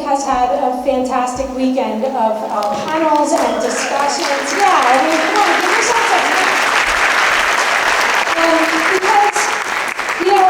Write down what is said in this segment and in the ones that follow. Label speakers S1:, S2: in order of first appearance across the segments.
S1: has had a fantastic weekend of panels and discussions. Yeah, I mean, come on, give yourselves a hand. Because,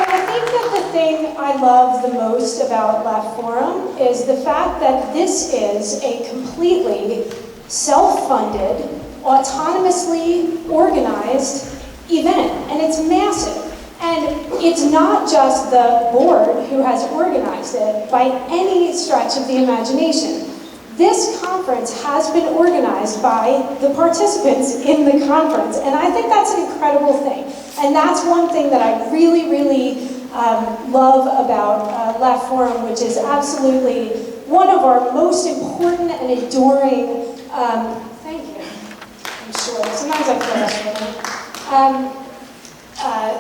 S1: I think that the thing I love the most about Left Forum is the fact that this is a completely self-funded, autonomously organized event, and it's massive. And it's not just the board who has organized it by any stretch of the imagination. This conference has been organized by the participants in the conference, and I think that's an incredible thing. And that's one thing that I really, really love about Left Forum, which is absolutely one of our most important and enduring, thank you, I'm sure, sometimes I feel that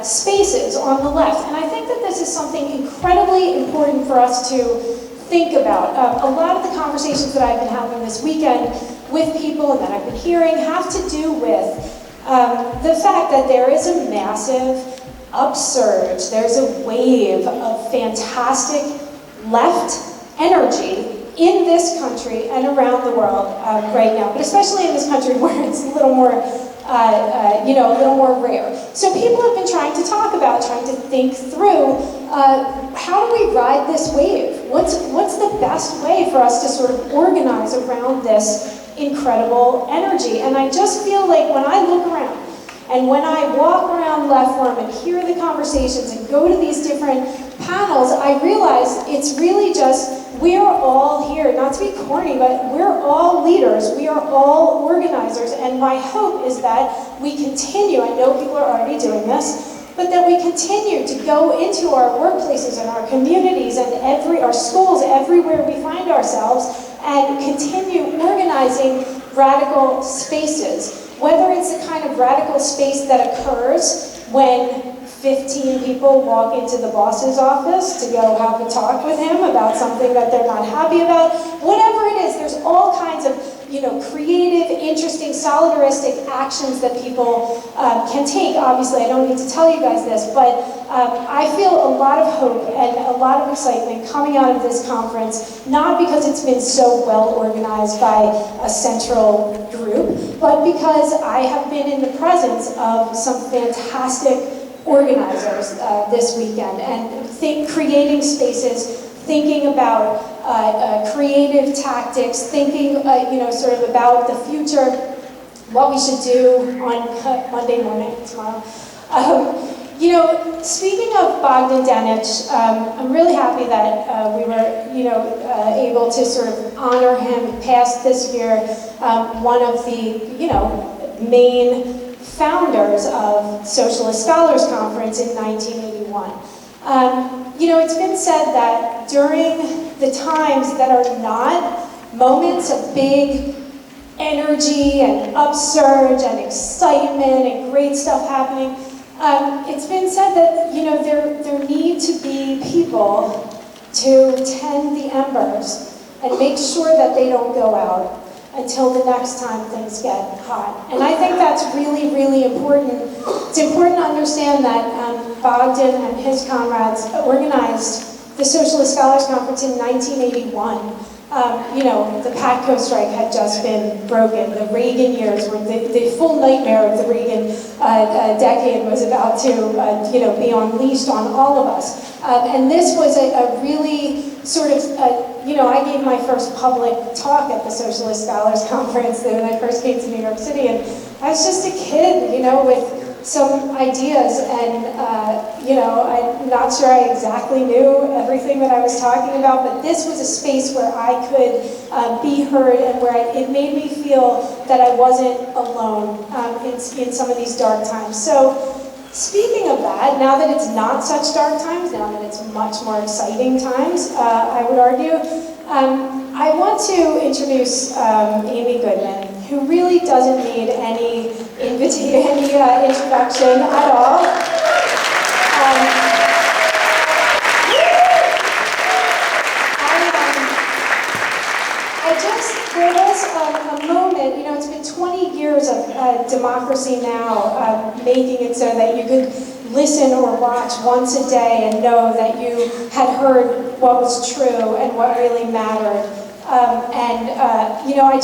S1: spaces on the left. And I think that this is something incredibly important for us to think about. A lot of the conversations that I've been having this weekend with people and that I've been hearing have to do with the fact that there is a massive upsurge, there's a wave of fantastic left energy in this country and around the world right now, but especially in this country where it's a little more a little more rare. So people have been trying to talk about, trying to think through, how do we ride this wave? What's the best way for us to sort of organize around this incredible energy? And I just feel like when I look around, and when I walk around Left Forum and hear the conversations and go to these different panels, I realize it's really just, we're all here, not to be corny, but we're all leaders, we are all organizers, and my hope is that we continue, I know people are already doing this, but that we continue to go into our workplaces and our communities and our schools, everywhere we find ourselves, and continue organizing radical spaces. Whether it's the kind of radical space that occurs when 15 people walk into the boss's office to go have a talk with him about something that they're not happy about. Whatever it is, there's all kinds of creative, interesting, solidaristic actions that people can take. Obviously, I don't need to tell you guys this, but I feel a lot of hope and a lot of excitement coming out of this conference, not because it's been so well organized by a central group, but because I have been in the presence of some fantastic organizers this weekend and creating spaces, thinking about creative tactics, thinking sort of about the future, what we should do on Monday morning, tomorrow. Speaking of Bogdan Danic, I'm really happy that we were able to sort of honor him, passed this year, one of the main founders of Socialist Scholars Conference in 1981. It's been said that during the times that are not moments of big energy and upsurge and excitement and great stuff happening, it's been said that there need to be people to tend the embers and make sure that they don't go out until the next time things get hot. And I think that's really, really important. It's important to understand that Bogdan and his comrades organized the Socialist Scholars Conference in 1981. The PATCO strike had just been broken. The Reagan years were the full nightmare of the Reagan decade was about to be unleashed on all of us. And this was a really sort of, I gave my first public talk at the Socialist Scholars Conference when I first came to New York City, and I was just a kid, with some ideas, and I'm not sure I exactly knew everything that I was talking about, but this was a space where I could be heard and where it made me feel that I wasn't alone in some of these dark times. So speaking of that, now that it's not such dark times, now that it's much more exciting times, I would argue, I want to introduce Amy Goodman, who really doesn't need any introduction at all. There was a moment, it's been 20 years of democracy now, making it so that you could listen or watch once a day and know that you had heard what was true and what really mattered. You know, I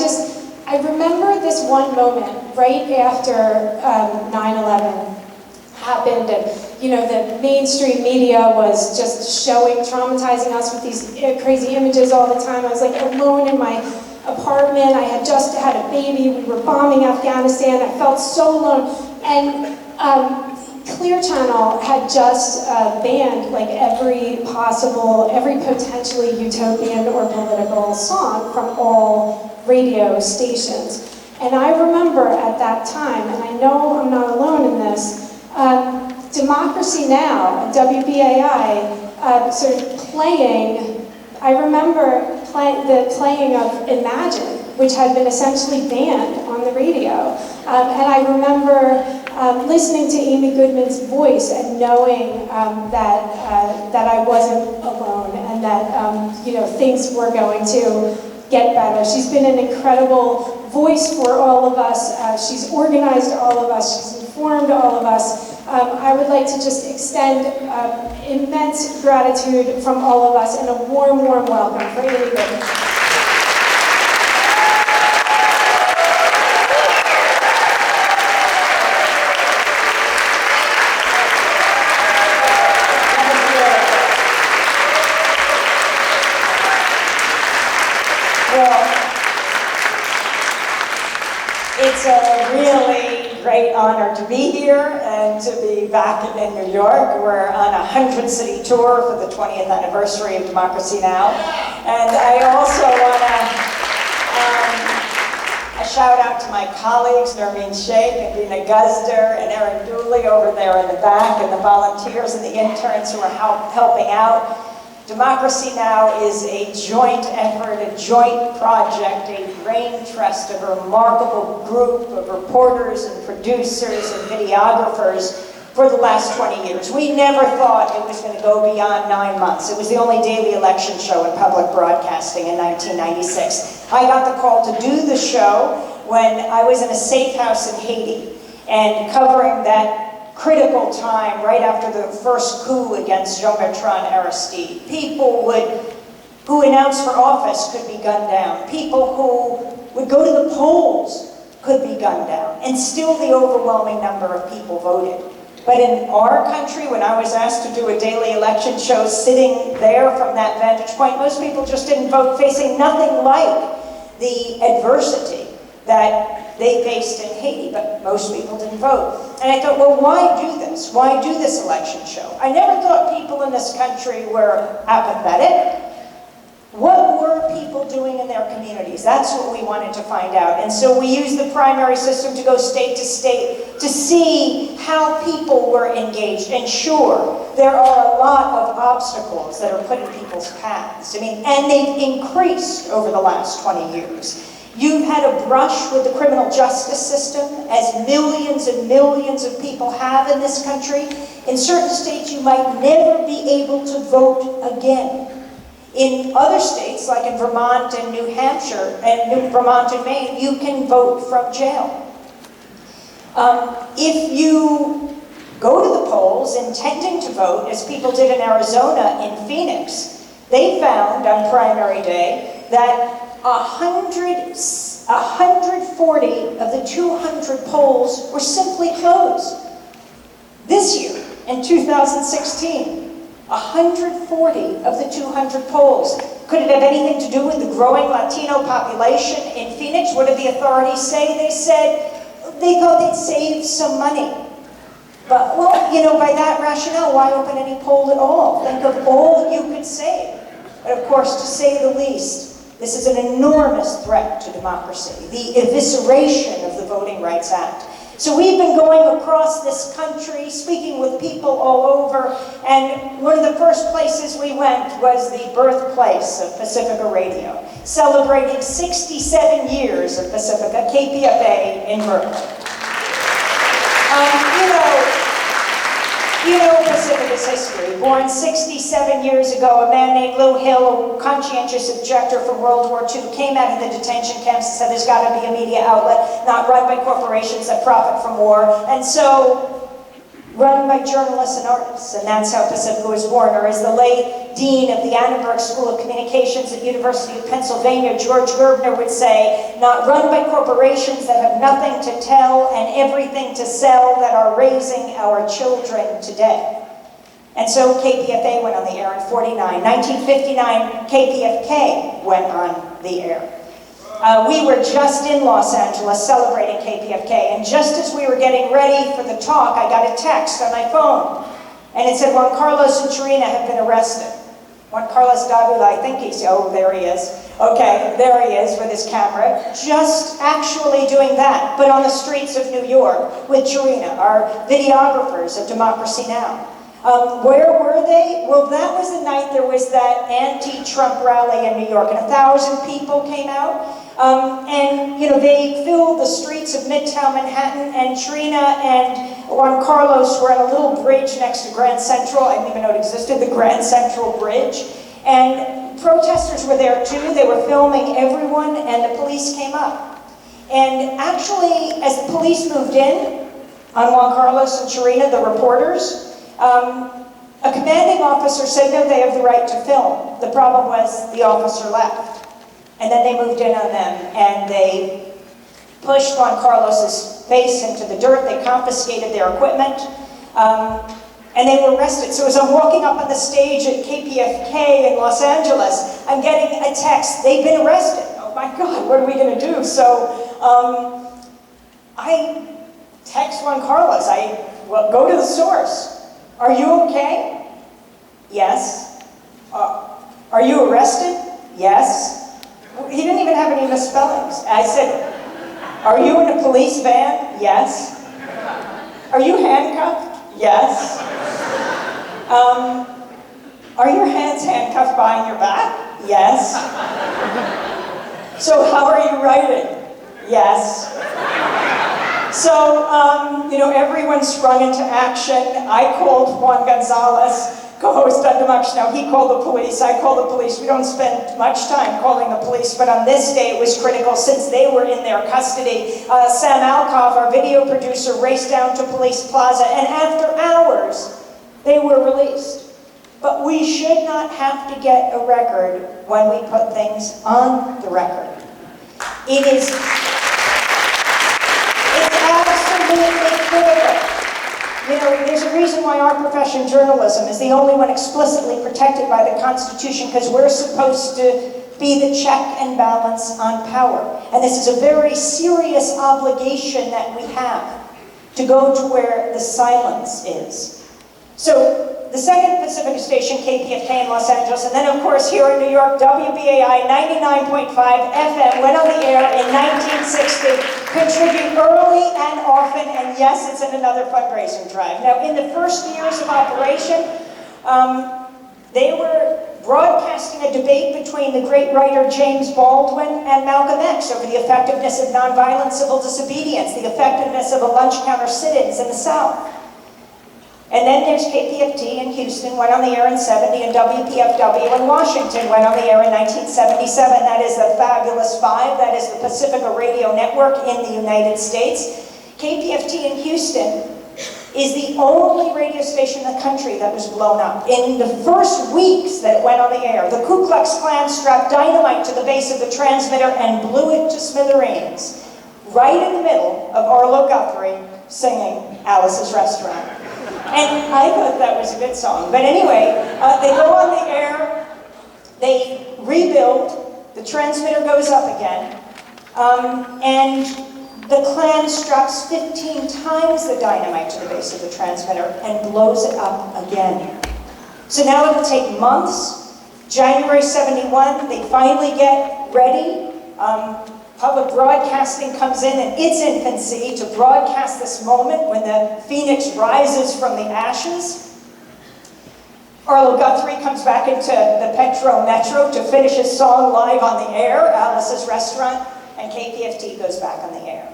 S1: remember this one moment right after 9/11 happened, and you know, the mainstream media was just traumatizing us with these crazy images all the time. I was like alone in my apartment. I had just had a baby. We were bombing Afghanistan. I felt so alone. And Clear Channel had just banned like every potentially utopian or political song from all radio stations. And I remember at that time, and I know I'm not alone in this, Democracy Now!, WBAI, sort of playing, I remember the playing of Imagine, which had been essentially banned on the radio. And I remember listening to Amy Goodman's voice and knowing that I wasn't alone and that you know, things were going to get better. She's been an incredible voice for all of us. She's organized all of us. She's informed all of us. I would like to just extend immense gratitude from all of us and a warm, warm welcome for Amy Goodman.
S2: It's a really great honor to be here and to be back in New York. We're on a 100-city tour for the 20th anniversary of Democracy Now! And I also want to a shout out to my colleagues, Nermeen Sheikh and Dina Guzder and Erin Dooley over there in the back, and the volunteers and the interns who are helping out. Democracy Now! Is a joint effort, a joint project, a brain trust of a remarkable group of reporters and producers and videographers for the last 20 years. We never thought it was going to go beyond 9 months. It was the only daily election show in public broadcasting in 1996. I got the call to do the show when I was in a safe house in Haiti and covering that critical time right after the first coup against Jean-Bertrand Aristide. People who announced for office could be gunned down. People who would go to the polls could be gunned down. And still the overwhelming number of people voted. But in our country, when I was asked to do a daily election show sitting there from that vantage point, most people just didn't vote, facing nothing like the adversity that they faced in Haiti, but most people didn't vote. And I thought, well, why do this? Why do this election show? I never thought people in this country were apathetic. What were people doing in their communities? That's what we wanted to find out. And so we used the primary system to go state to state to see how people were engaged. And sure, there are a lot of obstacles that are put in people's paths. I mean, and they've increased over the last 20 years. You've had a brush with the criminal justice system, as millions and millions of people have in this country. In certain states, you might never be able to vote again. In other states, like in Vermont and New Hampshire, and Vermont and Maine, you can vote from jail. If you go to the polls intending to vote, as people did in Arizona, in Phoenix, they found on primary day that 140 of the 200 polls were simply closed. This year, in 2016, 140 of the 200 polls. Could it have anything to do with the growing Latino population in Phoenix? What did the authorities say? They said they thought they'd save some money. But, well, you know, by that rationale, why open any poll at all? Think of all you could save. But of course, to say the least, this is an enormous threat to democracy, the evisceration of the Voting Rights Act. So we've been going across this country, speaking with people all over, and one of the first places we went was the birthplace of Pacifica Radio, celebrating 67 years of Pacifica, KPFA in Berkeley. You know Pacifica's history. Born 67 years ago, a man named Lou Hill, a conscientious objector from World War II, came out of the detention camps and said there's got to be a media outlet not run by corporations that profit from war. And so, run by journalists and artists, and that's how Pacifica was born. Or as the late late dean of the Annenberg School of Communications at University of Pennsylvania, George Gerbner, would say, not run by corporations that have nothing to tell and everything to sell that are raising our children today. And so KPFA went on the air in 49. 1959, KPFK went on the air. We were just in Los Angeles celebrating KPFK, and just as we were getting ready for the talk, I got a text on my phone, and it said, Juan Carlos and Chirina have been arrested. Juan Carlos Davila, I think he's, oh, there he is. Okay, there he is with his camera, just actually doing that, but on the streets of New York with Chirina, our videographers of Democracy Now! Where were they? Well, that was the night there was that anti-Trump rally in New York, and 1,000 people came out. And, you know, they filled the streets of Midtown Manhattan, and Chirina and Juan Carlos were on a little bridge next to Grand Central. I didn't even know it existed, the Grand Central Bridge. And protesters were there too. They were filming everyone, and the police came up. And actually, as the police moved in on Juan Carlos and Chirina, the reporters, a commanding officer said, no, they have the right to film. The problem was the officer left. And then they moved in on them, and they pushed Juan Carlos's face into the dirt. They confiscated their equipment, and they were arrested. So as I'm walking up on the stage at KPFK in Los Angeles, I'm getting a text, they've been arrested. Oh my God, what are we gonna do? So I text Juan Carlos, well, go to the source. Are you okay? Yes. Are you arrested? Yes. He didn't even have any misspellings. I said, are you in a police van? Yes. Are you handcuffed? Yes. Are your hands handcuffed behind your back? Yes. So how are you writing? Yes. So, you know, everyone sprung into action. I called Juan Gonzalez, co-host on Democracy Now! He called the police, I called the police. We don't spend much time calling the police, but on this day it was critical since they were in their custody. Sam Alcoff, our video producer, raced down to Police Plaza, and after hours, they were released. But we should not have to get a record when we put things on the record. It's absolutely critical. You know, there's a reason why our profession, journalism, is the only one explicitly protected by the Constitution, because we're supposed to be the check and balance on power. And this is a very serious obligation that we have, to go to where the silence is. So, the second Pacific station, KPFK in Los Angeles, and then of course here in New York, WBAI 99.5 FM went on the air in 1960, contribute early and often, and yes, it's in another fundraising drive. Now, in the first years of operation, they were broadcasting a debate between the great writer James Baldwin and Malcolm X over the effectiveness of nonviolent civil disobedience, the effectiveness of the lunch counter sit-ins in the South. And then there's KPFT in Houston, went on the air in 70, and WPFW in Washington went on the air in 1977. That is the Fabulous Five, that is the Pacifica Radio Network in the United States. KPFT in Houston is the only radio station in the country that was blown up. In the first weeks that it went on the air, the Ku Klux Klan strapped dynamite to the base of the transmitter and blew it to smithereens, right in the middle of Arlo Guthrie singing Alice's Restaurant. And I thought that was a good song. But anyway, they go on the air, they rebuild, the transmitter goes up again, and the Klan straps 15 times the dynamite to the base of the transmitter and blows it up again. So now it'll take months. January 71, they finally get ready. Public broadcasting comes in its infancy to broadcast this moment when the phoenix rises from the ashes. Arlo Guthrie comes back into the Petro Metro to finish his song live on the air, Alice's Restaurant, and KPFT goes back on the air.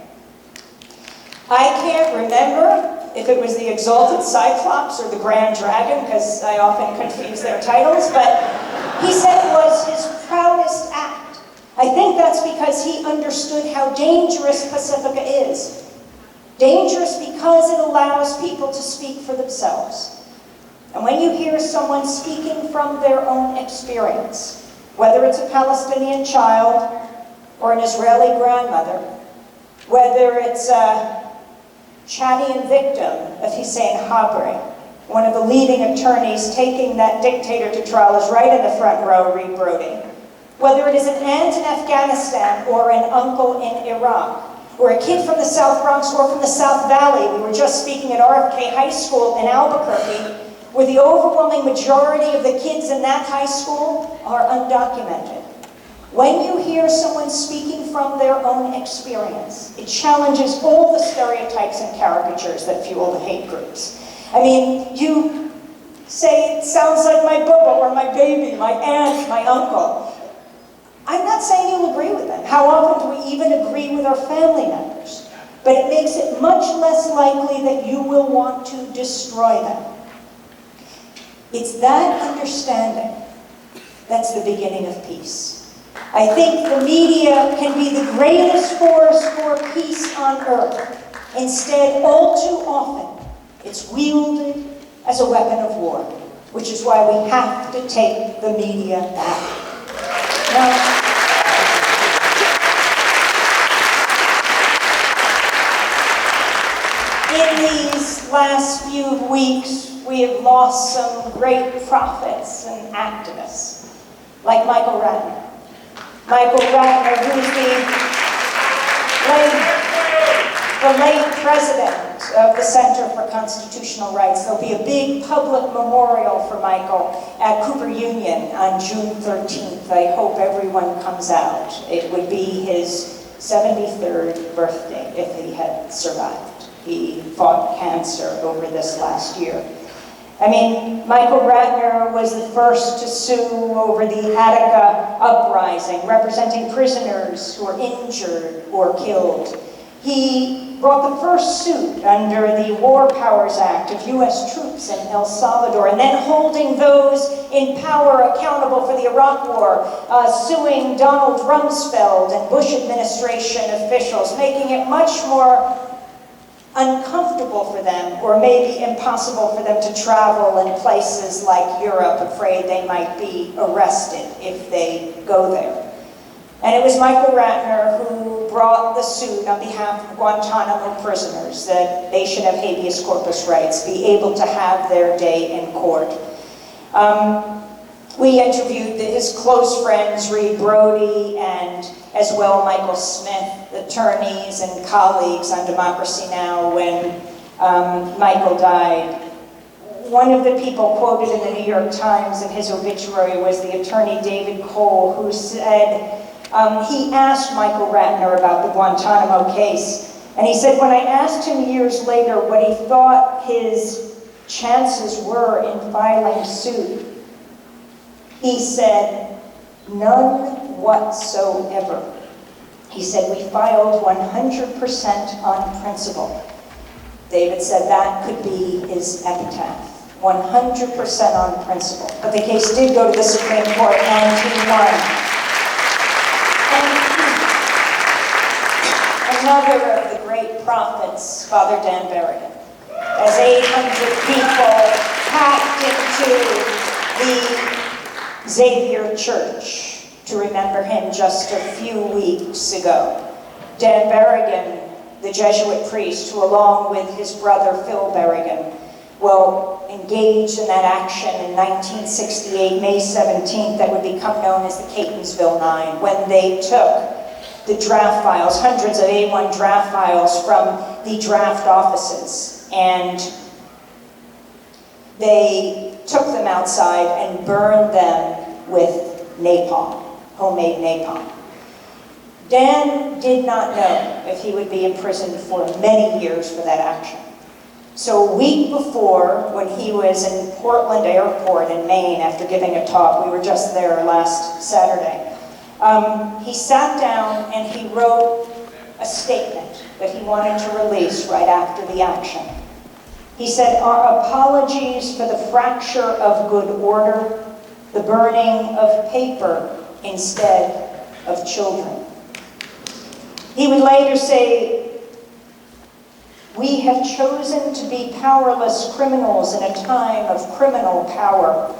S2: I can't remember if it was the Exalted Cyclops or the Grand Dragon, because I often confuse their titles, but he said it was his proudest act. I think that's because he understood how dangerous Pacifica is. Dangerous because it allows people to speak for themselves. And when you hear someone speaking from their own experience, whether it's a Palestinian child or an Israeli grandmother, whether it's a Chadian victim of Hussein Habre, one of the leading attorneys taking that dictator to trial is right in the front row, Reed Brody. Whether it is an aunt in Afghanistan or an uncle in Iraq, or a kid from the South Bronx or from the South Valley. We were just speaking at RFK High School in Albuquerque, where the overwhelming majority of the kids in that high school are undocumented. When you hear someone speaking from their own experience, it challenges all the stereotypes and caricatures that fuel the hate groups. I mean, you say, it sounds like my bubba or my baby, my aunt, my uncle. I'm not saying you'll agree with them. How often do we even agree with our family members? But it makes it much less likely that you will want to destroy them. It's that understanding that's the beginning of peace. I think the media can be the greatest force for peace on earth. Instead, all too often, it's wielded as a weapon of war, which is why we have to take the media back. Now, in these last few weeks, we have lost some great prophets and activists, like Michael Ratner. Michael Ratner, who's the late president of the Center for Constitutional Rights. There'll be a big public memorial for Michael at Cooper Union on June 13th. I hope everyone comes out. It would be his 73rd birthday if he had survived. He fought cancer over this last year. I mean, Michael Ratner was the first to sue over the Attica uprising, representing prisoners who were injured or killed. He brought the first suit under the War Powers Act of U.S. troops in El Salvador, and then holding those in power accountable for the Iraq War, suing Donald Rumsfeld and Bush administration officials, making it much more uncomfortable for them, or maybe impossible for them to travel in places like Europe, afraid they might be arrested if they go there. And it was Michael Ratner who brought the suit on behalf of Guantanamo prisoners, that they should have habeas corpus rights, be able to have their day in court. We interviewed his close friends, Reed Brody, and as well Michael Smith, attorneys and colleagues on Democracy Now! When Michael died. One of the people quoted in the New York Times in his obituary was the attorney David Cole, who said, he asked Michael Ratner about the Guantanamo case, and he said, when I asked him years later what he thought his chances were in filing suit, he said, none whatsoever. He said, we filed 100% on principle. David said that could be his epitaph. 100% on principle. But the case did go to the Supreme Court and he won. Another of the great prophets, Father Dan Berrigan, as 800 people packed into the Xavier Church to remember him just a few weeks ago. Dan Berrigan, the Jesuit priest, who along with his brother Phil Berrigan, well, engaged in that action in 1968, May 17th, that would become known as the Catonsville Nine, when they took the draft files, hundreds of A1 draft files from the draft offices, and they took them outside and burned them with napalm, homemade napalm. Dan did not know if he would be imprisoned for many years for that action. So a week before, when he was in Portland Airport in Maine after giving a talk, we were just there last Saturday, he sat down and he wrote a statement that he wanted to release right after the action. He said, our apologies for the fracture of good order, the burning of paper instead of children. He would later say, We have chosen to be powerless criminals in a time of criminal power.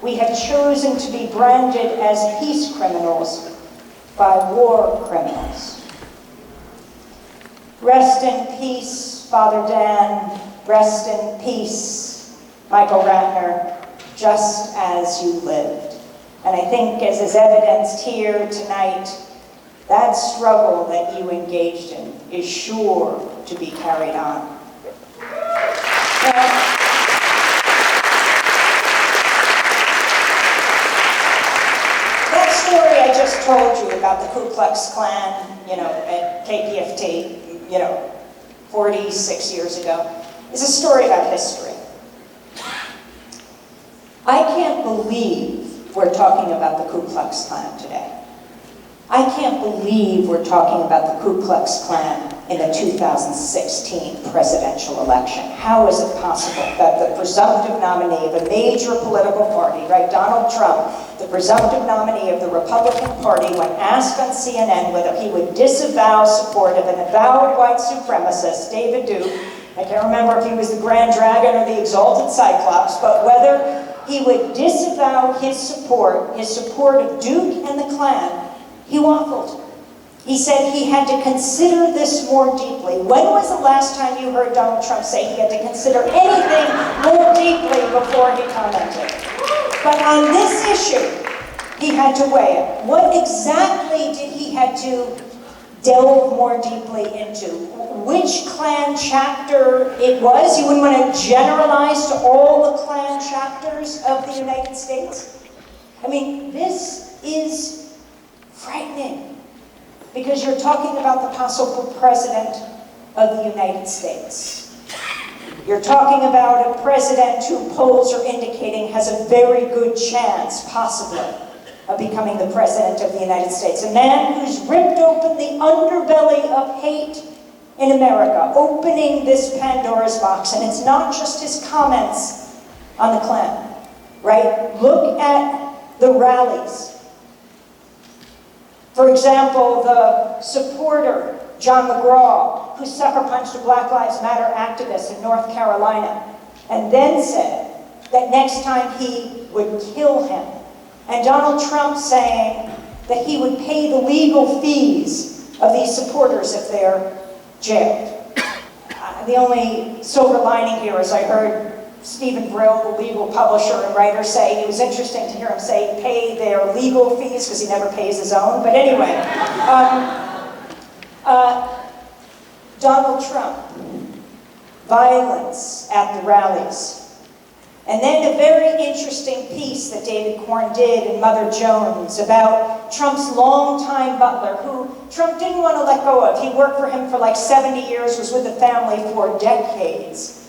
S2: We have chosen to be branded as peace criminals by war criminals. Rest in peace, Father Dan. Rest in peace, Michael Ratner, just as you lived. And I think, as is evidenced here tonight, that struggle that you engaged in is sure to be carried on. That story I just told you about the Ku Klux Klan, at KPFT, 46 years ago, is a story about history. I can't believe we're talking about the Ku Klux Klan today. I can't believe we're talking about the Ku Klux Klan in the 2016 presidential election. How is it possible that the presumptive nominee of a major political party, right, Donald Trump, the presumptive nominee of the Republican Party, when asked on CNN whether he would disavow support of an avowed white supremacist, David Duke, I can't remember if he was the Grand Dragon or the Exalted Cyclops, but whether he would disavow his support of Duke and the Klan, he waffled. He said he had to consider this more deeply. When was the last time you heard Donald Trump say he had to consider anything more deeply before he commented? But on this issue, he had to weigh it. What exactly did he have to delve more deeply into? Which Klan chapter it was? You wouldn't want to generalize to all the Klan chapters of the United States? I mean, this is frightening, because you're talking about the possible president of the United States. You're talking about a president who polls are indicating has a very good chance, possibly, of becoming the president of the United States. A man who's ripped open the underbelly of hate in America, opening this Pandora's box. And it's not just his comments on the Klan, right? Look at the rallies. For example, the supporter, John McGraw, who sucker punched a Black Lives Matter activist in North Carolina, and then said that next time he would kill him. And Donald Trump saying that he would pay the legal fees of these supporters if they're jailed. The only silver lining here is I heard Stephen Brill, the legal publisher and writer, say it was interesting to hear him say pay their legal fees because he never pays his own. But anyway, Donald Trump, violence at the rallies. And then a very interesting piece that David Corn did in Mother Jones about Trump's longtime butler, who Trump didn't want to let go of. He worked for him for like 70 years, was with the family for decades.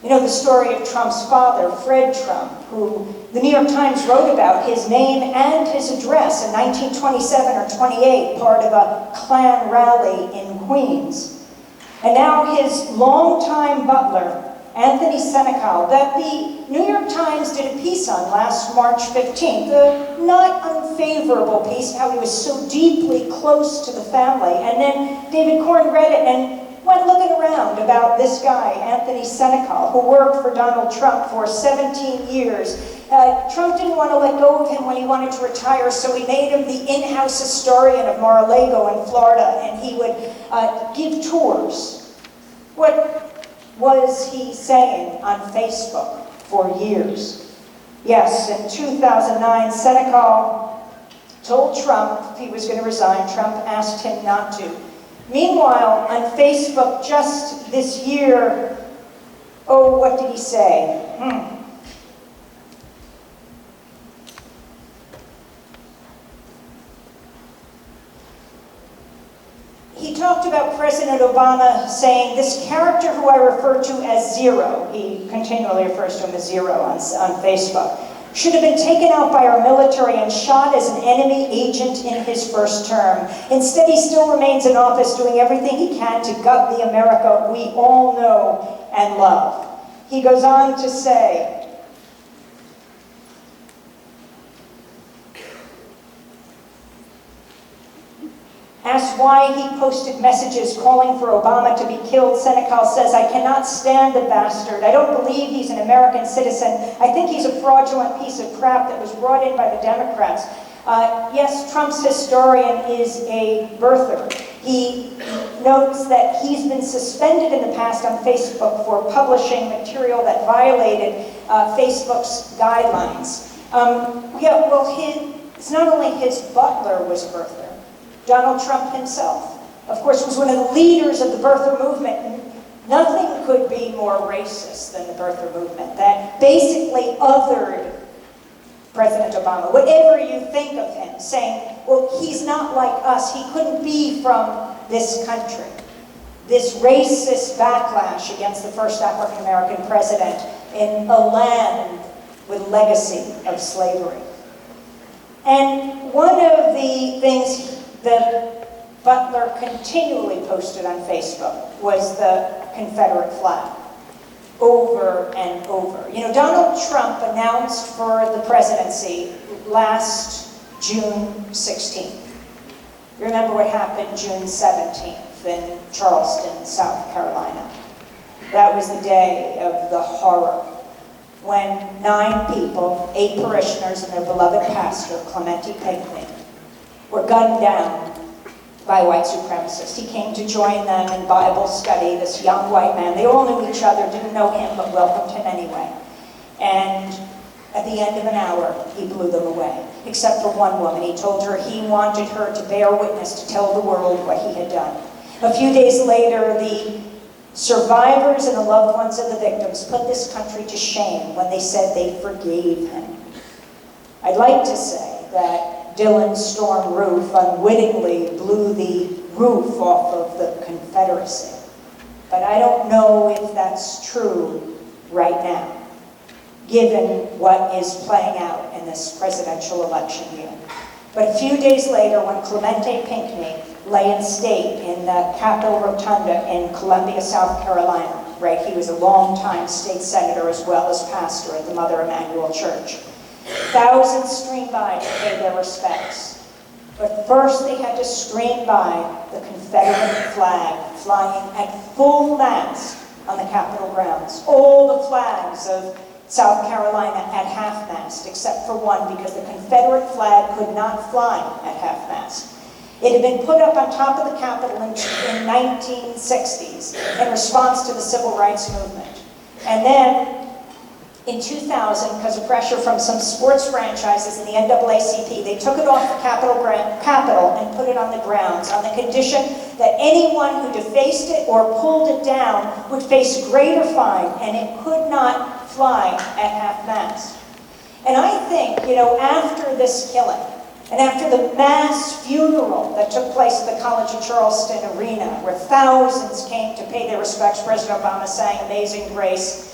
S2: You know the story of Trump's father, Fred Trump, who the New York Times wrote about his name and his address in 1927 or 28, part of a Klan rally in Queens. And now his longtime butler, Anthony Senecal, that the New York Times did a piece on last March 15th, a not unfavorable piece, how he was so deeply close to the family. And then David Corn read it and went looking around about this guy, Anthony Senecal, who worked for Donald Trump for 17 years. Trump didn't want to let go of him when he wanted to retire, so he made him the in-house historian of Mar-a-Lago in Florida, and he would give tours. What was he saying on Facebook for years? Yes, in 2009, Senecal told Trump if he was going to resign. Trump asked him not to. Meanwhile, on Facebook just this year, oh, what did he say? He talked about President Obama saying, this character who I refer to as Zero, he continually refers to him as Zero on Facebook, should have been taken out by our military and shot as an enemy agent in his first term. Instead, he still remains in office doing everything he can to gut the America we all know and love. He goes on to say, Asked why he posted messages calling for Obama to be killed, Senecal says, "I cannot stand the bastard. I don't believe he's an American citizen. I think he's a fraudulent piece of crap that was brought in by the Democrats." Yes, Trump's historian is a birther. He notes that he's been suspended in the past on Facebook for publishing material that violated Facebook's guidelines. It's not only his butler was a birther. Donald Trump himself, of course, was one of the leaders of the birther movement. Nothing could be more racist than the birther movement, that basically othered President Obama. Whatever you think of him, saying, well, he's not like us, he couldn't be from this country. This racist backlash against the first African-American president in a land with legacy of slavery. And one of the things that Butler continually posted on Facebook was the Confederate flag, over and over. You know, Donald Trump announced for the presidency last June 16th. You remember what happened June 17th in Charleston, South Carolina. That was the day of the horror, when 9 people, 8 parishioners and their beloved pastor, Clementi Pinckney, were gunned down by white supremacists. He came to join them in Bible study, this young white man. They all knew each other, didn't know him, but welcomed him anyway. And at the end of an hour, he blew them away, except for one woman. He told her he wanted her to bear witness, to tell the world what he had done. A few days later, the survivors and the loved ones of the victims put this country to shame when they said they forgave him. I'd like to say that Dylan Storm Roof unwittingly blew the roof off of the Confederacy. But I don't know if that's true right now, given what is playing out in this presidential election year. But a few days later, when Clementi Pinckney lay in state in the Capitol Rotunda in Columbia, South Carolina, right? He was a long-time state senator as well as pastor at the Mother Emanuel Church. Thousands streamed by to pay their respects. But first they had to stream by the Confederate flag flying at full mast on the Capitol grounds. All the flags of South Carolina at half-mast, except for one, because the Confederate flag could not fly at half-mast. It had been put up on top of the Capitol in 1960s in response to the Civil Rights Movement. And then in 2000, because of pressure from some sports franchises in the NAACP, they took it off the Capitol and put it on the grounds on the condition that anyone who defaced it or pulled it down would face a greater fine, and it could not fly at half-mast. And I think, you know, after this killing, and after the mass funeral that took place at the College of Charleston Arena, where thousands came to pay their respects, President Obama sang Amazing Grace.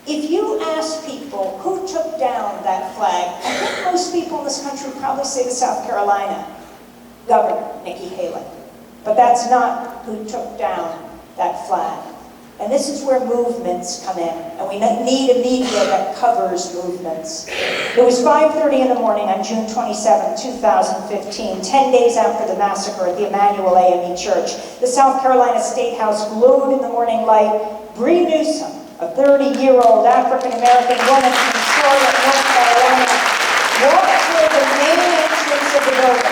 S2: If you ask people who took down that flag, I think most people in this country would probably say the South Carolina Governor, Nikki Haley. But that's not who took down that flag. And this is where movements come in, and we need a media that covers movements. It was 5:30 in the morning on June 27, 2015, 10 days after the massacre at the Emanuel AME Church. The South Carolina State House glowed in the morning light. Bree Newsom, a 30-year-old African-American woman from Charlotte, North Carolina, walked toward the main entrance of the building.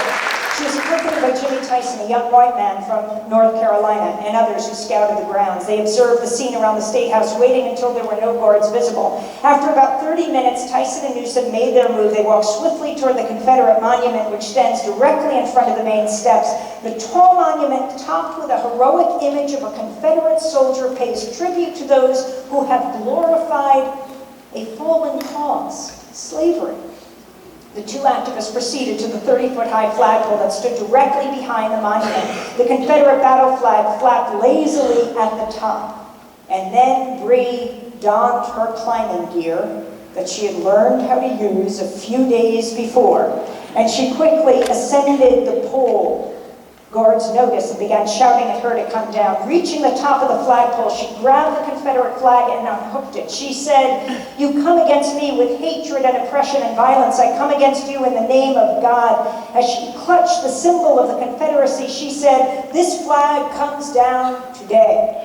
S2: She was accompanied by Jimmy Tyson, a young white man from North Carolina, and others who scouted the grounds. They observed the scene around the State House, waiting until there were no guards visible. After about 30 minutes, Tyson and Newsom made their move. They walked swiftly toward the Confederate monument, which stands directly in front of the main steps. The tall monument, topped with a heroic image of a Confederate soldier, pays tribute to those who have glorified a fallen cause, slavery. The two activists proceeded to the 30-foot-high flagpole that stood directly behind the monument. The Confederate battle flag flapped lazily at the top. And then Bree donned her climbing gear that she had learned how to use a few days before, and she quickly ascended the pole Guards noticed and began shouting at her to come down. Reaching the top of the flagpole, she grabbed the Confederate flag and unhooked it. She said, "You come against me with hatred and oppression and violence. I come against you in the name of God." As she clutched the symbol of the Confederacy, she said, "This flag comes down today."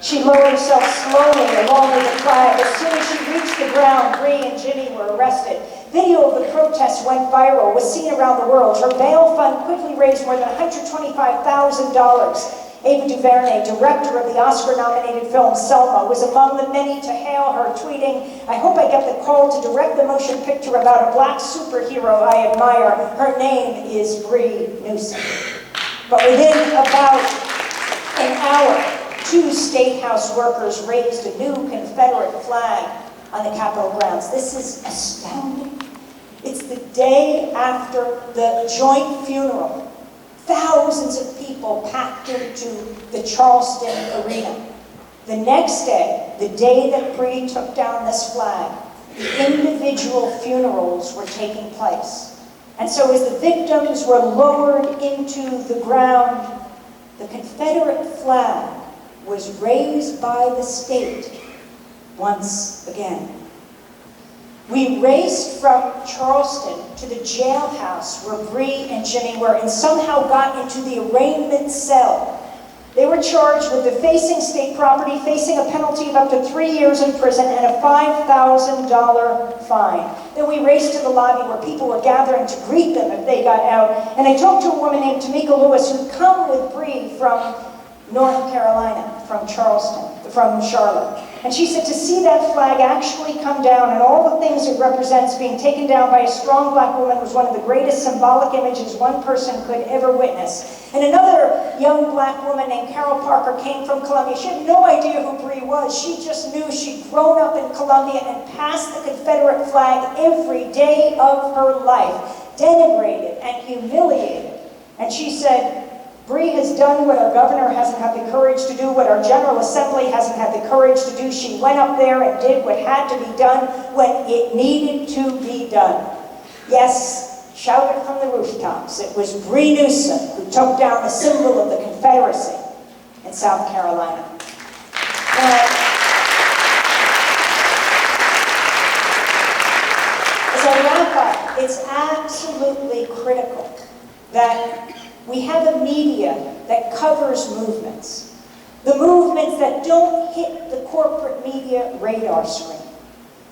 S2: She lowered herself slowly along with the flag. As soon as she reached the ground, Bree and Jimmy were arrested. Video of the protests went viral, was seen around the world. Her bail fund quickly raised more than $125,000. Ava DuVernay, director of the Oscar-nominated film Selma, was among the many to hail her, tweeting, "I hope I get the call to direct the motion picture about a black superhero I admire. Her name is Bree Newsom." But within about an hour, 2 State House workers raised a new Confederate flag on the Capitol grounds. This is astounding. It's the day after the joint funeral. Thousands of people packed into the Charleston arena. The next day, the day that Bree took down this flag, the individual funerals were taking place. And so as the victims were lowered into the ground, the Confederate flag was raised by the state once again. We raced from Charleston to the jailhouse where Bree and Jimmy were and somehow got into the arraignment cell. They were charged with defacing state property, facing a penalty of up to 3 years in prison and a $5,000 fine. Then we raced to the lobby where people were gathering to greet them if they got out. And I talked to a woman named Tamika Lewis who'd come with Bree from North Carolina, from Charlotte. And she said to see that flag actually come down and all the things it represents being taken down by a strong black woman was one of the greatest symbolic images one person could ever witness. And another young black woman named Carol Parker came from Columbia. She had no idea who Bree was. She just knew she'd grown up in Columbia and passed the Confederate flag every day of her life, denigrated and humiliated. And she said, Bree has done what our governor hasn't had the courage to do, what our General Assembly hasn't had the courage to do. She went up there and did what had to be done when it needed to be done. Yes, shouted from the rooftops, it was Bree Newsom who took down the symbol of the Confederacy in South Carolina. Now, as I wrap up, it's absolutely critical that we have a media that covers movements. The movements that don't hit the corporate media radar screen.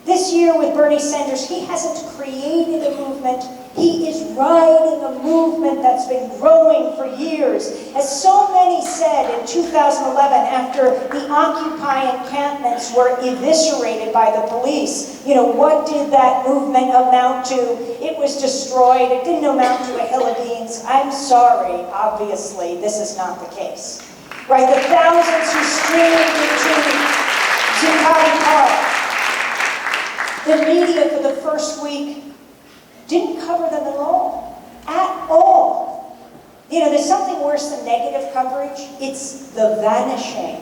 S2: This year with Bernie Sanders, he hasn't created a movement. He is riding a movement that's been growing for years. As so many said in 2011 after the Occupy encampments were eviscerated by the police, what did that movement amount to? It was destroyed. It didn't amount to a hill of beans. I'm sorry, obviously, this is not the case. Right, the thousands who streamed into Zuccotti Park, the media for the first week didn't cover them at all. At all. There's something worse than negative coverage. It's the vanishing.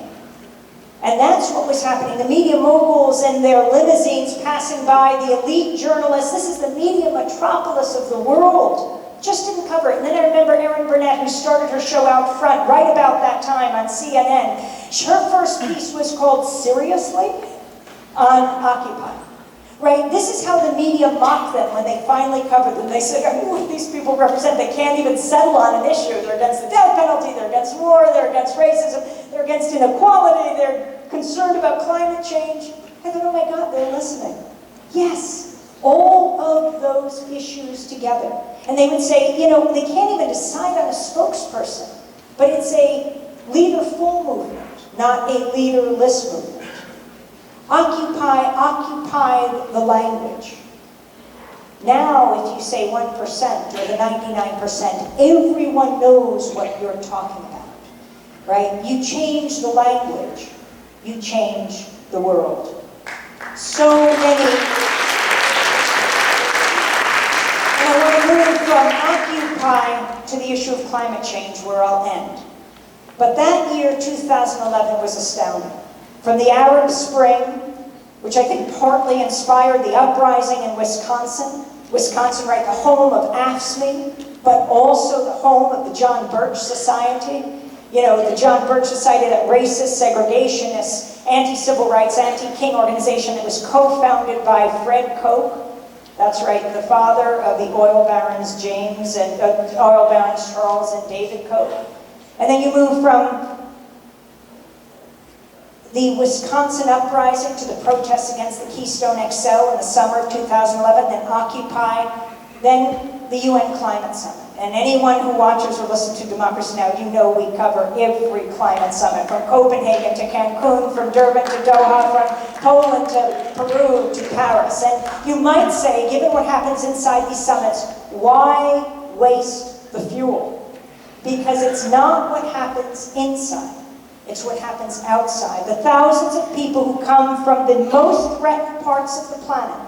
S2: And that's what was happening. The media moguls and their limousines passing by, the elite journalists, this is the media metropolis of the world. Just didn't cover it. And then I remember Erin Burnett, who started her show out front right about that time on CNN. Her first piece was called Seriously on Occupy. Right? This is how the media mocked them when they finally covered them. They said, what these people represent? They can't even settle on an issue. They're against the death penalty, they're against war, they're against racism, they're against inequality, they're concerned about climate change. I thought, oh my God, they're listening. Yes, all of those issues together. And they would say, they can't even decide on a spokesperson, but it's a leaderful movement, not a leaderless movement. Occupy the language. Now, if you say 1% or the 99%, everyone knows what you're talking about, right? You change the language, you change the world. So many. And I want to move from Occupy to the issue of climate change, where I'll end. But that year, 2011, was astounding. From the Arab Spring, which I think partly inspired the uprising in Wisconsin, right, the home of AFSCME, but also the home of the John Birch Society. You know, the John Birch Society, that racist, segregationist, anti-civil rights, anti-King organization that was co-founded by Fred Koch. That's right, the father of the oil barons Charles and David Koch. And then you move from the Wisconsin uprising to the protests against the Keystone XL in the summer of 2011, then Occupy, then the UN Climate Summit. And anyone who watches or listens to Democracy Now!, you know we cover every climate summit, from Copenhagen to Cancun, from Durban to Doha, from Poland to Peru to Paris. And you might say, given what happens inside these summits, why waste the fuel? Because it's not what happens inside. It's what happens outside. The thousands of people who come from the most threatened parts of the planet,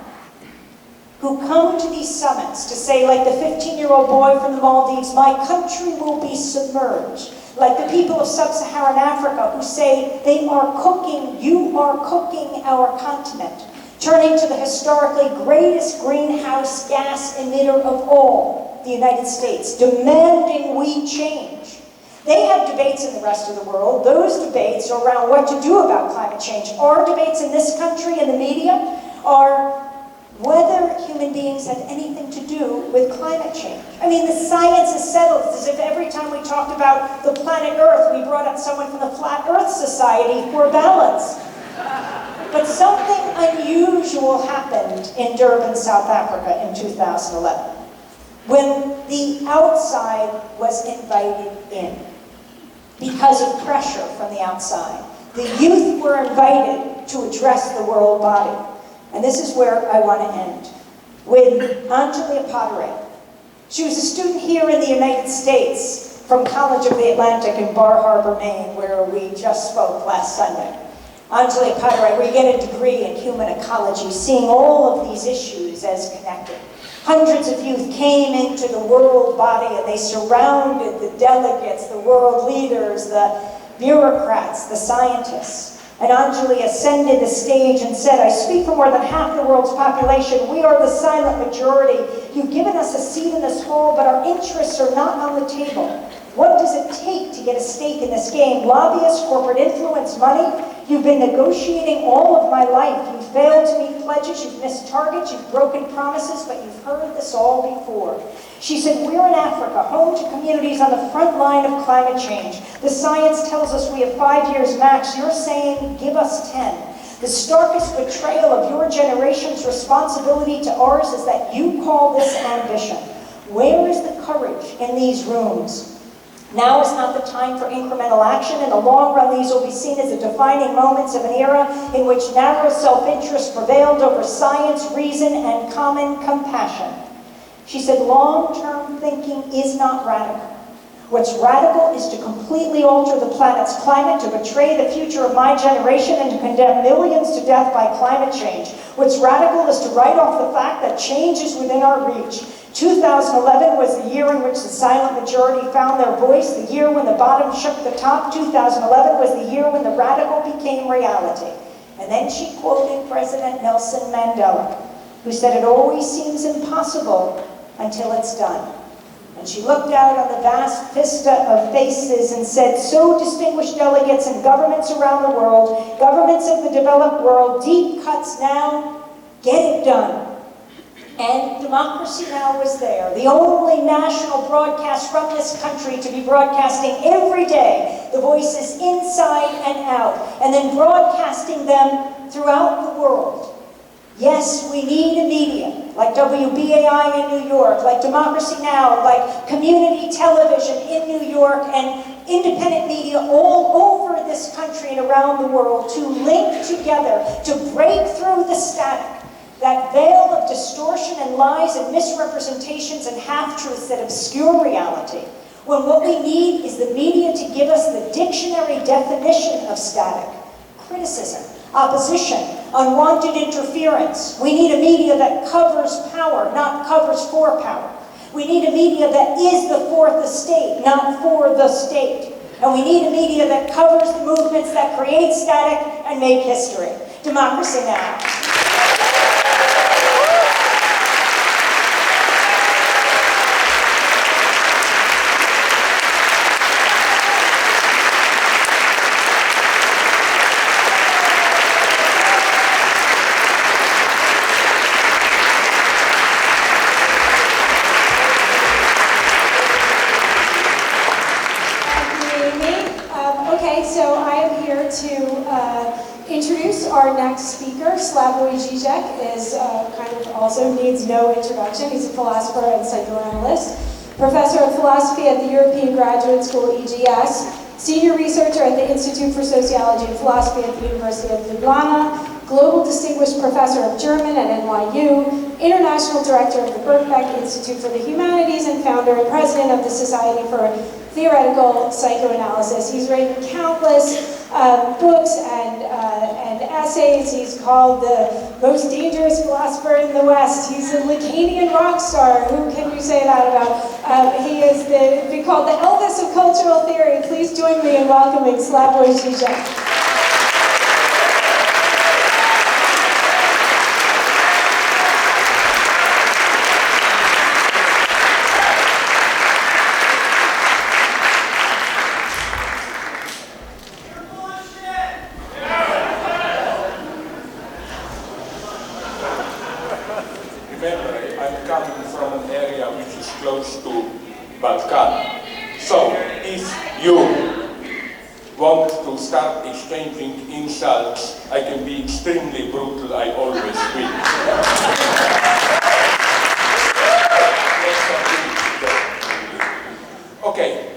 S2: who come to these summits to say, like the 15-year-old boy from the Maldives, my country will be submerged. Like the people of sub-Saharan Africa who say, they are cooking, you are cooking our continent. Turning to the historically greatest greenhouse gas emitter of all, the United States, demanding we change. They have debates in the rest of the world. Those debates around what to do about climate change. Our debates in this country and the media are whether human beings have anything to do with climate change. I mean, the science is settled. It's as if every time we talked about the planet Earth, we brought up someone from the Flat Earth Society for balance. But something unusual happened in Durban, South Africa in 2011, when the outside was invited in because of pressure from the outside. The youth were invited to address the world body. And this is where I want to end, with Angelia Padre. She was a student here in the United States from College of the Atlantic in Bar Harbor, Maine, where we just spoke last Sunday. Angelia Padre, where you get a degree in human ecology, seeing all of these issues as connected. Hundreds of youth came into the world body and they surrounded the delegates, the world leaders, the bureaucrats, the scientists. And Anjali ascended the stage and said, I speak for more than half the world's population. We are the silent majority. You've given us a seat in this hall, but our interests are not on the table. What does it take to get a stake in this game? Lobbyists, corporate influence, money? You've been negotiating all of my life. You've failed to meet pledges, you've missed targets, you've broken promises, but you've heard this all before. She said, we're in Africa, home to communities on the front line of climate change. The science tells us we have 5 years max. You're saying, give us 10. The starkest betrayal of your generation's responsibility to ours is that you call this ambition. Where is the courage in these rooms? Now is not the time for incremental action. In the long run, these will be seen as the defining moments of an era in which narrow self-interest prevailed over science, reason, and common compassion. She said, long-term thinking is not radical. What's radical is to completely alter the planet's climate, to betray the future of my generation, and to condemn millions to death by climate change. What's radical is to write off the fact that change is within our reach. 2011 was the year in which the silent majority found their voice, the year when the bottom shook the top. 2011 was the year when the radical became reality. And then she quoted President Nelson Mandela, who said, it always seems impossible until it's done. And she looked out on the vast vista of faces and said, so distinguished delegates and governments around the world, governments of the developed world, deep cuts now, get it done. And Democracy Now! Was there, the only national broadcast from this country to be broadcasting every day, the voices inside and out, and then broadcasting them throughout the world. Yes, we need a media, like WBAI in New York, like Democracy Now!, like community television in New York, and independent media all over this country and around the world to link together, to break through the static, that veil of distortion and lies and misrepresentations and half-truths that obscure reality, when what we need is the media to give us the dictionary definition of static: criticism, opposition, unwanted interference. We need a media that covers power, not covers for power. We need a media that is the fourth estate, not for the state. And we need a media that covers the movements that create static and make history. Democracy Now!
S1: our next speaker, Slavoj Zizek, is kind of also needs no introduction. He's a philosopher and psychoanalyst, professor of philosophy at the European Graduate School, EGS, senior researcher at the Institute for Sociology and Philosophy at the University of Ljubljana, global distinguished professor of German at NYU, international director of the Birkbeck Institute for the Humanities, and founder and president of the Society for Theoretical Psychoanalysis. He's written countless books and essays. He's called the most dangerous philosopher in the West. He's a Lacanian rock star. Who can you say that about? He is been called the Elvis of cultural theory. Please join me in welcoming Slavoj Zizek.
S3: Exchanging insults, I can be extremely brutal, I always will. Okay,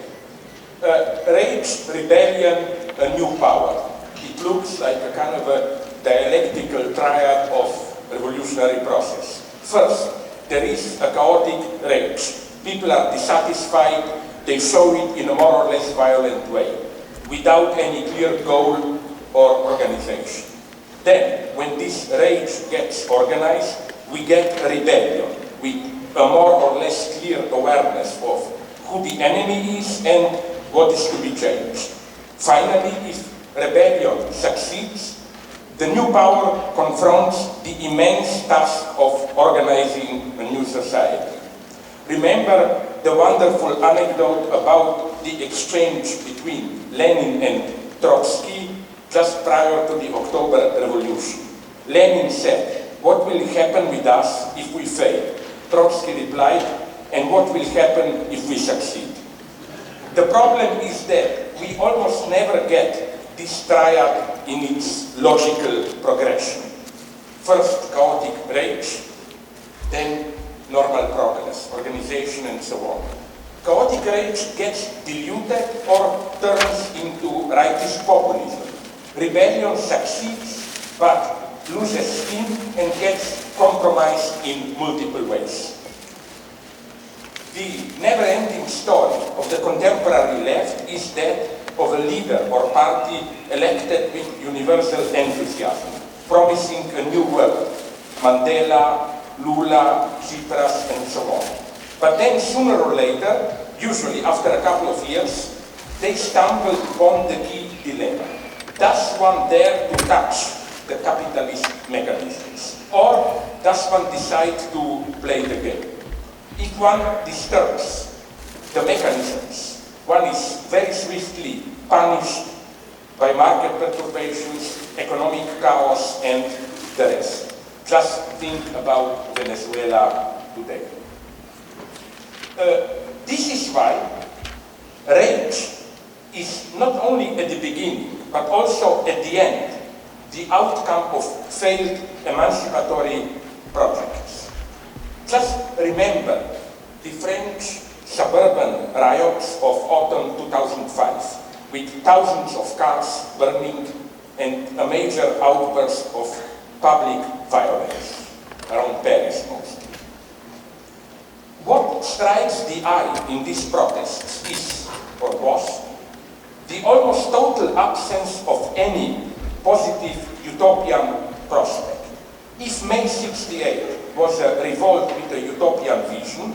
S3: rage, rebellion, a new power. It looks like a kind of a dialectical triad of revolutionary process. First, there is a chaotic rage. People are dissatisfied, they show it in a more or less violent way, without any clear goal or organization. Then, when this rage gets organized, we get a rebellion with a more or less clear awareness of who the enemy is and what is to be changed. Finally, if rebellion succeeds, the new power confronts the immense task of organizing a new society. Remember the wonderful anecdote about the exchange between Lenin and Trotsky just prior to the October Revolution. Lenin said, "What will happen with us if we fail?" Trotsky replied, "And what will happen if we succeed?" The problem is that we almost never get this triad in its logical progression. First, chaotic rage, then normal progress, organization, and so on. Chaotic rage gets diluted or turns into rightist populism. Rebellion succeeds, but loses steam and gets compromised in multiple ways. The never-ending story of the contemporary left is that of a leader or party elected with universal enthusiasm, promising a new world. Mandela, Lula, Tsipras, and so on. But then sooner or later, usually after a couple of years, they stumble upon the key dilemma. Does one dare to touch the capitalist mechanisms? Or does one decide to play the game? If one disturbs the mechanisms, one is very swiftly punished by market perturbations, economic chaos, and the rest. Just think about Venezuela today. This is why rage is not only at the beginning, but also at the end, the outcome of failed emancipatory projects. Just remember the French suburban riots of autumn 2005, with thousands of cars burning and a major outburst of public violence, around Paris mostly. What strikes the eye in these protests is, or was, the almost total absence of any positive utopian prospect. If May 68 was a revolt with a utopian vision,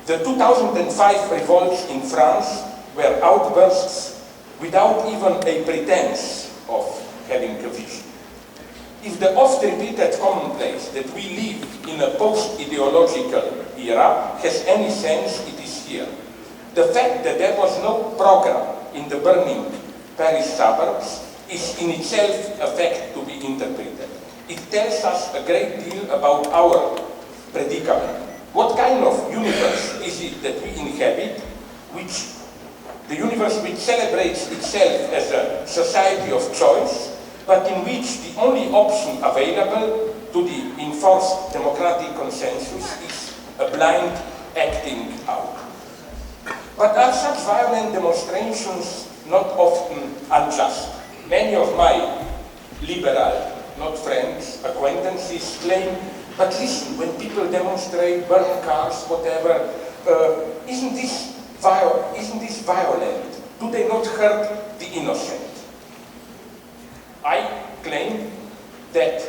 S3: the 2005 revolts in France were outbursts without even a pretense of having a vision. If the oft-repeated commonplace that we live in a post-ideological era has any sense, it is here. The fact that there was no program in the burning Paris suburbs is in itself a fact to be interpreted. It tells us a great deal about our predicament. What kind of universe is it that we inhabit, the universe which celebrates itself as a society of choice, but in which the only option available to the enforced democratic consensus is a blind acting out. But are such violent demonstrations not often unjust? Many of my liberal, not friends, acquaintances claim, but listen, when people demonstrate, burn cars, whatever, isn't this violent? Do they not hurt the innocent? I claim that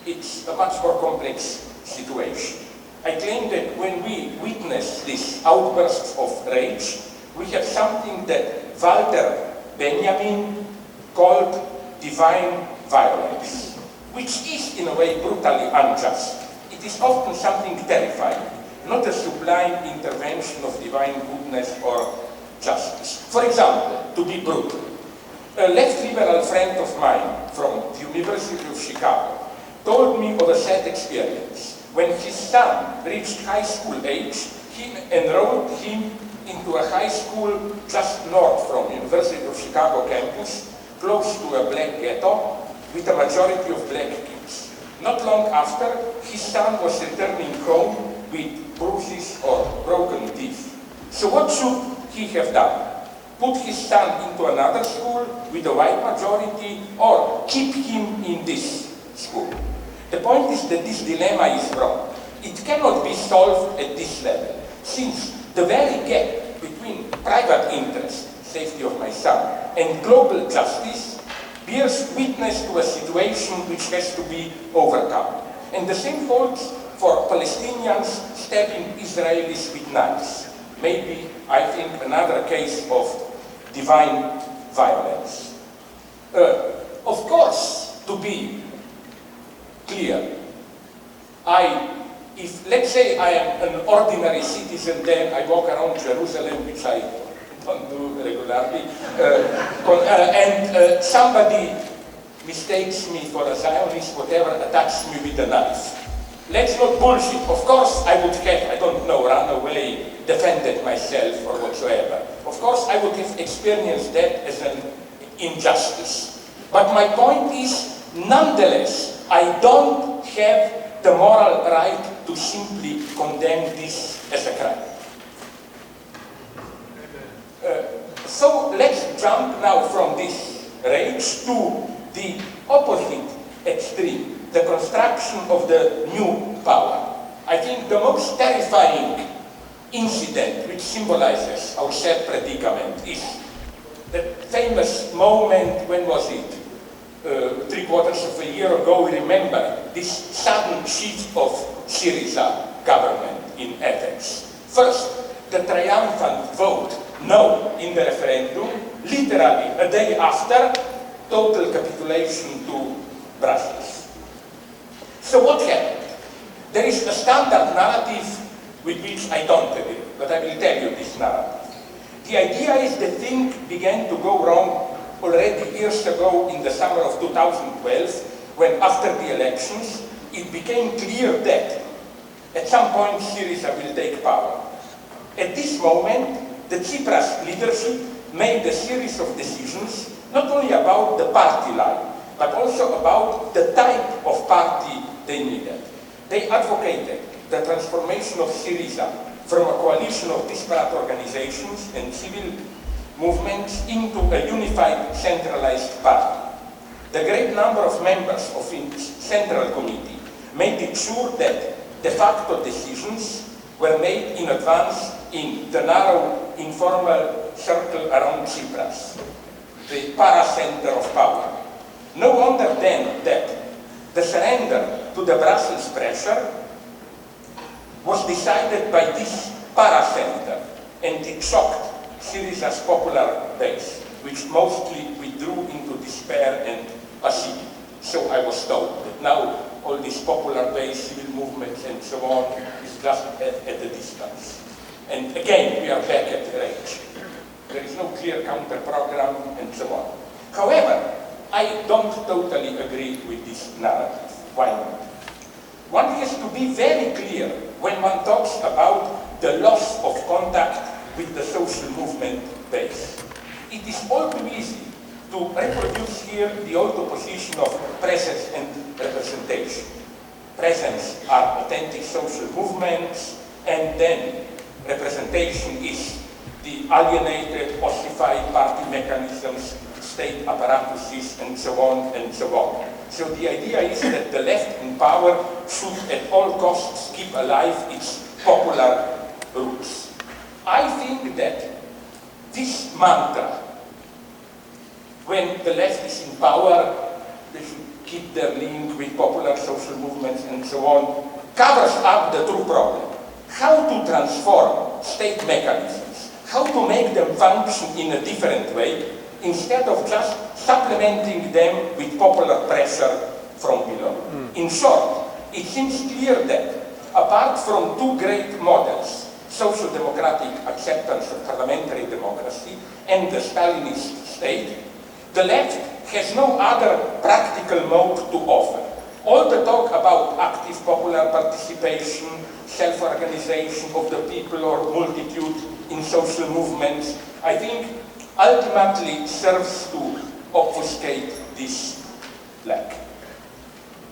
S3: it's a much more complex situation. I claim that when we witness these outbursts of rage, we have something that Walter Benjamin called divine violence, which is in a way brutally unjust. It is often something terrifying, not a sublime intervention of divine goodness or justice. For example, to be brutal, a left liberal friend of mine from the University of Chicago told me of a sad experience. When his son reached high school age, he enrolled him into a high school just north from University of Chicago campus, close to a black ghetto, with a majority of black kids. Not long after, his son was returning home with bruises or broken teeth. So what should he have done? Put his son into another school with a white majority, or keep him in this school? The point is that this dilemma is wrong. It cannot be solved at this level, since the very gap between private interest, safety of my son, and global justice bears witness to a situation which has to be overcome. And the same holds for Palestinians stabbing Israelis with knives. Maybe, I think, another case of divine violence. Of course, to be clear, if let's say I am an ordinary citizen, then I walk around Jerusalem, which I don't do regularly, and somebody mistakes me for a Zionist, whatever, attacks me with a knife. Let's not bullshit. Of course I would have, I don't know, run away, defended myself or whatsoever. Of course I would have experienced that as an injustice. But my point is, nonetheless, I don't have the moral right to simply condemn this as a crime. So let's jump now from this rage to the opposite extreme, the construction of the new power. I think the most terrifying incident which symbolizes our sad predicament is the famous moment, when was it? 3/4 of a year ago, we remember this sudden shift of Syriza government in Athens. First, the triumphant vote no in the referendum, literally a day after, total capitulation to Brussels. So what happened? There is a standard narrative with which I don't agree, but I will tell you this narrative. The idea is that things began to go wrong already years ago in the summer of 2012, when after the elections, it became clear that at some point Syriza will take power. At this moment, the Tsipras leadership made a series of decisions, not only about the party line, but also about the type of party they needed. They advocated the transformation of Syriza from a coalition of disparate organizations and civil movements into a unified, centralized party. The great number of members of its central committee made it sure that de facto decisions were made in advance in the narrow, informal circle around Tsipras, the para-center of power. No wonder then that the surrender to the Brussels pressure was decided by this para-center, and it shocked Syriza's popular base, which mostly withdrew into despair and passivity. So I was told that now all this popular base, civil movements and so on is just at a distance. And again, we are back at rage. There is no clear counter-program and so on. However, I don't totally agree with this narrative. Why not? One has to be very clear when one talks about the loss of contact with the social movement base. It is all too easy to reproduce here the old opposition of presence and representation. Presence are authentic social movements, and then representation is the alienated, ossified party mechanisms, state apparatuses, and so on and so on. So the idea is that the left in power should at all costs keep alive its popular roots. I think that this mantra, when the left is in power, they should keep their link with popular social movements and so on, covers up the true problem. How to transform state mechanisms, how to make them function in a different way, instead of just supplementing them with popular pressure from below. In short, it seems clear that, apart from two great models, social democratic acceptance of parliamentary democracy and the Stalinist state, the left has no other practical mode to offer. All the talk about active popular participation, self-organization of the people or multitude in social movements, I think ultimately serves to obfuscate this lack.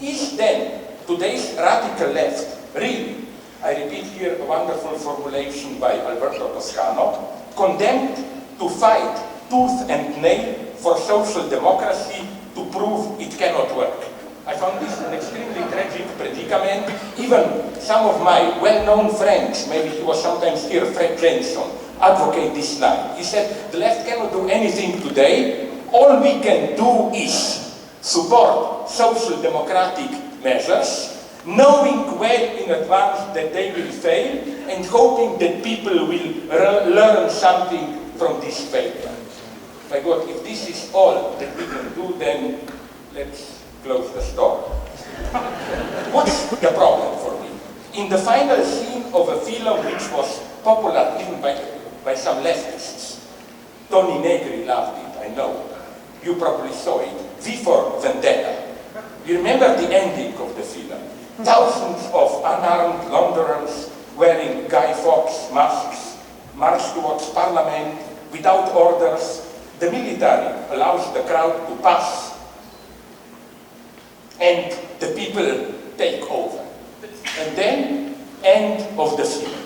S3: Is then today's radical left really, I repeat here a wonderful formulation by Alberto Toscano, condemned to fight tooth and nail for social democracy to prove it cannot work? I found this an extremely tragic predicament. Even some of my well-known friends, maybe he was sometimes here, Fred Jensen, advocate this line. He said, the left cannot do anything today. All we can do is support social democratic measures, knowing well in advance that they will fail, and hoping that people will learn something from this failure. My God, if this is all that we can do, then let's close the store. What's the problem for me? In the final scene of a film which was popular even by some leftists, Tony Negri loved it, I know. You probably saw it, V for Vendetta. You remember the ending of the film? Thousands of unarmed Londoners wearing Guy Fawkes masks march towards Parliament without orders. The military allows the crowd to pass, and the people take over. And then, end of the film.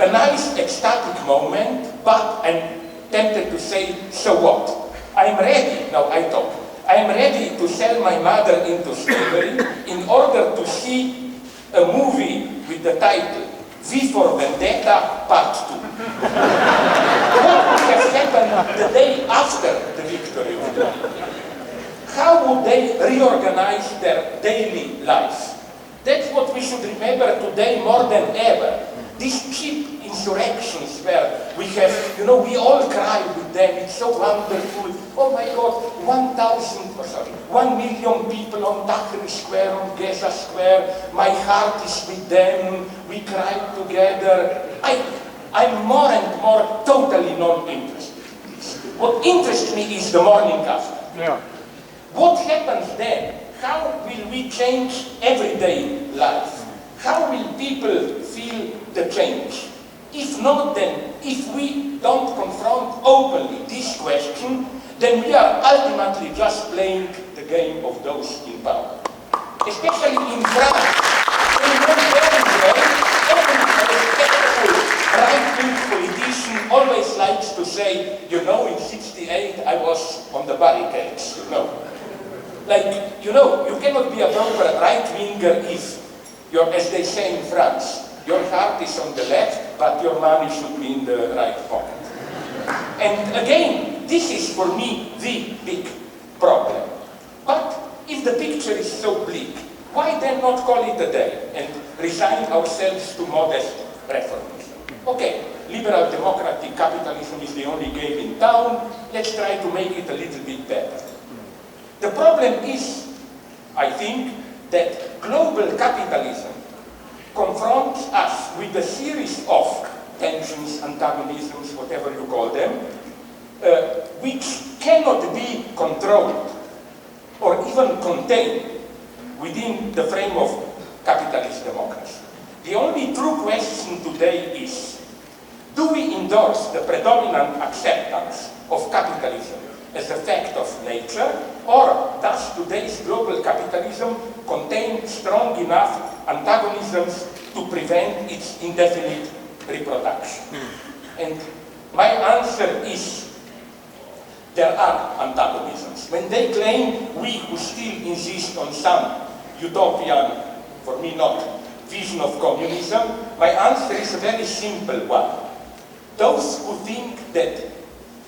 S3: A nice ecstatic moment, but I'm tempted to say, so what? I'm ready, now I talk, I'm ready to sell my mother into slavery in order to see a movie with the title V for Vendetta Part 2. What would have happened the day after the victory of the war? How would they reorganize their daily life? That's what we should remember today more than ever. These cheap insurrections where we have, we all cry with them, it's so wonderful. Oh my God, 1 million people on Tahrir Square, on Gaza Square, my heart is with them, we cry together. I'm more and more totally non-interested in this. What interests me is the morning after.
S4: Yeah.
S3: What happens then? How will we change everyday life? How will people feel the change? If not, then, if we don't confront openly this question, then we are ultimately just playing the game of those in power. Especially in France, they know very well, every respectable right-wing politician always likes to say, in '68 I was on the barricades, Like, you cannot be a proper right-winger if you're, as they say in France, your heart is on the left, but your money should be in the right pocket. And again, this is for me the big problem. But if the picture is so bleak, why then not call it a day and resign ourselves to modest reformism? Okay, liberal democratic capitalism is the only game in town, let's try to make it a little bit better. The problem is, I think, that global capitalism confronts us with a series of tensions, antagonisms, whatever you call them, which cannot be controlled or even contained within the frame of capitalist democracy. The only true question today is, do we endorse the predominant acceptance of capitalism as a fact of nature, or does today's global capitalism contain strong enough antagonisms to prevent its indefinite reproduction? And my answer is, there are antagonisms. When they claim we who still insist on some utopian, for me not, vision of communism, my answer is a very simple one. Those who think that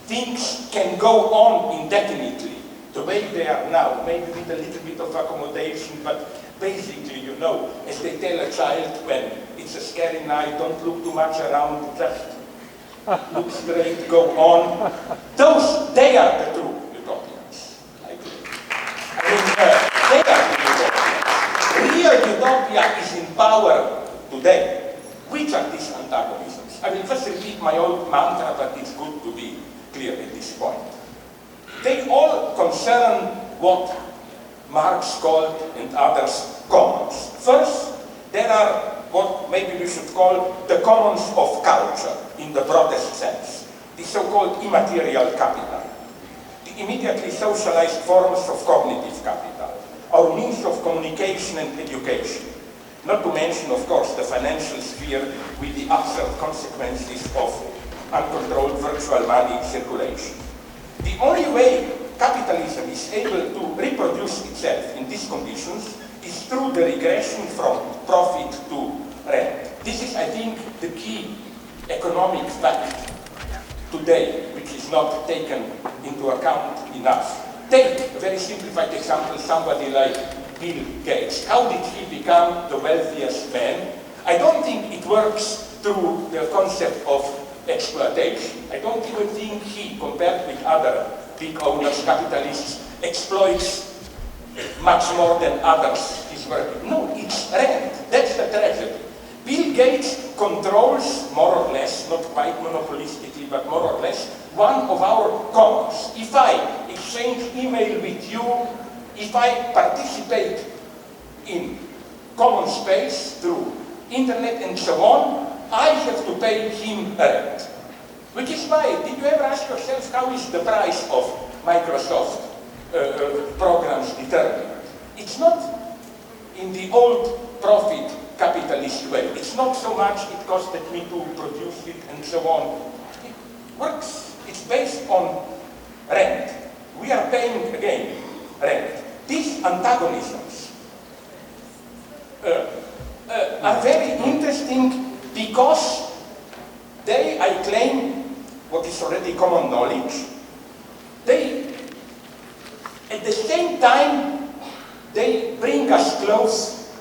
S3: things can go on indefinitely, the way they are now, maybe with a little bit of accommodation, but basically, you know, as they tell a child when it's a scary night, don't look too much around, just look straight, go on. Those, they are the true utopians, I believe. I mean, they are the utopians. Real utopia is in power today. Which are these antagonisms? I will just repeat my old mantra, but it's good to be clear at this point. They all concern what Marx called, and others, commons. First, there are what maybe we should call the commons of culture, in the broadest sense, the so-called immaterial capital, the immediately socialized forms of cognitive capital, our means of communication and education, not to mention, of course, the financial sphere with the absurd consequences of uncontrolled virtual money circulation. The only way capitalism is able to reproduce itself in these conditions is through the regression from profit to rent. This is, I think, the key economic fact today, which is not taken into account enough. Take a very simplified example, somebody like Bill Gates. How did he become the wealthiest man? I don't think it works through the concept of exploitation. I don't even think he, compared with other big owners, capitalists, exploits much more than others his work. No, it's rent. That's the tragedy. Bill Gates controls, more or less, not quite monopolistically, but more or less, one of our commons. If I exchange email with you, if I participate in common space through internet and so on, I have to pay him rent. Which is why, did you ever ask yourself how is the price of Microsoft programs determined? It's not in the old profit capitalist way. It's not so much it costed me to produce it and so on. It works. It's based on rent. We are paying, again, rent. These antagonisms are very interesting because they, I claim, what is already common knowledge, they, at the same time, they bring us close,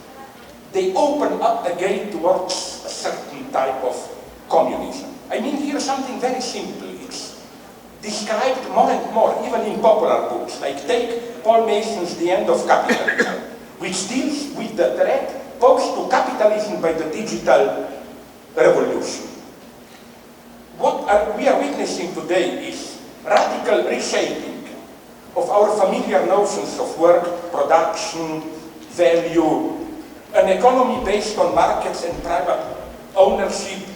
S3: they open up a gate towards a certain type of communism. I mean here something very simple. It's described more and more, even in popular books, like take Paul Mason's The End of Capitalism, which deals with the threat posed to capitalism by the digital revolution. What we are witnessing today is radical reshaping of our familiar notions of work, production, value. An economy based on markets and private ownership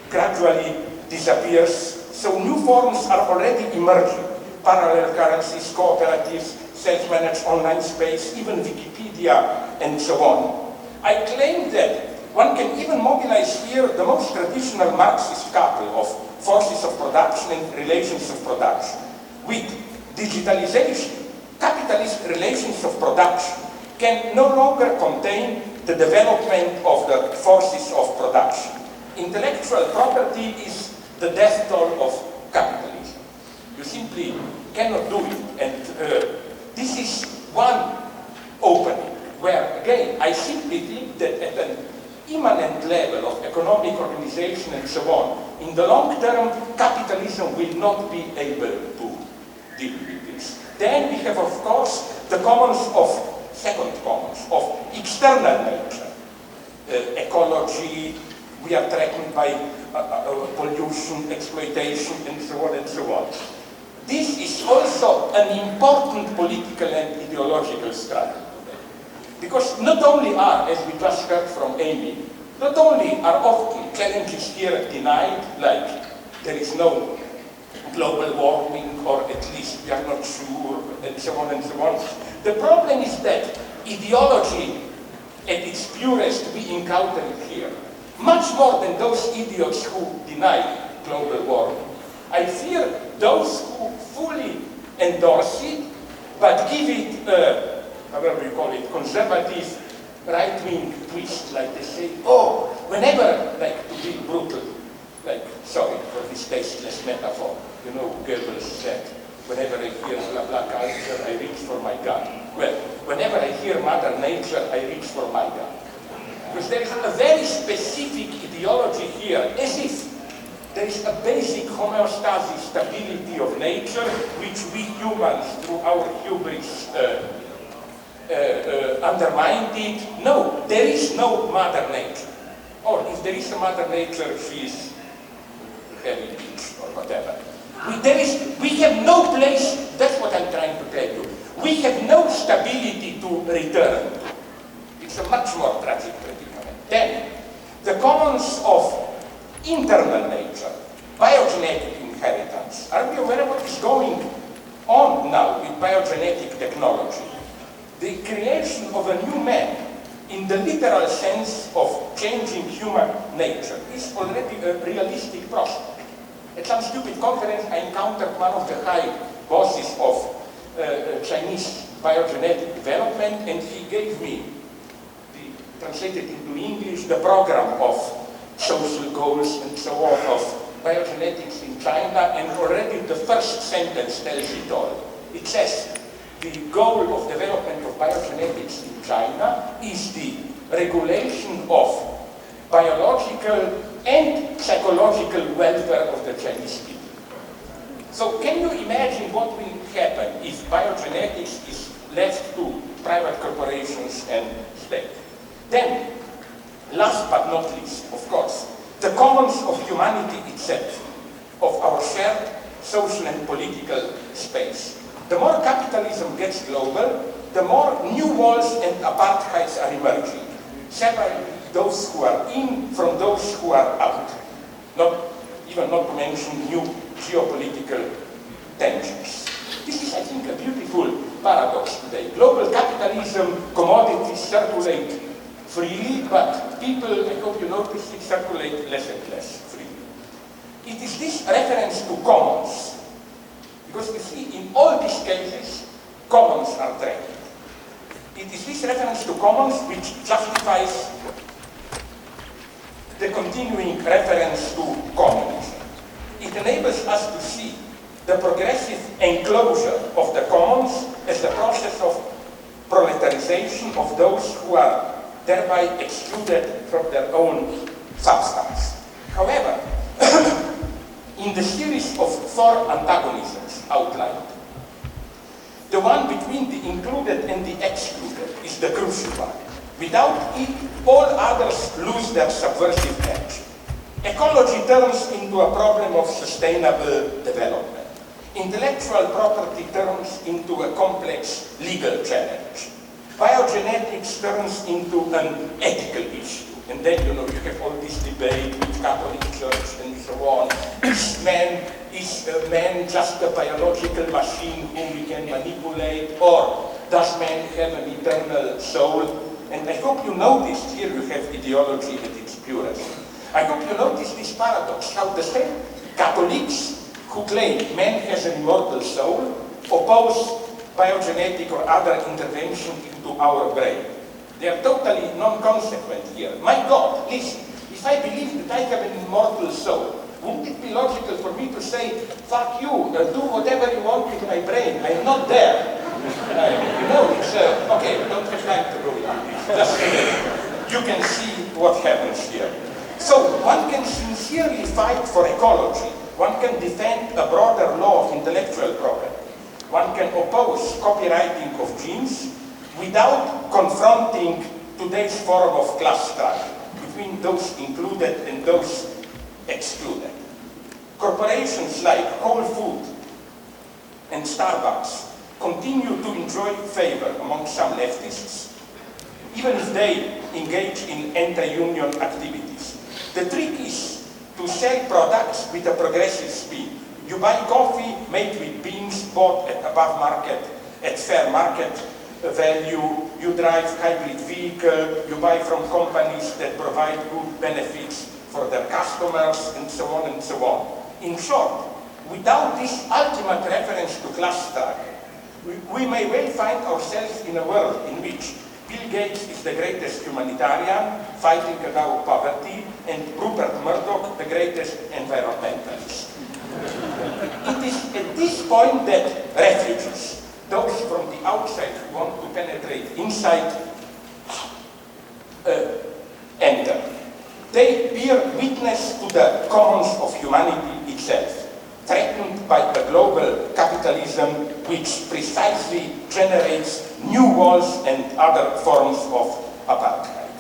S3: gradually disappears. So new forms are already emerging. Parallel currencies, cooperatives, self-managed online space, even Wikipedia, and so on. I claim that one can even mobilize here the most traditional Marxist couple of forces of production and relations of production. With digitalization, capitalist relations of production can no longer contain the development of the forces of production. Intellectual property is the death toll of capitalism. You simply cannot do it. And this is one opening where, again, I simply think that at an immanent level of economic organization and so on, in the long term, capitalism will not be able to deal with this. Then we have, of course, the commons of second commons of external nature. Ecology, we are threatened by pollution, exploitation, and so on and so on. This is also an important political and ideological struggle today. Because not only are, as we just heard from Amy, not only are often challenges here denied, like there is no global warming, or at least we are not sure, and so on and so on. The problem is that ideology at its purest we encounter it here. Much more than those idiots who deny global warming. I fear those who fully endorse it, but give it, however you call it, conservative, right-wing twist, like they say, oh, whenever, like to be brutal, like, sorry for this tasteless metaphor, you know, Goebbels said, whenever I hear blah blah culture, I reach for my gun. Well, whenever I hear Mother Nature, I reach for my gun. Because there is a very specific ideology here, as if there is a basic homeostasis, stability of nature, which we humans, through our hubris, undermined it. No, there is no Mother Nature. Or if there is a Mother Nature, she is very rich or whatever. We have no place, that's what I'm trying to tell you. We have no stability to return to. It's a much more tragic predicament. Then, the commons of internal nature, biogenetic inheritance. Are we aware of what is going on now with biogenetic technology? The creation of a new man, in the literal sense of changing human nature, is already a realistic prospect. At some stupid conference, I encountered one of the high bosses of Chinese biogenetic development, and he gave me, translated into English, the program of social goals and so on of biogenetics in China, and already the first sentence tells it all. It says, the goal of development of biogenetics in China is the regulation of biological and psychological welfare of the Chinese people. So can you imagine what will happen if biogenetics is left to private corporations and state? Then, last but not least, of course, the commons of humanity itself, of our shared social and political space. The more capitalism gets global, the more new walls and apartheids are emerging. Separating those who are in from those who are out. Not to mention new geopolitical tensions. This is, I think, a beautiful paradox today. Global capitalism, commodities circulate freely, but people, I hope you notice, it circulate less and less freely. It is this reference to commons, because you see, in all these cases, commons are threatened. It is this reference to commons which justifies the continuing reference to communism. It enables us to see the progressive enclosure of the commons as the process of proletarization of those who are thereby excluded from their own substance. However, in the series of four antagonisms outlined, the one between the included and the excluded is the crucial one. Without it, all others lose their subversive edge. Ecology turns into a problem of sustainable development. Intellectual property turns into a complex legal challenge. Biogenetics turns into an ethical issue. And then, you have all this debate with Catholic Church and so on. Is man just a biological machine whom we can manipulate? Or does man have an eternal soul? And I hope you noticed, here you have ideology at its purest. I hope you noticed this paradox, how the same Catholics who claim man has an immortal soul oppose biogenetic or other intervention into our brain. They are totally non-consequent here. My God, listen, if I believe that I have an immortal soul, wouldn't it be logical for me to say, fuck you, do whatever you want with my brain, I'm not there. It's, okay, we don't have time to go into this. Just you can see what happens here. So, one can sincerely fight for ecology. One can defend a broader law of intellectual property. One can oppose copywriting of genes without confronting today's form of class struggle between those included and those excluded. Corporations like Whole Foods and Starbucks continue to enjoy favor among some leftists, even if they engage in anti-union activities. The trick is to sell products with a progressive spin. You buy coffee made with beans bought at above market, at fair market value. You drive hybrid vehicle. You buy from companies that provide good benefits for their customers, and so on and so on. In short, without this ultimate reference to class struggle, we may well find ourselves in a world in which Bill Gates is the greatest humanitarian fighting about poverty, and Rupert Murdoch the greatest environmentalist. It is at this point that refugees, those from the outside who want to penetrate inside, enter. They bear witness to the commons of humanity itself, threatened by a global capitalism which precisely generates new walls and other forms of apartheid.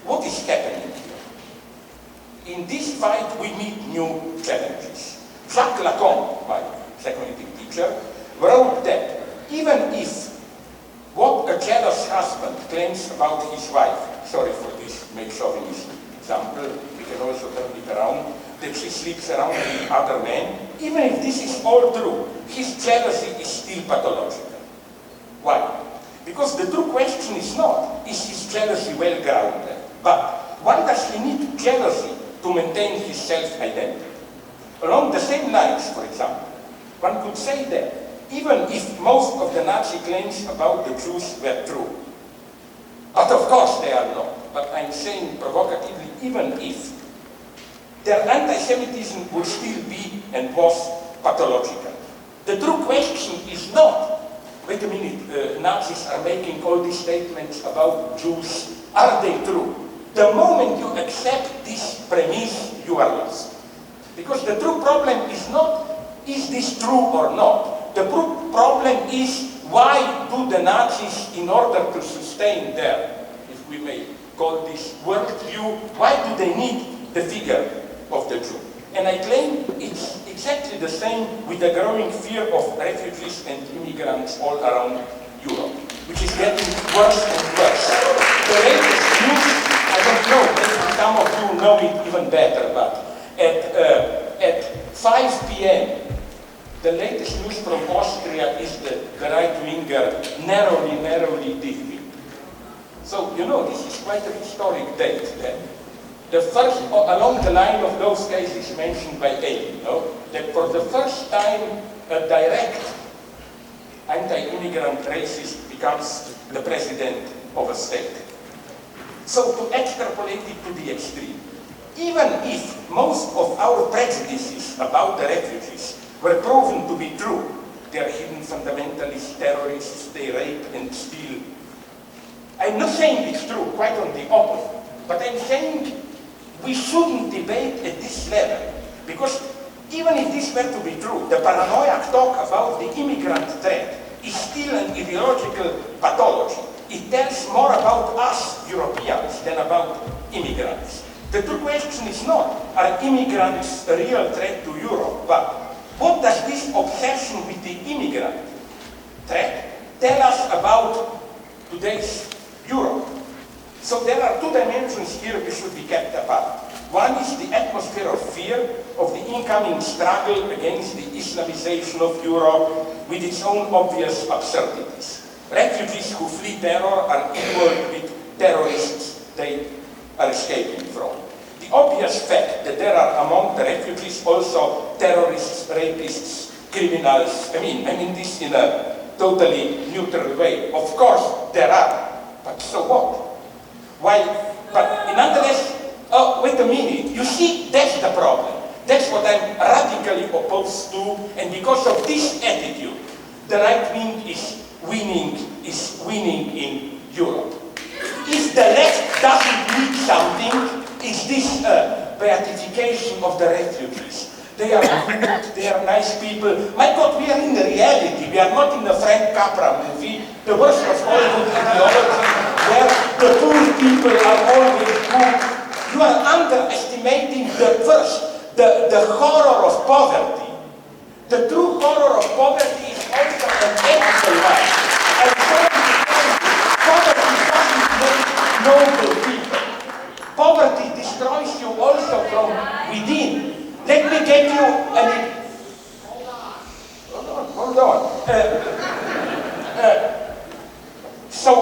S3: What is happening here? In this fight, we meet new challenges. Jacques Lacan, my psychoanalytic teacher, wrote that even if what a jealous husband claims about his wife, sorry for this make chauvinist example, we can also turn it around, that she sleeps around with other men, even if this is all true, his jealousy is still pathological. Why? Because the true question is not, is his jealousy well grounded, but why does he need jealousy to maintain his self-identity? Along the same lines, for example, one could say that even if most of the Nazi claims about the Jews were true, but of course they are not, but I'm saying provocatively, even if, their anti-Semitism would still be and was pathological. The true question is not, wait a minute, Nazis are making all these statements about Jews, are they true? The moment you accept this premise, you are lost. Because the true problem is not, is this true or not? The true problem is, why do the Nazis, in order to sustain their, if we may call this worldview, why do they need the figure of the Jew? And I claim it's exactly the same with the growing fear of refugees and immigrants all around Europe, which is getting worse and worse. The latest news, I don't know, maybe some of you know it even better, but at 5 p.m., the latest news from Austria is the right-winger narrowly divided. So, you know, this is quite a historic date then. The first, along the line of those cases mentioned by A, you know, that for the first time a direct anti-immigrant racist becomes the president of a state. So to extrapolate it to the extreme, even if most of our prejudices about the refugees were proven to be true, they are hidden fundamentalists, terrorists, they rape and steal. I'm not saying it's true, quite on the opposite, but I'm saying we shouldn't debate at this level, because even if this were to be true, the paranoiac talk about the immigrant threat is still an ideological pathology. It tells more about us, Europeans, than about immigrants. The true question is not, are immigrants a real threat to Europe, but what does this obsession with the immigrant threat tell us about today's Europe? So there are two dimensions here which should be kept apart. One is the atmosphere of fear of the incoming struggle against the Islamization of Europe with its own obvious absurdities. Refugees who flee terror are equal with terrorists they are escaping from. The obvious fact that there are among the refugees also terrorists, rapists, criminals, I mean this in a totally neutral way. Of course there are, but so what? But nonetheless, oh, wait a minute, you see, that's the problem. That's what I'm radically opposed to, and because of this attitude, the right wing is winning in Europe. If the left doesn't need something, it's this beatification of the refugees. They are good, they are nice people. My God, we are in the reality. We are not in a Frank Capra movie, the worst of Hollywood ideology, where the poor people are always good. You are underestimating the horror of poverty. The true horror of poverty is also an ethical one. I'm sorry to tell you, poverty doesn't make noble people. Poverty destroys you also from within. Let me get you an... Hold on. So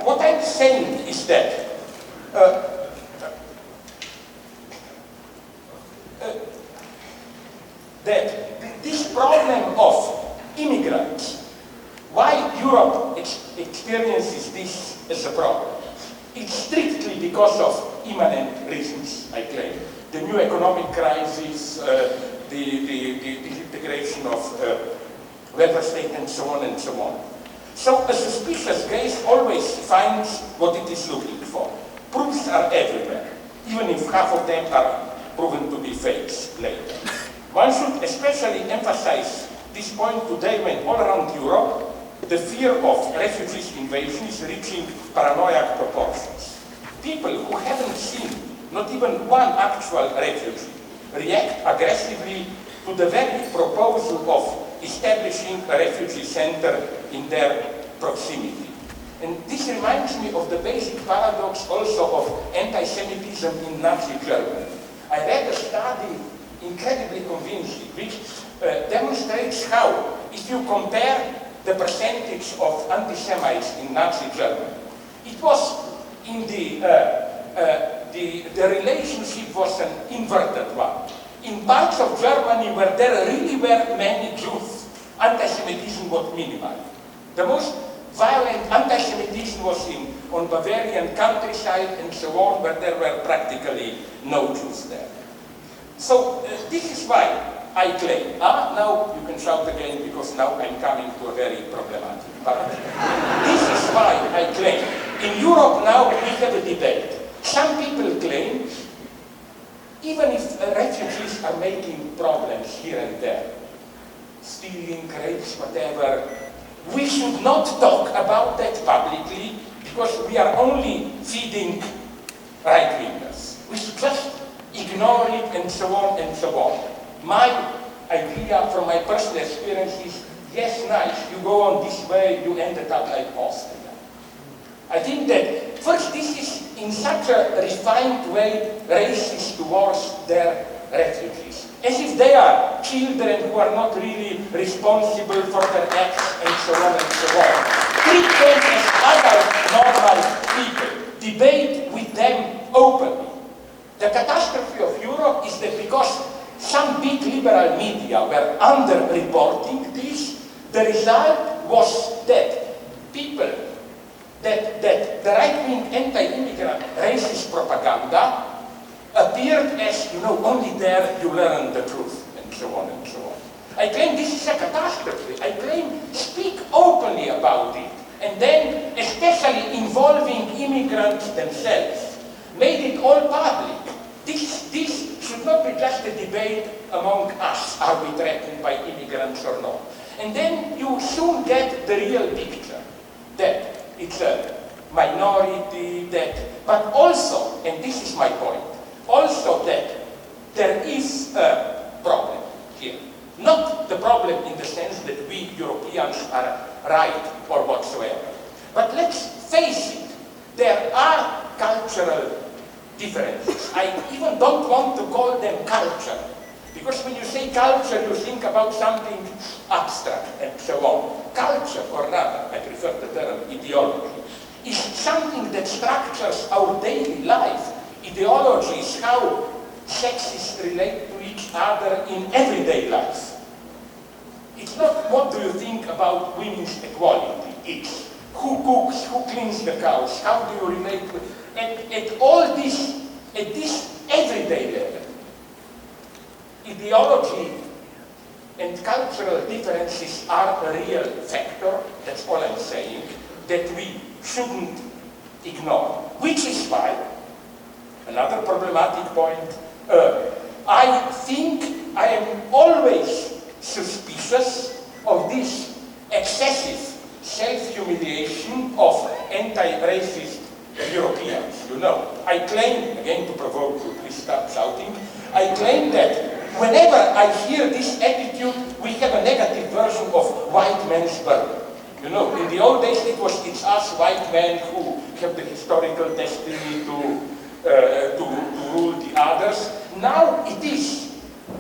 S3: what I'm saying is that this problem of immigrants, why Europe experiences this as a problem, it's strictly because of immanent reasons, I claim. The new economic crisis, the integration of welfare state and so on and so on. So a suspicious gaze always finds what it is looking for. Proofs are everywhere, even if half of them are proven to be fakes later. One should especially emphasize this point today when all around Europe the fear of refugees invasion is reaching paranoid proportions. People who haven't seen not even one actual refugee react aggressively to the very proposal of establishing a refugee center in their proximity. And this reminds me of the basic paradox also of anti-Semitism in Nazi Germany. I read a study, incredibly convincing, which demonstrates how, if you compare the percentage of anti-Semites in Nazi Germany, it was in the relationship was an inverted one. In parts of Germany where there really were many Jews, anti-Semitism was minimal. The most violent anti-Semitism was on Bavarian countryside and so on, where there were practically no Jews there. So this is why I claim, now you can shout again because now I'm coming to a very problematic part. This is why I claim, in Europe now we have a debate. Some people claim, even if refugees are making problems here and there, stealing, rapes, whatever, we should not talk about that publicly because we are only feeding right-wingers. We should just ignore it and so on and so on. My idea from my personal experience is, yes, nice, you go on this way, you ended up like Austria. I think that first this is in such a refined way racist towards their refugees. As if they are children who are not really responsible for their acts and so on and so on. Treat them as adult, normal people. Debate with them openly. The catastrophe of Europe is that because some big liberal media were underreporting this, the result was that people, that the right-wing anti-immigrant racist propaganda appeared as, only there you learn the truth, and so on and so on. I claim this is a catastrophe. I claim speak openly about it, and then especially involving immigrants themselves. Made it all public. This should not be just a debate among us, are we threatened by immigrants or not? And then you soon get the real picture, that it's a minority, but also, and this is my point, also that there is a problem here. Not the problem in the sense that we Europeans are right or whatsoever. But let's face it, there are cultural differences. I even don't want to call them culture, because when you say culture, you think about something abstract and so on. Culture, or rather, I prefer the term ideology, is something that structures our daily life. Ideology is how sexes relate to each other in everyday life. It's not what do you think about women's equality. It's who cooks, who cleans the cows, how do you relate with... At all this, at this everyday level, ideology and cultural differences are a real factor, that's all I'm saying, that we shouldn't ignore. Which is why, another problematic point, I think I am always suspicious of this excessive self-humiliation of anti-racist Europeans. I claim, again to provoke you, please stop shouting, I claim that whenever I hear this attitude, we have a negative version of white man's burden. In the old days it's us white men who have the historical destiny to rule the others. now it is,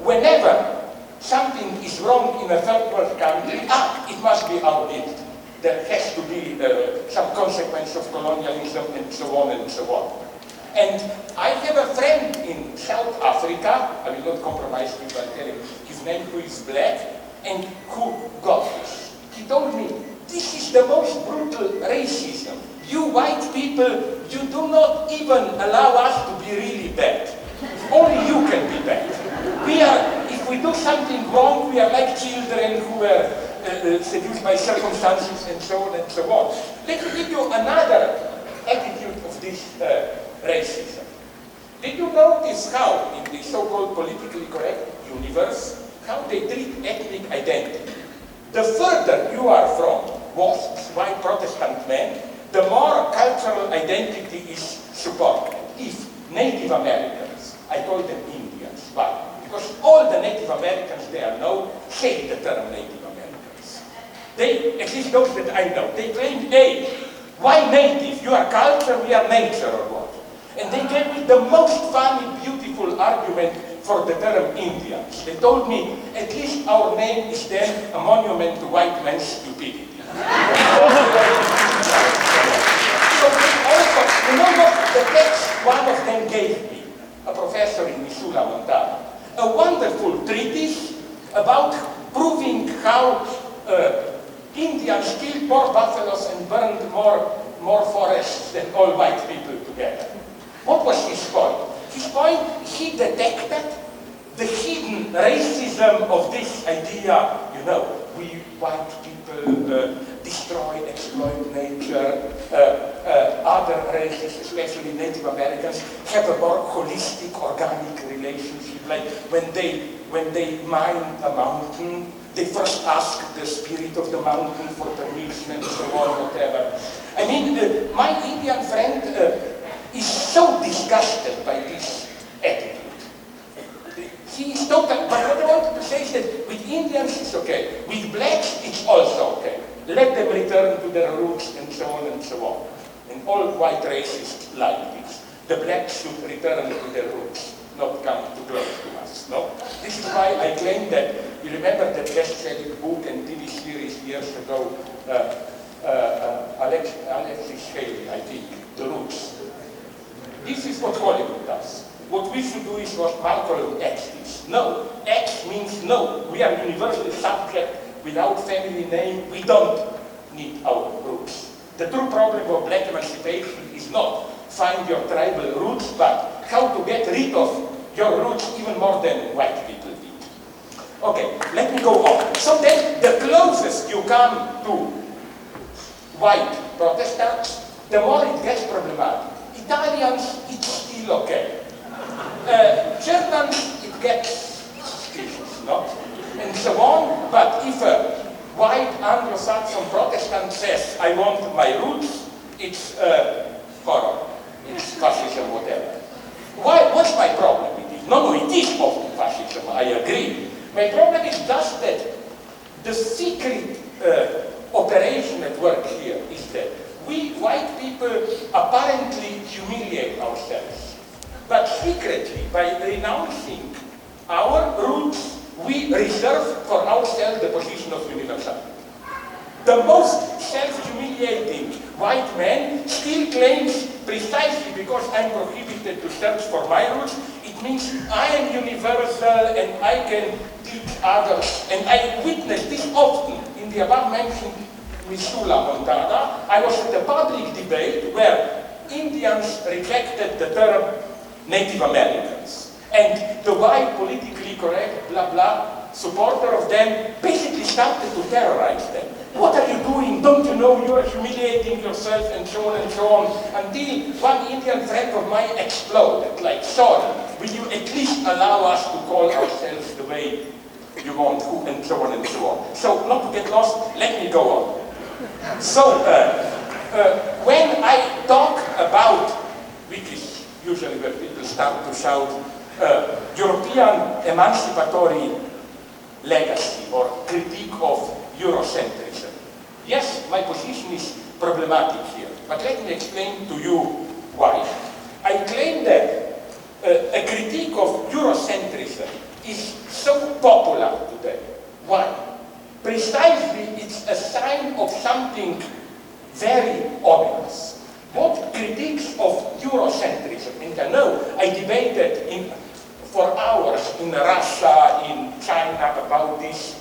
S3: whenever something is wrong in a third world country, it must be our guilt. There has to be some consequence of colonialism and so on and so on. And I have a friend in South Africa, I will not compromise with his name, who is black, and who got this. He told me, this is the most brutal racism. You white people, you do not even allow us to be really bad. Only you can be bad. We are, if we do something wrong, we are like children who were seduced by circumstances and so on and so on. Let me give you another attitude of this racism. Did you notice how, in the so-called politically correct universe, how they treat ethnic identity? The further you are from wasps, white Protestant men, the more cultural identity is supported. If Native Americans, I call them Indians, why? Because all the Native Americans there know hate the term Native Americans. They, at least those that I know, they claim, hey, why native? You are culture, we are nature, or what? And they gave me the most funny, beautiful argument for the term Indians. They told me, at least our name is then a monument to white man's stupidity. So also, you know what the text one of them gave me, a professor in Missoula, Montana, a wonderful treatise about proving how Indians killed more buffaloes and burned more forests than all white people together. What was his point? His point, he detected the hidden racism of this idea, you know, we white people destroy, exploit nature, other races, especially Native Americans, have a more holistic, organic relationship. Like when they mine a mountain, they first ask the spirit of the mountain for permission and so on, whatever. I mean, my Indian friend is so disgusted by this attitude. He is total, but what I wanted to say is that with Indians it's okay, with blacks it's also okay. Let them return to their roots and so on and so on. And all white racists like this. The blacks should return to their roots, not come too close to us, no? This is why I claim that, you remember that best-selling book and TV series years ago, Alexis Haley, I think, The Roots. This is what Hollywood does. What we should do is what Malcolm X is. No. X means no. We are universal subject without family name. We don't need our roots. The true problem of black emancipation is not find your tribal roots, but how to get rid of your roots even more than white people did. Okay, let me go on. So then, the closest you come to white Protestants, the more it gets problematic. Italians, it's still okay. Germans, it gets suspicious, no? And so on, but if a white Anglo-Saxon Protestant says, I want my roots, it's horror, it's fascism, whatever. What's my problem with it? No, it is often fascism, I agree. My problem is just that the secret operation at work here is that we white people apparently humiliate ourselves. But secretly, by renouncing our roots, we reserve for ourselves the position of universality. The most self-humiliating white man still claims, precisely because I'm prohibited to search for my roots, it means I am universal and I can teach others. And I witnessed this often in the above-mentioned Missoula, Montana. I was at a public debate where Indians rejected the term Native Americans. And the white, politically correct, blah, blah, supporter of them basically started to terrorize them. What are you doing? Don't you know you are humiliating yourself and so on and so on? Until one Indian friend of mine exploded, like, sorry, will you at least allow us to call ourselves the way you want, and so on and so on. So, not to get lost, let me go on. So, when I talk about, which is usually where people start to shout, European emancipatory legacy or critique of Eurocentrism. Yes, my position is problematic here, but let me explain to you why. I claim that a critique of Eurocentrism is so popular today. Why? Precisely, it's a sign of something very obvious. What critiques of Eurocentrism, and I know I debated for hours in Russia, in China about this,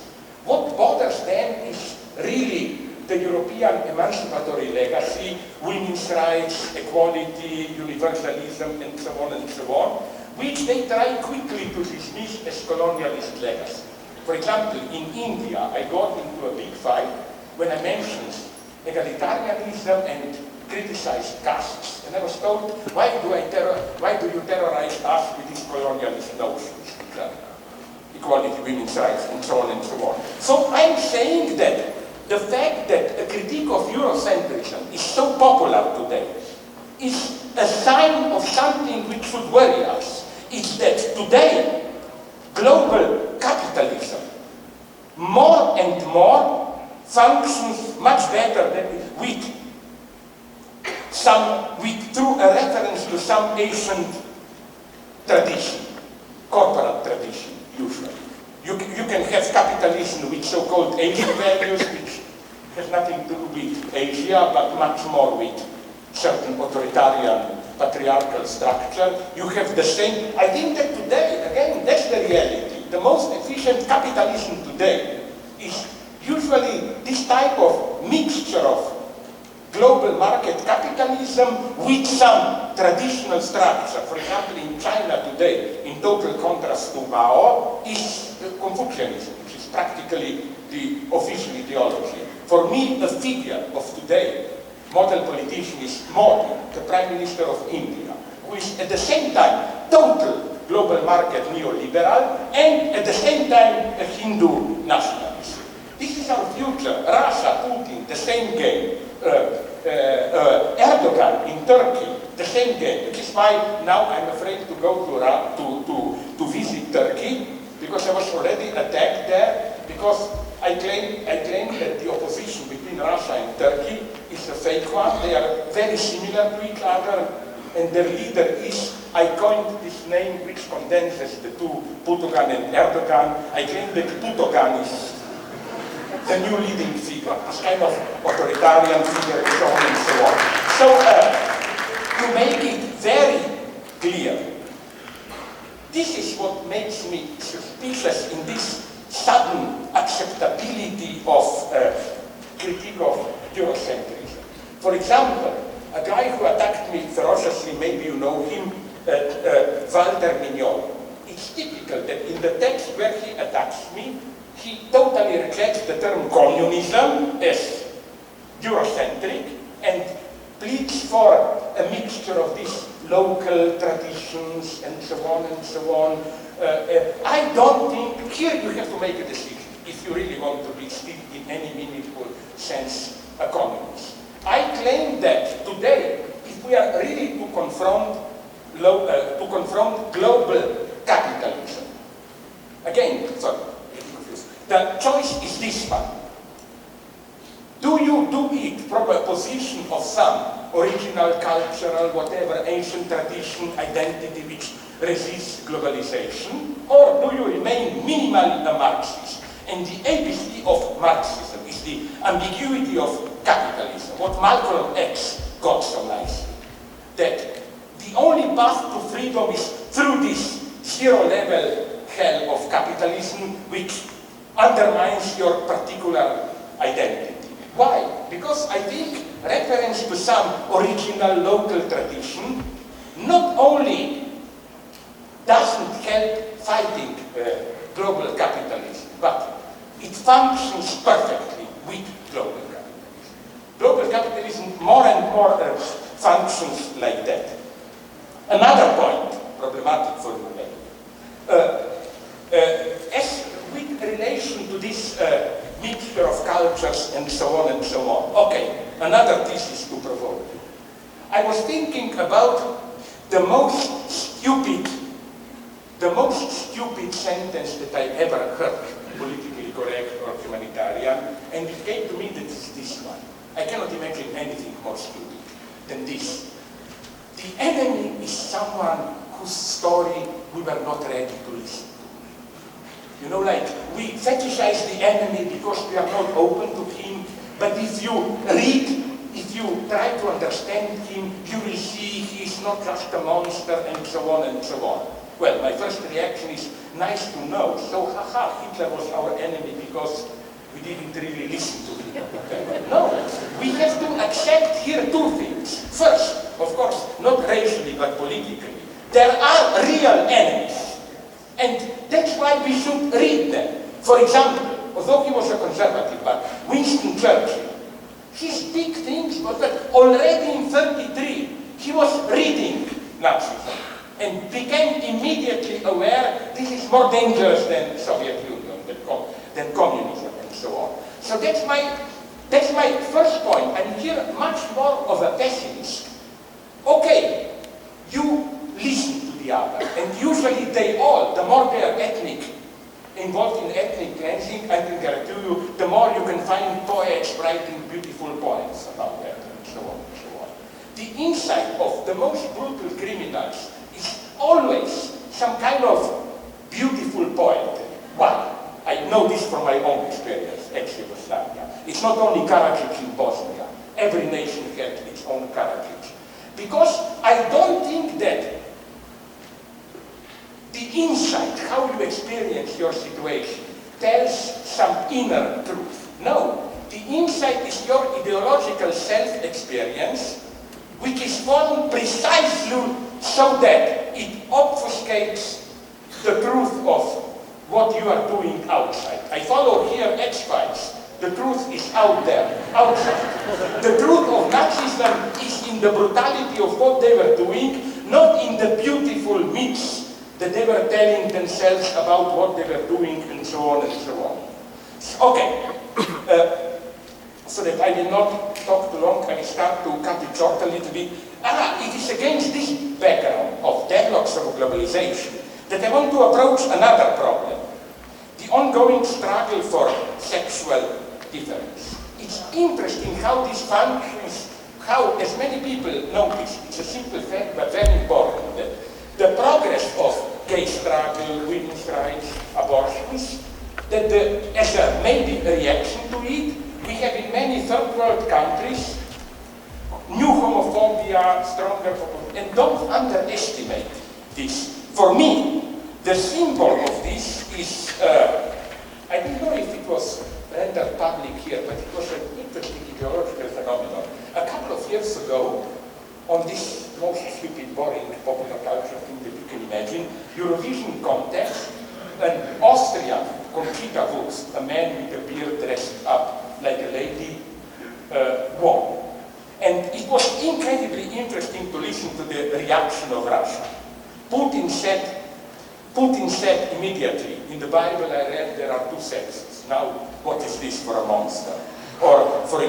S3: what bothers them is really the European emancipatory legacy, women's rights, equality, universalism, and so on, which they try quickly to dismiss as colonialist legacy. For example, in India, I got into a big fight when I mentioned egalitarianism and criticized castes. And I was told, why do you terrorize us with these colonialist notions? Equality, women's rights, and so on and so on. So I'm saying that the fact that a critique of Eurocentrism is so popular today is a sign of something which should worry us. It's that today, global capitalism more and more functions much better than through a reference to some ancient tradition, corporate tradition, usually. You can have capitalism with so-called Asian values, which has nothing to do with Asia, but much more with certain authoritarian patriarchal structure. You have the same. I think that today, again, that's the reality. The most efficient capitalism today is usually this type of mixture of global market capitalism with some traditional structure. For example, in China today, in total contrast to Mao, is Confucianism, which is practically the official ideology. For me, a figure of today, model politician, is Modi, the Prime Minister of India, who is at the same time total global market neoliberal and at the same time a Hindu nationalist. This is our future. Russia, Putin, the same game. Erdogan in Turkey, the same game, which is why now I'm afraid to go to visit Turkey, because I was already attacked there, because I claim that the opposition between Russia and Turkey is a fake one. They are very similar to each other, and their leader is, I coined this name which condenses the two, Putogan and Erdogan. I claim that Putogan is the new leading figure, this kind of authoritarian figure, and so on and so on. So, to make it very clear, this is what makes me suspicious in this sudden acceptability of critique of Eurocentrism. For example, a guy who attacked me ferociously, maybe you know him, Walter Mignol. It's typical that in the text where he attacks me, he totally rejects the term communism as Eurocentric and pleads for a mixture of these local traditions and so on and so on. I don't think, here you have to make a decision if you really want to be still in any meaningful sense a communist. I claim that today, if we are really to confront global capitalism, again, sorry, the choice is this one. Do you do it from a position of some original, cultural, whatever, ancient tradition, identity which resists globalization, or do you remain minimally a Marxist? And the ABC of Marxism is the ambiguity of capitalism, what Malcolm X got so nicely. That the only path to freedom is through this zero-level hell of capitalism, which undermines your particular identity. Why? Because I think reference to some original local tradition not only doesn't help fighting global capitalism, but it functions perfectly with global capitalism. Global capitalism more and more functions like that. Another point, problematic for you, as with relation to this mixture of cultures and so on and so on. Okay, another thesis to provoke. I was thinking about the most stupid sentence that I ever heard, politically correct or humanitarian, and it came to me that it's this one. I cannot imagine anything more stupid than this. The enemy is someone whose story we were not ready to listen to. You know, like, we fetishize the enemy because we are not open to him, but if you read, if you try to understand him, you will see he's not just a monster, and so on and so on. Well, my first reaction is, nice to know, so haha, Hitler was our enemy because we didn't really listen to him. No, we have to accept here two things. First, of course, not racially, but politically. There are real enemies. And that's why we should read them. For example, although he was a conservative, but Winston Churchill, his big things was that already in 1933, he was reading Nazism and became immediately aware this is more dangerous than Soviet Union, than communism, and so on. So that's my first point. I'm here much more of a pessimist. Okay, you listen to the other, and usually they all, the more they are involved in ethnic cleansing, I can guarantee you, the more you can find poets writing beautiful poems about that, and so on and so on. The insight of the most brutal criminals is always some kind of beautiful poet. Why? I know this from my own experience, ex-Yugoslavia. It's not only Karadzic in Bosnia. Every nation had its own Karadzic. Because I don't think that the insight, how you experience your situation, tells some inner truth. No, the insight is your ideological self-experience, which is formed precisely so that it obfuscates the truth of what you are doing outside. I follow here X-Files. The truth is out there, outside. The truth of Nazism is in the brutality of what they were doing, not in the beautiful myths that they were telling themselves about what they were doing, and so on and so on. Okay, so that I will not talk too long, I start to cut it short a little bit. It is against this background of deadlocks of globalization that I want to approach another problem. The ongoing struggle for sexual difference. It's interesting how this functions, how, as many people notice, it's a simple fact but very important, that the progress of gay struggle, women's rights, abortions, that as a maybe reaction to it, we have in many third world countries new homophobia, stronger homophobia, and don't underestimate this. For me, the symbol of this is, I don't know if it was rendered public here, but it was an interesting ideological phenomenon. A couple of years ago, on this most stupid, boring popular culture thing that you can imagine, Eurovision contest, an Austrian, Conchita Wurst, a man with a beard dressed up like a lady, won. And it was incredibly interesting to listen to the reaction of Russia. Putin said immediately, in the Bible I read there are two sexes. Now, what is this for a monster? Or for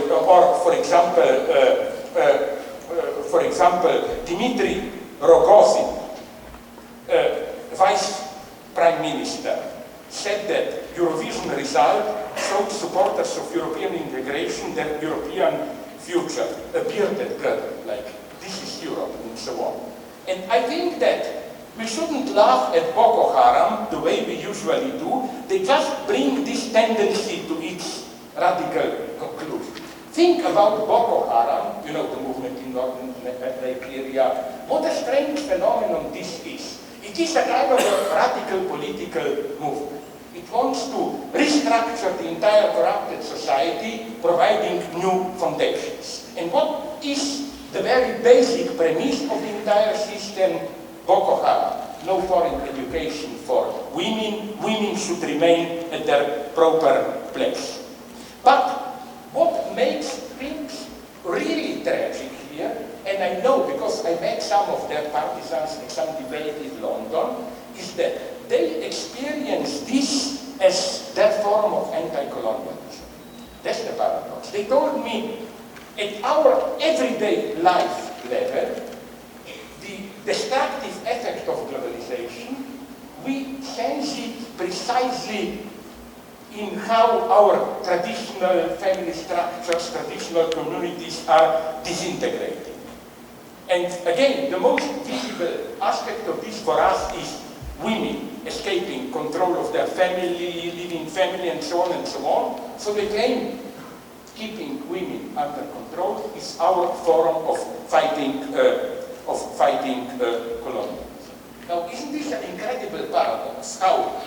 S3: example, Dmitry Rogozin, Vice Prime Minister, said that Eurovision result showed supporters of European integration their European future, a bearded girl, like, this is Europe, and so on. And I think that we shouldn't laugh at Boko Haram the way we usually do. They just bring this tendency to its radical conclusion. Think about Boko Haram, you know, the movement in northern Nigeria. What a strange phenomenon this is. It is a kind of a radical political movement. It wants to restructure the entire corrupted society, providing new foundations. And what is the very basic premise of the entire system? Boko Haram, no foreign education for women. Women should remain at their proper place. But what makes things really tragic here, and I know because I met some of their partisans in some debate in London, is that they experience this as their form of anti-colonialism. That's the paradox. They told me, at our everyday life level, the destructive effect of globalization, we sense it precisely in how our traditional family structures, traditional communities are disintegrating. And again, the most visible visible aspect of this for us is women escaping control of their family, leaving family, and so on and so on. So they claim keeping women under control is our form of fighting colonialism. Now, isn't this an incredible paradox? How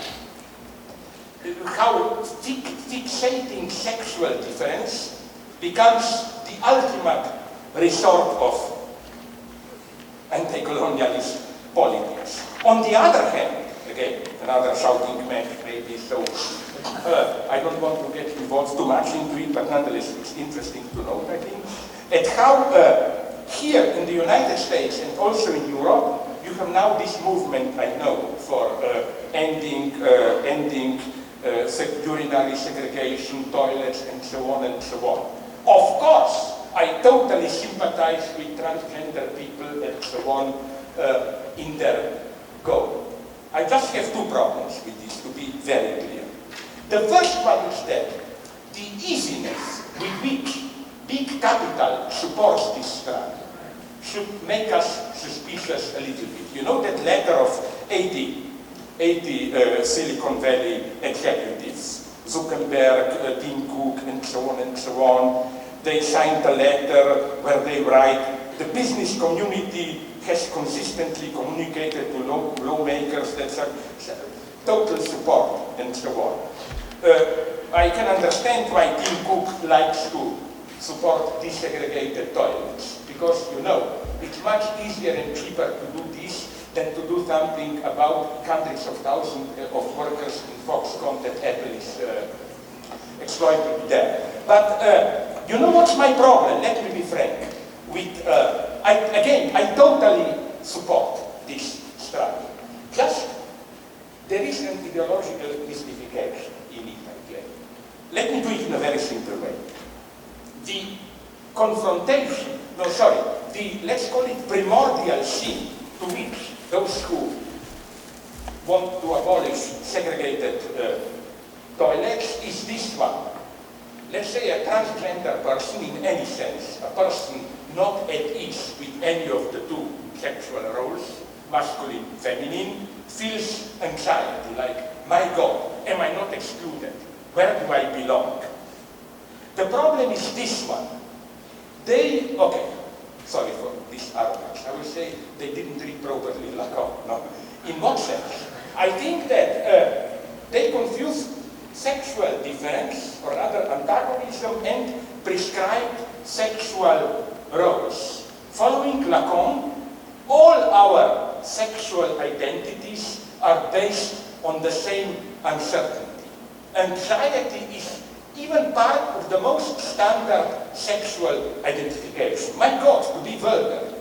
S3: fixating sexual difference becomes the ultimate resort of anti-colonialist politics. On the other hand, again, another shouting match maybe, so I don't want to get involved too much into it, but nonetheless it's interesting to note, I think, at how here in the United States and also in Europe, you have now this movement, I know, for ending urinary segregation, toilets, and so on and so on. Of course, I totally sympathize with transgender people and so on in their goal. I just have two problems with this, to be very clear. The first one is that the easiness with which big capital supports this struggle should make us suspicious a little bit. You know that letter of 80 Silicon Valley executives, Zuckerberg, Tim Cook, and so on. They signed a letter where they write, the business community has consistently communicated to lawmakers that total support, and so on. I can understand why Tim Cook likes to support desegregated toilets, because, you know, it's much easier and cheaper to do this than to do something about hundreds of thousands of workers in Foxconn that Apple is exploiting there. But you know what's my problem? Let me be frank. I totally support this struggle. Just, there is an ideological mystification in it, I claim. Let me do it in a very simple way. The confrontation, let's call it primordial sin to which those who want to abolish segregated toilets is this one. Let's say a transgender person in any sense, a person not at ease with any of the two sexual roles, masculine, feminine, feels anxiety, like, my God, am I not excluded? Where do I belong? The problem is this one. Sorry for this arrogance. I will say they didn't read properly Lacan. No. In what sense? I think that they confuse sexual difference, or rather antagonism, and prescribed sexual roles. Following Lacan, all our sexual identities are based on the same uncertainty. Anxiety is even part of the most standard sexual identification. My God, to be vulgar.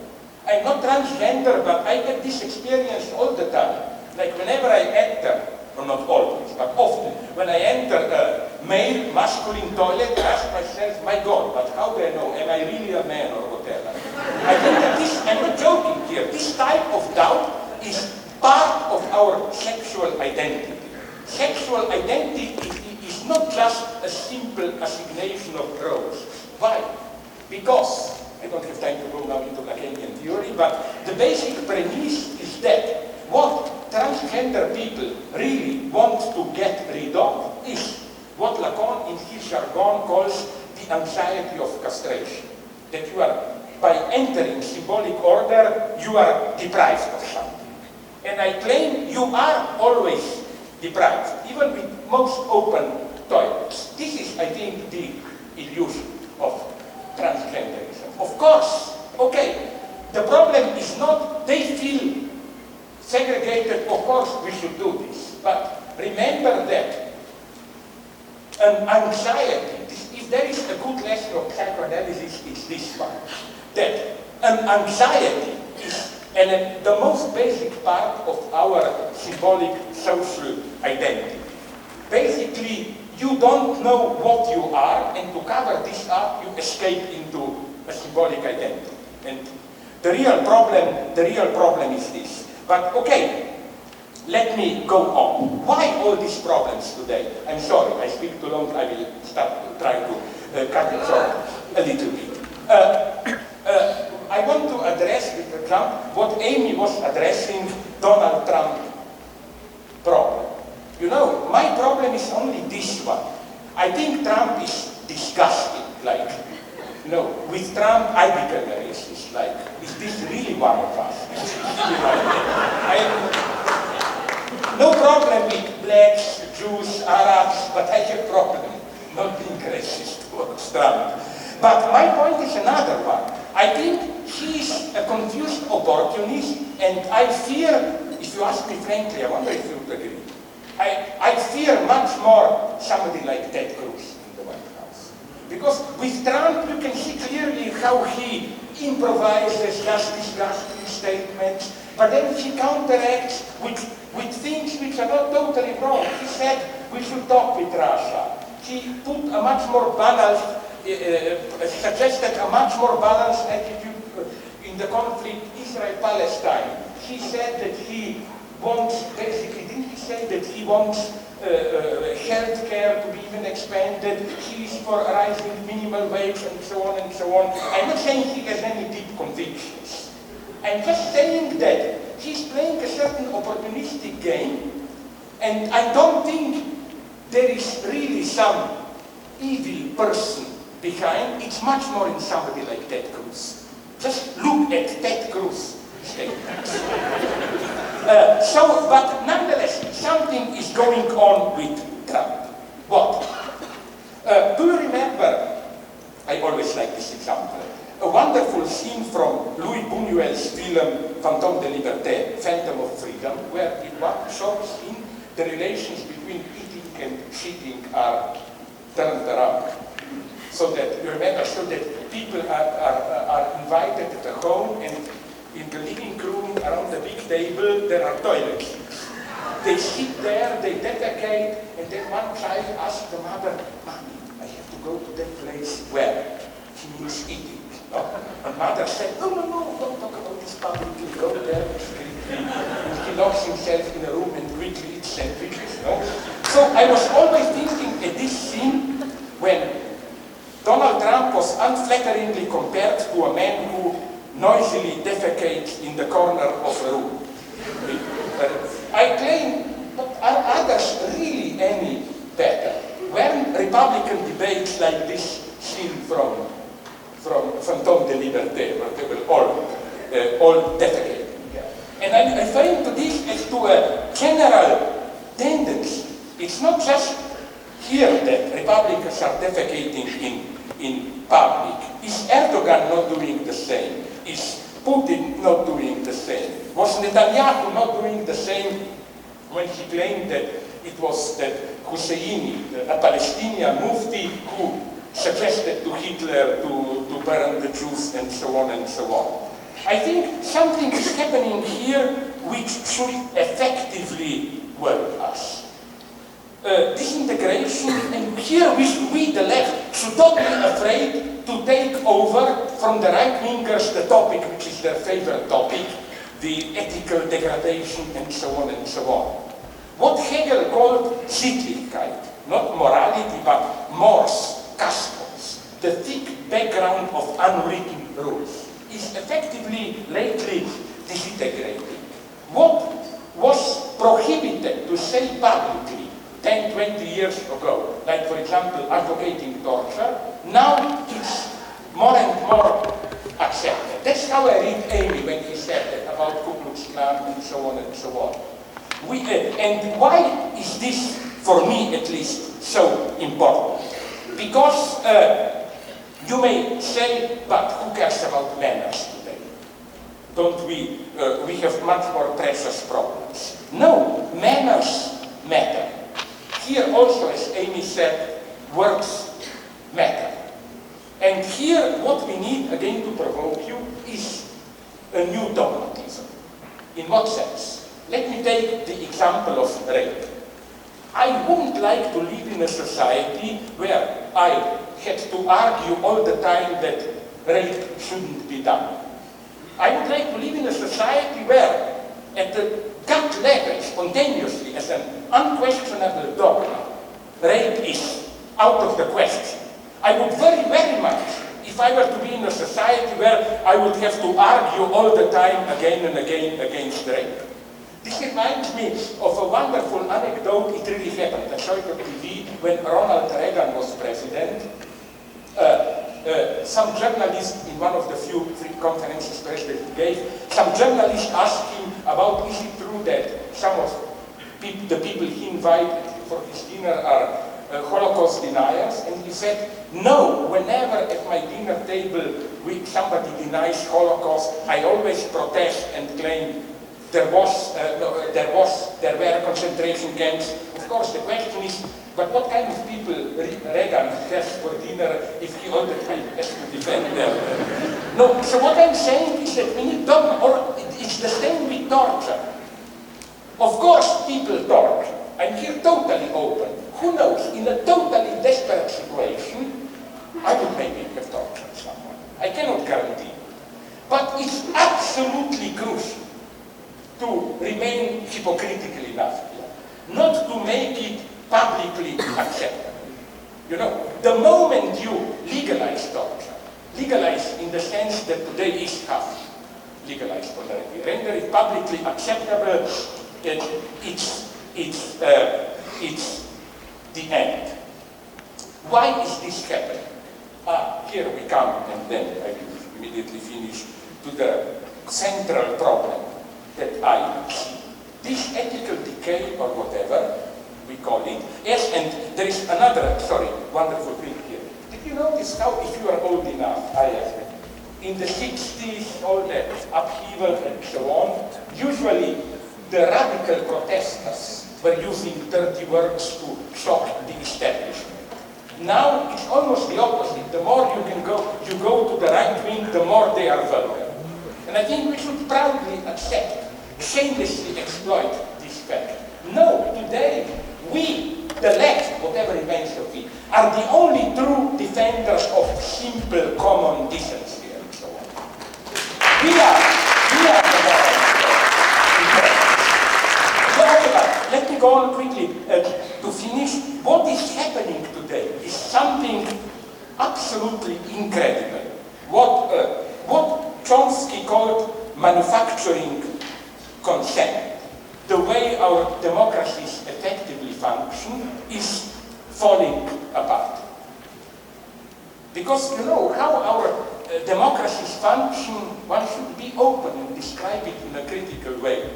S3: I'm not transgender, but I get this experience all the time. Like whenever I enter, or not always, but often, when I enter a male, masculine toilet, I ask myself, my God, but how do I know? Am I really a man or whatever? I think that this, I'm not joking here, this type of doubt is part of our sexual identity. Sexual identity is not just a simple assignation of roles. Why? Because, I don't have time to go now into Lacanian theory, but the basic premise is that what transgender people really want to get rid of is what Lacan in his jargon calls the anxiety of castration. That you are, by entering symbolic order, you are deprived of something. And I claim you are always deprived, even with most open toilets. This is, I think, the illusion of transgenderism. Of course, okay, the problem is not they feel segregated, of course we should do this, but remember that an anxiety, if there is a good lesson of psychoanalysis, it's this one, that an anxiety is the most basic part of our symbolic social identity. Basically, you don't know what you are, and to cover this up, you escape into a symbolic identity. And the real problem is this. But okay, let me go on. Why all these problems today? I'm sorry, I speak too long, I will start trying to cut it short a little bit. I I want to address with Trump what Amy was addressing Donald Trump problem. You know, my problem is only this one. I think Trump is disgusting. Like, you know, with Trump, I become a racist. Like, is this really one of us? I have no problem with blacks, Jews, Arabs, but I have problem not being racist towards Trump. But my point is another one. I think he is a confused opportunist, and I fear, if you ask me frankly, I wonder if you would agree, I fear much more somebody like Ted Cruz in the White House. Because with Trump, you can see clearly how he improvises just disgusting statements, but then he counteracts with things which are not totally wrong. He said we should talk with Russia. He put a much more balanced, suggested a much more balanced attitude in the conflict Israel-Palestine. He said that he wants, basically, didn't he say that he wants health care to be even expanded, he is for a rising minimum wage, and so on and so on. I'm not saying he has any deep convictions. I'm just saying that he's playing a certain opportunistic game, and I don't think there is really some evil person behind. It's much more in somebody like Ted Cruz. Just look at Ted Cruz statements. But nonetheless, something is going on with Trump. What? Do you remember, I always like this example, a wonderful scene from Louis Buñuel's film Phantom de Liberté, Phantom of Freedom, where in one short scene, the relations between eating and shitting are turned around. So that, you remember, so that people are invited at a home, and in the living room, around the big table, there are toilet seats. They sit there, they defecate, and then one child asks the mother, "Mommy, I have to go to that place where he means eating." No? And mother said, no, don't talk about this publicly, go there discreetly. And he locks himself in a room and quickly eats sandwiches. No? So I was always thinking at this scene when Donald Trump was unflatteringly compared to a man who noisily defecates in the corner of a room. I claim, but are others really any better? When Republican debates like this scene from Phantom de Liberté, where they will all defecate. And I'm referring to this as to a general tendency. It's not just here that Republicans are defecating in public. Is Erdogan not doing the same? Is Putin not doing the same? Was Netanyahu not doing the same when he claimed that it was that Husseini, a Palestinian mufti, who suggested to Hitler to burn the Jews and so on and so on? I think something is happening here which should effectively worry us. Disintegration, and here we the left should not be afraid to take over from the right-wingers the topic which is their favorite topic, the ethical degradation and so on and so on. What Hegel called Sittlichkeit, not morality but mores, customs, the thick background of unwritten rules, is effectively lately disintegrating. What was prohibited to say publicly 10, 20 years ago, like for example advocating torture, now it's more and more accepted. That's how I read Amy when he said that about Ku Klux Klan and so on and so on. And why is this, for me at least, so important? Because you may say, but who cares about manners today? Don't we have much more precious problems. No, manners matter. Here also, as Amy said, words matter. And here, what we need, again to provoke you, is a new dogmatism. In what sense? Let me take the example of rape. I wouldn't like to live in a society where I had to argue all the time that rape shouldn't be done. I would like to live in a society where, at the gut level, spontaneously, as an unquestionable dogma, rape is out of the question. I would very, very much, if I were to be in a society where I would have to argue all the time again and again against rape. This reminds me of a wonderful anecdote. It really happened. I saw it on TV when Ronald Reagan was president. Some journalist in one of the few free conferences president gave, some journalist asked him about, is it true that some of the people he invited for his dinner are Holocaust deniers? And he said, no, whenever at my dinner table somebody denies Holocaust, I always protest and claim there were concentration camps. Of course, the question is, but what kind of people Reagan has for dinner if he all the time has to defend them? No, so what I'm saying is that we need dogma, or it's the same with torture. Of course, people torture. I'm here totally open. Who knows, in a totally desperate situation, I would maybe have tortured someone. I cannot guarantee. But it's absolutely crucial to remain hypocritical enough here, not to make it publicly acceptable. You know, the moment you legalize torture, legalize in the sense that today is half legalized already, render it publicly acceptable, it's the end. Why is this happening? Here we come, and then I will immediately finish to the central problem that I see. This ethical decay, or whatever we call it, yes, and there is another, wonderful thing here. Did you notice how, if you are old enough, I am, in the 60s, all that upheaval and so on, usually the radical protesters were using dirty words to shock the establishment. Now it's almost the opposite. The more you go to the right wing, the more they are vulgar. And I think we should proudly accept, shamelessly exploit this fact. No, today, we, the left, whatever remains of it, are the only true defenders of simple common decency and so on. We are the ones. Let me go on quickly to finish. What is happening today is something absolutely incredible. What Chomsky called manufacturing consent, the way our democracies effectively function, is falling apart. Because you know how our democracies function, one should be open and describe it in a critical way.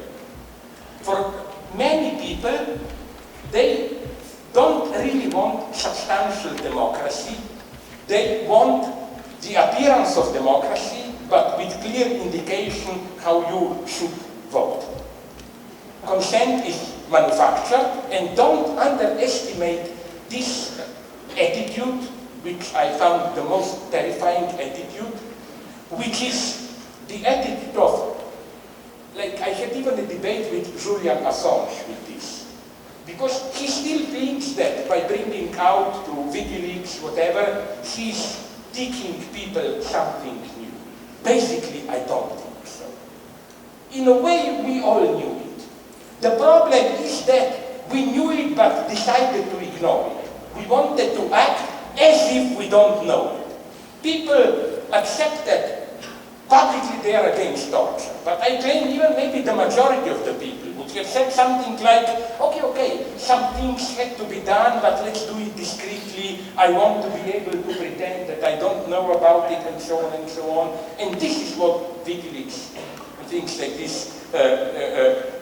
S3: For many people, they don't really want substantial democracy. They want the appearance of democracy, but with clear indication how you should vote. Consent is manufactured, and don't underestimate this attitude, which I found the most terrifying attitude, which is the attitude of, like I had even a debate with Julian Assange with this. Because he still thinks that by bringing out to WikiLeaks, whatever, he's teaching people something new. Basically, I don't think so. In a way, we all knew it. The problem is that we knew it but decided to ignore it. We wanted to act as if we don't know it. People accepted publicly they are against torture. But I claim even maybe the majority of the people would have said something like, okay, some things had to be done, but let's do it discreetly. I want to be able to pretend that I don't know about it, and so on and so on. And this is what WikiLeaks and things like this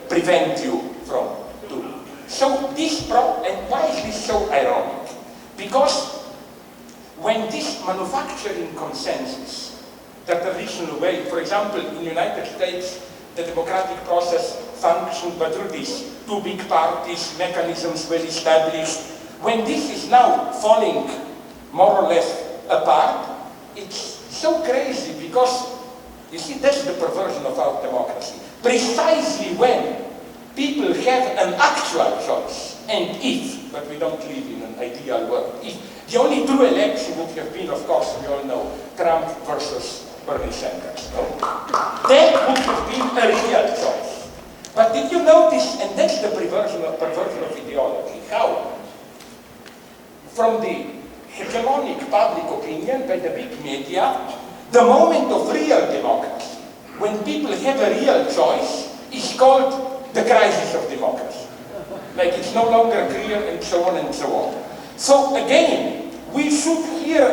S3: prevent you from doing. So this and why is this so ironic? Because when this manufacturing consensus, the traditional way, for example, in the United States, the democratic process functioned but through these two big parties, mechanisms well established. When this is now falling more or less apart, it's so crazy because, you see, that's the perversion of our democracy. Precisely when people have an actual choice, and if, but we don't live in an ideal world, if the only true election would have been, of course, we all know, Trump versus Bernie Sanders. No? That would have been a real choice. But did you notice, and that's the perversion of ideology, how from the hegemonic public opinion by the big media, the moment of real democracy, when people have a real choice, is called the crisis of democracy. Like it's no longer clear and so on and so on. So again, we should hear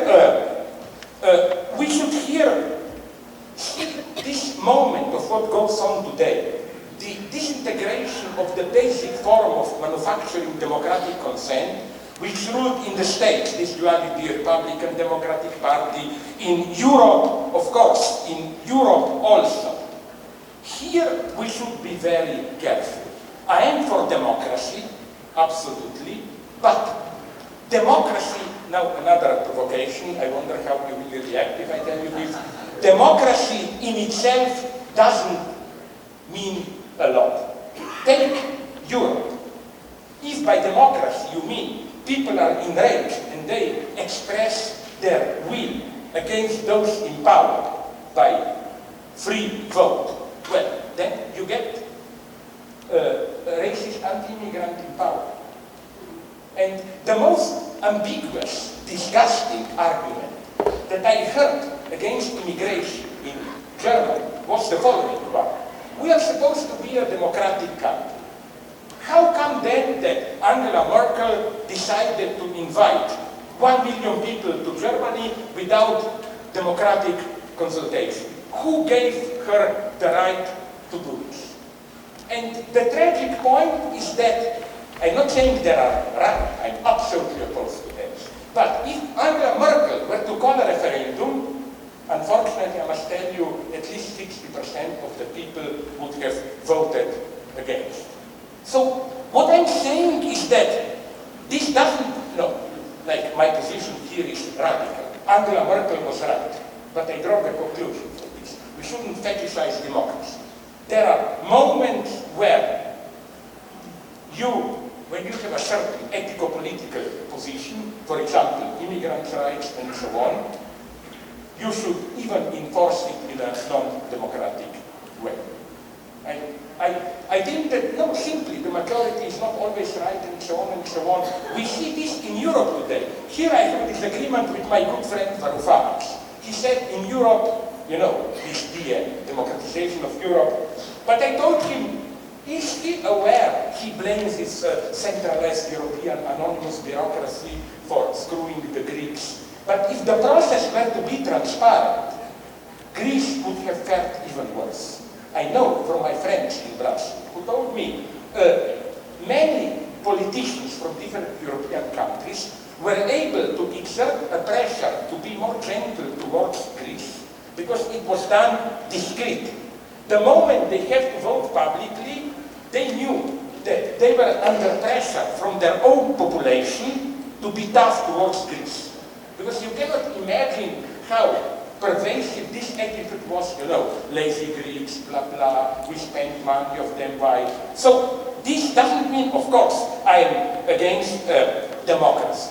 S3: this moment of what goes on today, the disintegration of the basic form of manufacturing democratic consent, which ruled in the States, this duality, Republican Democratic Party, in Europe, of course, in Europe also. Here we should be very careful. I am for democracy, absolutely, but democracy, now another provocation, I wonder how you will react if I tell you this. Democracy in itself doesn't mean a lot. Take Europe. If by democracy you mean people are enraged and they express their will against those in power by free vote, well, then you get a racist anti-immigrant in power. And the most ambiguous, disgusting argument that I heard against immigration in Germany was the following one. We are supposed to be a democratic country. How come then that Angela Merkel decided to invite 1 million people to Germany without democratic consultation? Who gave her the right to do this? And the tragic point is that, I'm not saying they are right, I'm absolutely opposed to that. But if Angela Merkel were to call a referendum, unfortunately I must tell you, at least 60% of the people would have voted against. So what I'm saying is that this doesn't, no, like my position here is radical. Angela Merkel was right, but I draw the conclusion from this. We shouldn't fetishize democracy. There are moments where when you have a certain ethico-political position, for example, immigrant rights and so on, you should even enforce it in a non-democratic way. I think that, no, simply the majority is not always right and so on and so on. We see this in Europe today. Here I have a disagreement with my good friend Varoufakis. He said in Europe, you know, this democratization of Europe, but I told him, is he aware he blames his centralized European anonymous bureaucracy for screwing the Greeks? But if the process were to be transparent, Greece would have fared even worse. I know from my friends in Brussels who told me many politicians from different European countries were able to exert a pressure to be more gentle towards Greece because it was done discreetly. The moment they have to vote publicly, they knew that they were under pressure from their own population to be tough towards Greece. Because you cannot imagine how pervasive this attitude was, you know, lazy Greeks, blah, blah, we spend money of them, why? So this doesn't mean, of course, I am against democracy.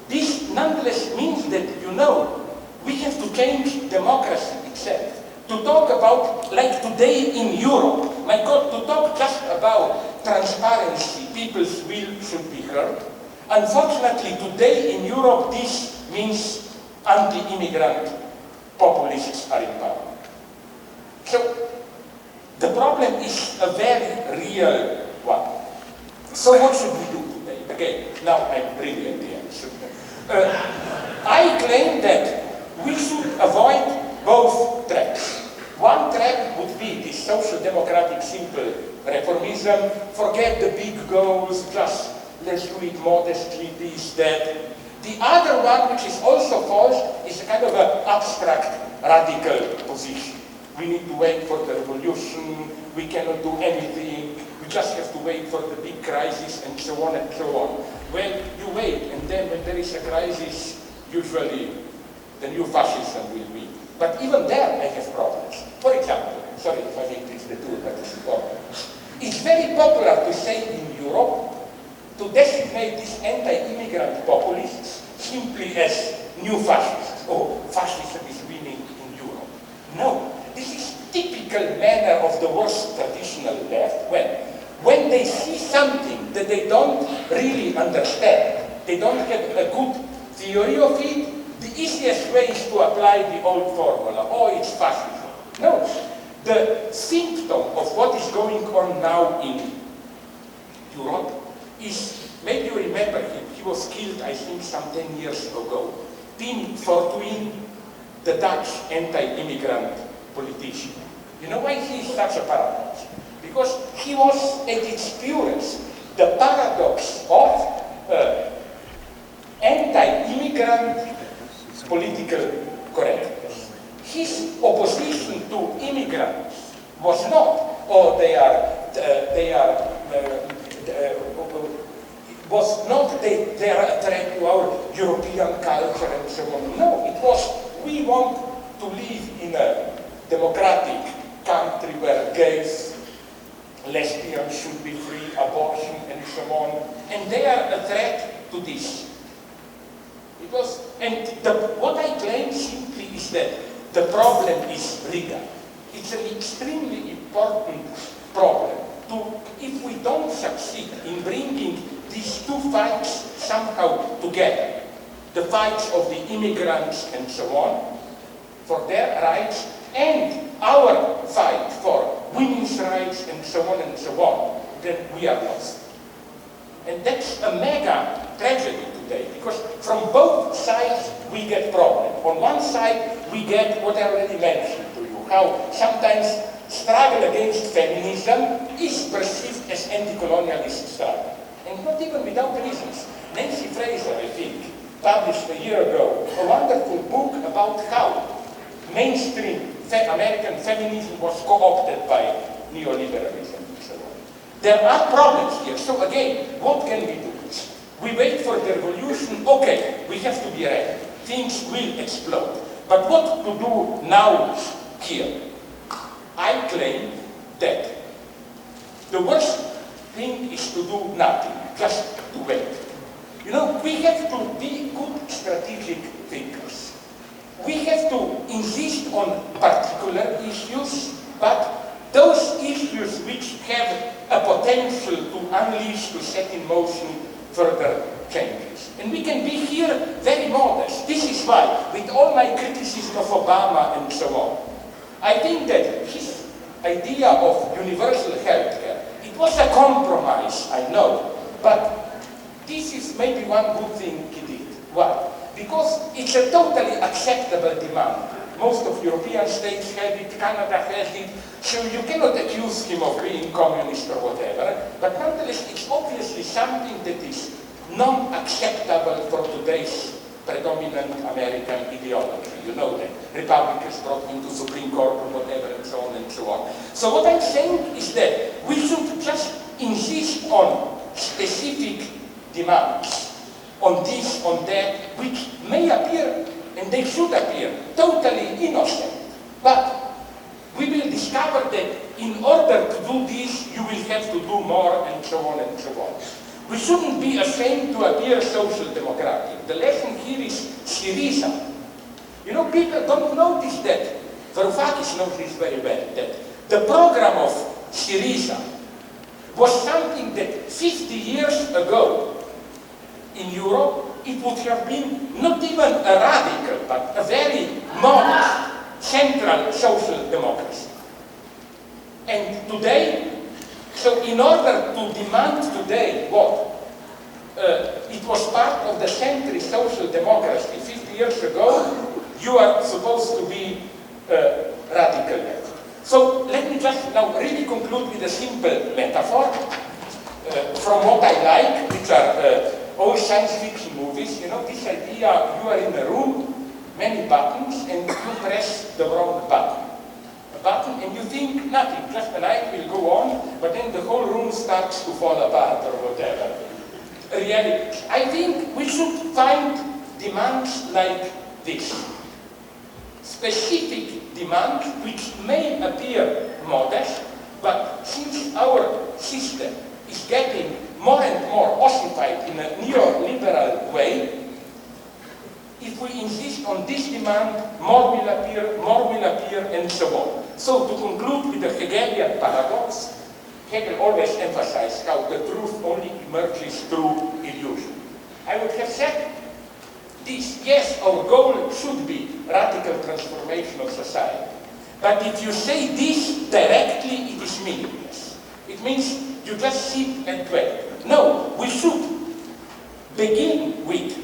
S3: This nonetheless means that, you know, we have to change democracy itself. To talk about, like today in Europe, my God, to talk just about transparency, people's will should be heard. Unfortunately, today in Europe, this means anti-immigrant populists are in power. So, the problem is a very real one. So what should we do today? Again, now I'm really at the end. I claim that we should avoid both tracks. One track would be this social democratic simple reformism, forget the big goals, just let's do it modestly, this, that. The other one, which is also false, is a kind of an abstract radical position. We need to wait for the revolution, we cannot do anything, we just have to wait for the big crisis and so on and so on. Well, you wait, and then when there is a crisis, usually the new fascism will win. But even there I have problems. For example, sorry if I make this the tool, but it's important. It's very popular to say in Europe to designate these anti-immigrant populists simply as new fascists. Oh, fascism is winning in Europe. No, this is typical manner of the worst traditional left when they see something that they don't really understand, they don't have a good theory of it, the easiest way is to apply the old formula. Oh, it's fascism. No. The symptom of what is going on now in Europe is, maybe you remember him, he was killed, I think, some 10 years ago, for doing the Dutch anti-immigrant politician. You know why he is such a paradox? Because he was at its purest the paradox of anti-immigrant political correctness. His opposition to immigrants was not, oh, was not they are a threat to our European culture and so on. No, it was, we want to live in a democratic country where gays, lesbians should be free, abortion and so on, and they are a threat to this. It was, and what I claim simply is that the problem is legal. It's an extremely important problem. If we don't succeed in bringing these two fights somehow together, the fights of the immigrants and so on, for their rights, and our fight for women's rights and so on, then we are lost. And that's a mega tragedy today, because from both sides we get problems. On one side we get what I already mentioned to you, how sometimes struggle against feminism is perceived as anti-colonialist struggle. And not even without reasons. Nancy Fraser, I think, published a year ago a wonderful book about how mainstream American feminism was co-opted by neoliberalism and so on. There are problems here. So again, what can we do? We wait for the revolution. Okay, we have to be ready. Things will explode. But what to do now here? I claim that the worst thing is to do nothing, just to wait. You know, we have to be good strategic thinkers. We have to insist on particular issues, but those issues which have a potential to unleash, to set in motion further changes. And we can be here very modest. This is why, with all my criticism of Obama and so on, I think that his idea of universal healthcare, it was a compromise, I know, but this is maybe one good thing he did. Why? Because it's a totally acceptable demand. Most of European states have it, Canada has it, so you cannot accuse him of being communist or whatever, but nonetheless it's obviously something that is non-acceptable for today's predominant American ideology. You know that. Republicans brought him to Supreme Court or whatever and so on and so on. So what I'm saying is that we should just insist on specific demands, on this, on that, which may appear, and they should appear, totally innocent. But we will discover that in order to do this, you will have to do more, and so on and so on. We shouldn't be ashamed to appear social democratic. The lesson here is Syriza. You know, people don't notice that. Varoufakis knows this very well, that the program of Syriza was something that 50 years ago in Europe, it would have been not even a radical, but a very modest, central social democracy. And today, so in order to demand today what? It was part of the centrist social democracy 50 years ago, you are supposed to be radical left. So let me just now really conclude with a simple metaphor from what I like, which are all science fiction movies. You know, this idea, you are in a room, many buttons, and you press the wrong button. And you think nothing, just the light will go on, but then the whole room starts to fall apart or whatever. Really, I think we should find demands like this. Specific demands which may appear modest, but since our system is getting more and more ossified in a neoliberal way, if we insist on this demand, more will appear, and so on. So to conclude with the Hegelian paradox, Hegel always emphasized how the truth only emerges through illusion. I would have said this, yes, our goal should be radical transformation of society. But if you say this directly, it is meaningless. It means you just sit and wait. No, we should begin with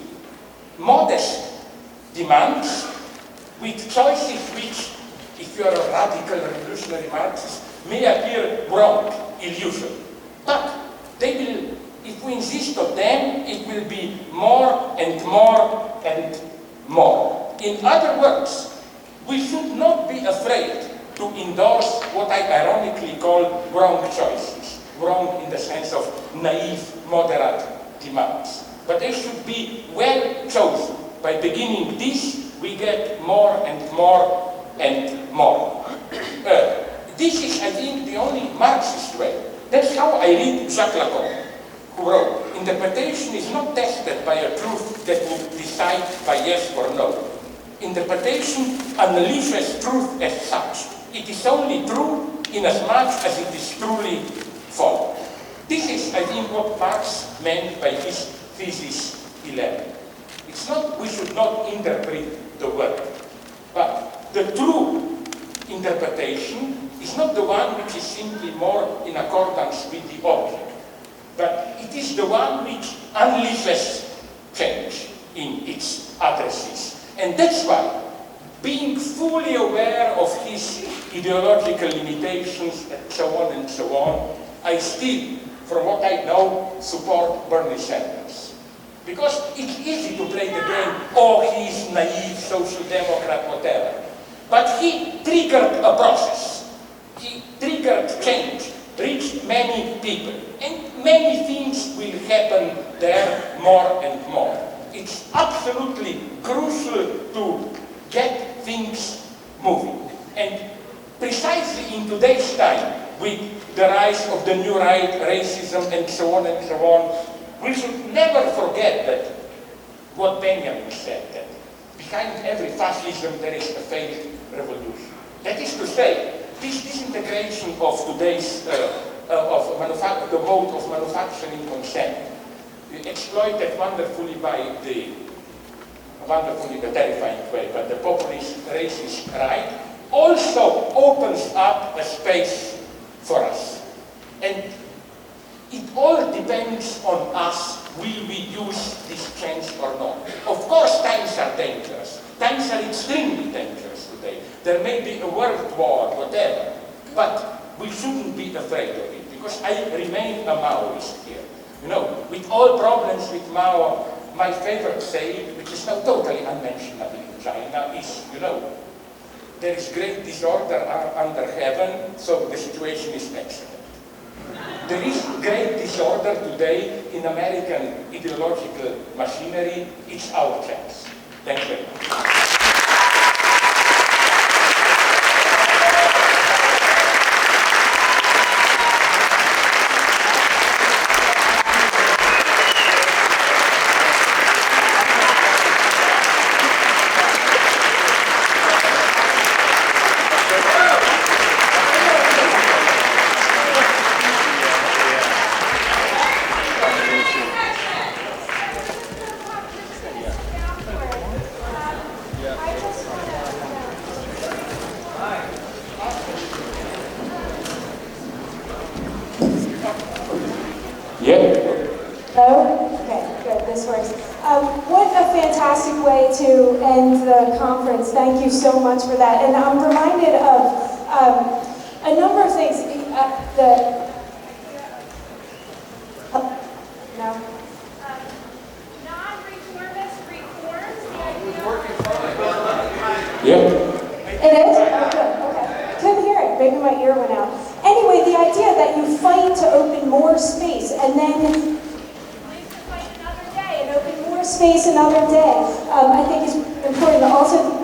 S3: modest demands, with choices which, if you are a radical revolutionary Marxist, may appear wrong, illusion. But they will, if we insist on them, it will be more and more and more. In other words, we should not be afraid to endorse what I ironically call wrong choices. Wrong in the sense of naive, moderate demands. But they should be well chosen. By beginning this, we get more and more and more. This is, I think, the only Marxist way. That's how I read Jacques Lacan, who wrote, interpretation is not tested by a truth that will decide by yes or no. Interpretation unleashes truth as such. It is only true in as much as it is truly false. This is, I think, what Marx meant by his thesis 11. It's not, we should not interpret the world, but the true interpretation is not the one which is simply more in accordance with the object, but it is the one which unleashes change in its addresses. And that's why, being fully aware of his ideological limitations and so on, I still, from what I know, support Bernie Sanders. Because it's easy to play the game, oh, he's naive, social democrat, whatever. But he triggered a process. He triggered change, reached many people. And many things will happen there more and more. It's absolutely crucial to get things moving. And precisely in today's time, with the rise of the new right, racism, and so on, we should never forget that what Benjamin said, that behind every fascism there is a failed revolution. That is to say, this disintegration of today's, the mode of manufacturing consent, exploited wonderfully by the terrifying way, but the populist racist right, also opens up a space for us. And it all depends on us, will we use this change or not. Of course, times are dangerous. Times are extremely dangerous today. There may be a world war, whatever, but we shouldn't be afraid of it, because I remain a Maoist here. You know, with all problems with Mao, my favorite saying, which is now totally unmentionable in China, is, you know, there is great disorder under heaven, so the situation is excellent. There is great disorder today in American ideological machinery. It's our chance. Thank you very much.
S1: Thank you so much for that. And I'm reminded of a number of things.
S4: Non-reformist reforms.
S1: Yeah. It is? Okay. Couldn't hear it. Maybe my ear went out. Anyway, the idea that you fight to open more space and then fight another day and open more space another day, I think is important. Also,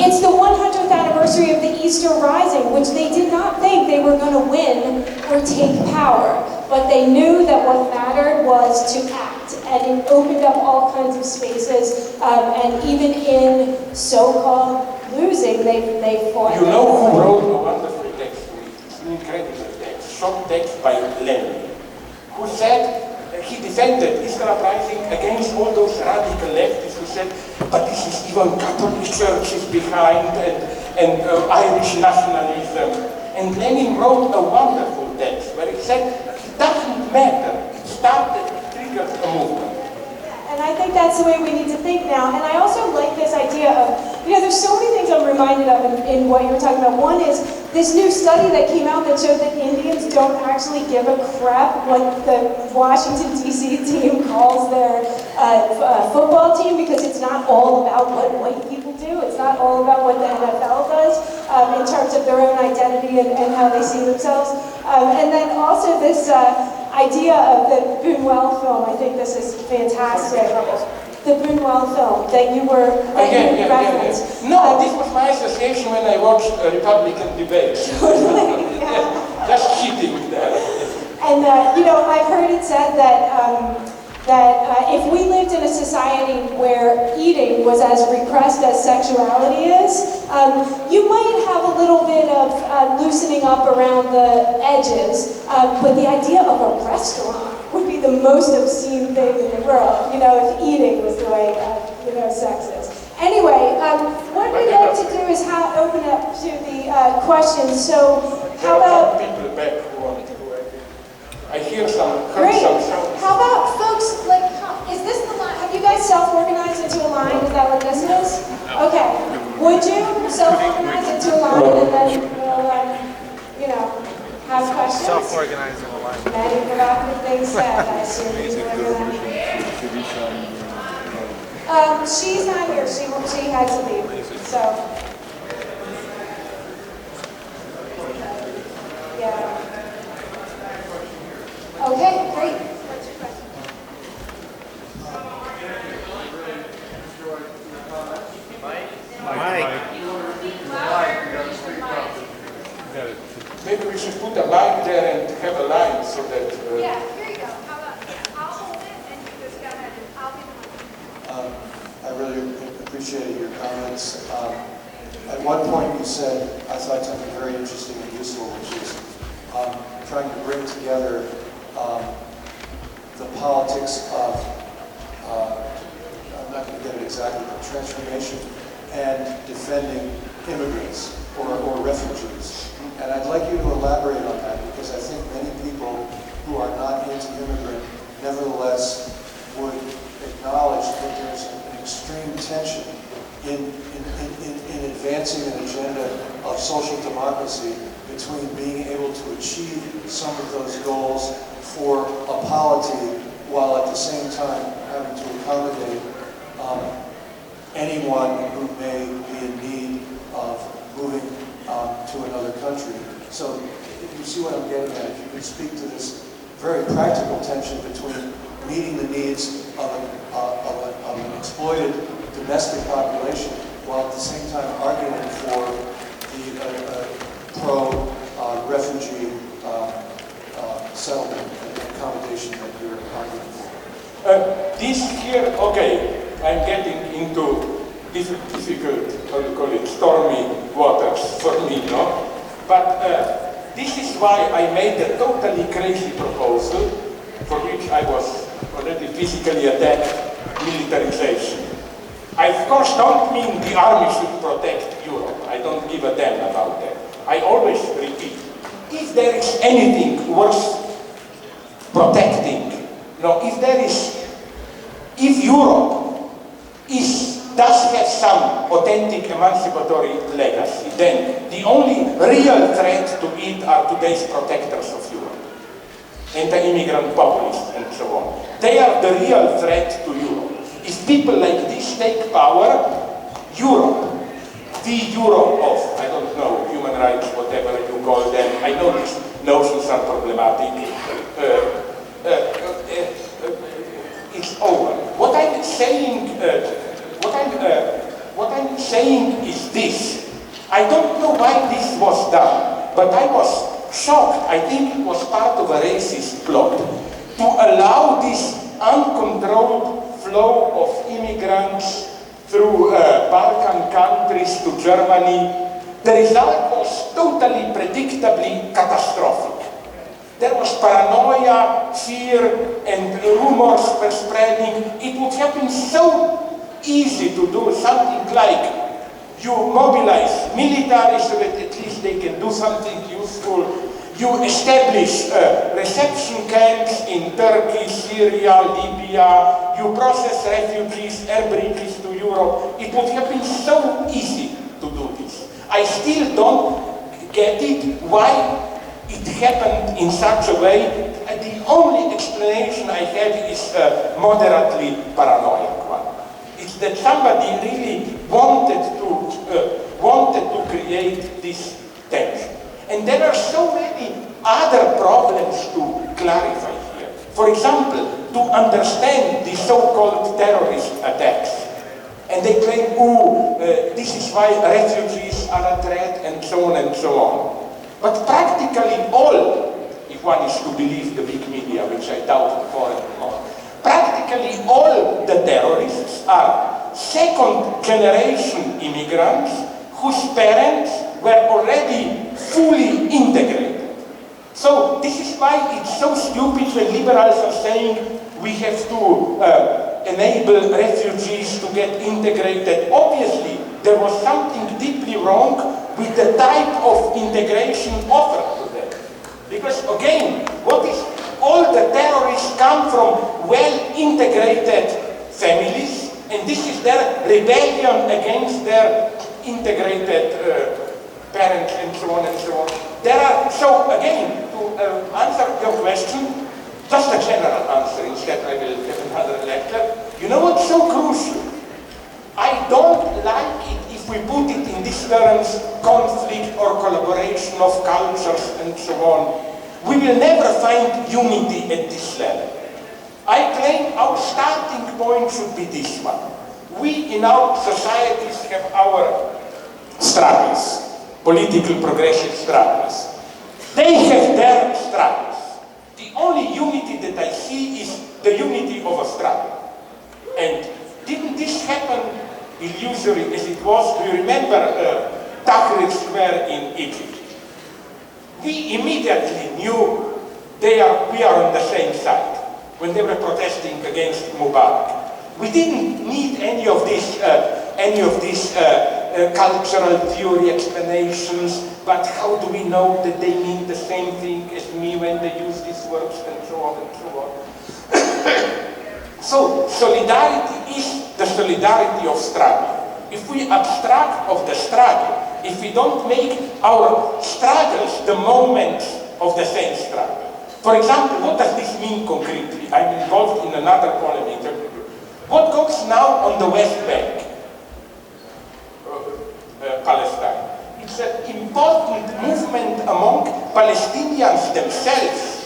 S1: it's the 100th anniversary of the Easter Rising, which they did not think they were going to win or take power, but they knew that what mattered was to act, and it opened up all kinds of spaces, and even in so-called losing, they fought.
S3: You know who wrote a wonderful text? It's an incredible text. text by Lenin, who said, he defended Islam Uprising against all those radical leftists who said, but this is even Catholic churches behind and Irish nationalism. And Lenin wrote a wonderful text where he said, it doesn't matter, it started, it triggered a movement.
S1: And I think that's the way we need to think now. And I also like this idea of, there's so many things I'm reminded of in what you were talking about. One is this new study that came out that showed that Indians don't actually give a crap what the Washington, D.C. team calls their football team, because it's not all about what white people do. It's not all about what the NFL does in terms of their own identity and how they see themselves. And then also this idea of the Buñuel film. I think this is fantastic. The Buñuel film that you referenced.
S3: No, this was my association when I watched Republican debates.
S1: Totally, yeah.
S3: Just cheating there.
S1: And I've heard it said that if we lived in a society where eating was as repressed as sexuality is, you might have a little bit of loosening up around the edges, but the idea of a restaurant would be the most obscene thing in the world, if eating was the way, sex is. Anyway, what we'd like to do is open up to the questions. So, how about...
S3: people back who want to I hear some...
S1: Great.
S3: Some
S1: how about folks, is this the line? Have you guys self-organized into a line? Is that what this is? Okay. Would you self-organize into a line and then we'll, have questions?
S5: Self-organized in a line.
S1: Many provocative things said, I assume you were she's not here. She had to leave. So, yeah. Okay, great. What's your question?
S3: Maybe we should put a mic there and have a line so that...
S4: Yeah, here you go. How about, I'll hold it and you just go ahead and I'll be the one.
S6: I really appreciated your comments. At one point you said, I thought something very interesting and useful, which is trying to bring together the politics of, I'm not going to get it exactly, but transformation and defending immigrants or refugees. And I'd like you to elaborate on that, because I think many people who are not anti-immigrant nevertheless would acknowledge that there's an extreme tension in advancing an agenda of social democracy between being able to achieve some of those goals for a polity while at the same time having to accommodate anyone who may be in need of moving to another country. So if you see what I'm getting at, if you could speak to this very practical tension between meeting the needs of an exploited domestic population while at the same time arguing for the pro-refugee settlement and accommodation that you're arguing for.
S3: This here, okay, I'm getting into difficult, how do you call it, stormy waters for me, no? But this is why I made a totally crazy proposal, for which I was already physically attacked, militarization. I, of course, don't mean the army should protect Europe. I don't give a damn about that. I always repeat, if there is anything worth protecting, if Europe does have some authentic emancipatory legacy, then the only real threat to it are today's protectors of Europe, anti-immigrant populists and so on. They are the real threat to Europe. If people like this take power, Europe, the Europe of, I don't know, human rights, whatever you call them, I know these notions are problematic, it's over. What I'm saying is this. I don't know why this was done, but I was shocked. I think it was part of a racist plot to allow this uncontrolled flow of immigrants through Balkan countries to Germany. The result was totally predictably catastrophic. there was paranoia, fear, and rumors were spreading. It would have been so easy to do something like you mobilize military so that at least they can do something useful. You establish reception camps in Turkey, Syria, Libya. You process refugees, air bridges to Europe. It would have been so easy to do this. I still don't get it why it happened in such a way. The only explanation I have is moderately paranoid one. It's that somebody really wanted to create this tension. And there are so many other problems to clarify here. For example, to understand the so-called terrorist attacks. And they claim, this is why refugees are a threat, and so on and so on. But practically all, if one is to believe the big media, which I doubt more and more, practically all the terrorists are second-generation immigrants whose parents were already fully integrated. So this is why it's so stupid when liberals are saying we have to enable refugees to get integrated. Obviously, there was something deeply wrong with the type of integration offered to them. Because again, all the terrorists come from well-integrated families, and this is their rebellion against their integrated parents and so on and so on. So again, to answer your question, just a general answer, instead I will give another lecture. You know what's so crucial? I don't like it if we put it in these terms, conflict or collaboration of cultures and so on. We will never find unity at this level. I claim our starting point should be this one. We in our societies have our struggles, political progressive struggles. They have their struggles. The only unity that I see is the unity of a struggle. And didn't this happen illusory as it was? Do you remember Tahrir Square in Egypt? We immediately knew we are on the same side when they were protesting against Mubarak. We didn't need any of these cultural theory explanations, but how do we know that they mean the same thing as me when they use these words, and so on and so on. So solidarity is the solidarity of struggle. If we abstract of the struggle, if we don't make our struggles the moments of the same struggle. For example, what does this mean concretely? I'm involved in another polemic. What goes now on the West Bank, Palestine? It's an important movement among Palestinians themselves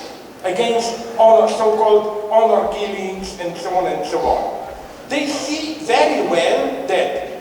S3: against so-called honor killings and so on and so on. They see very well that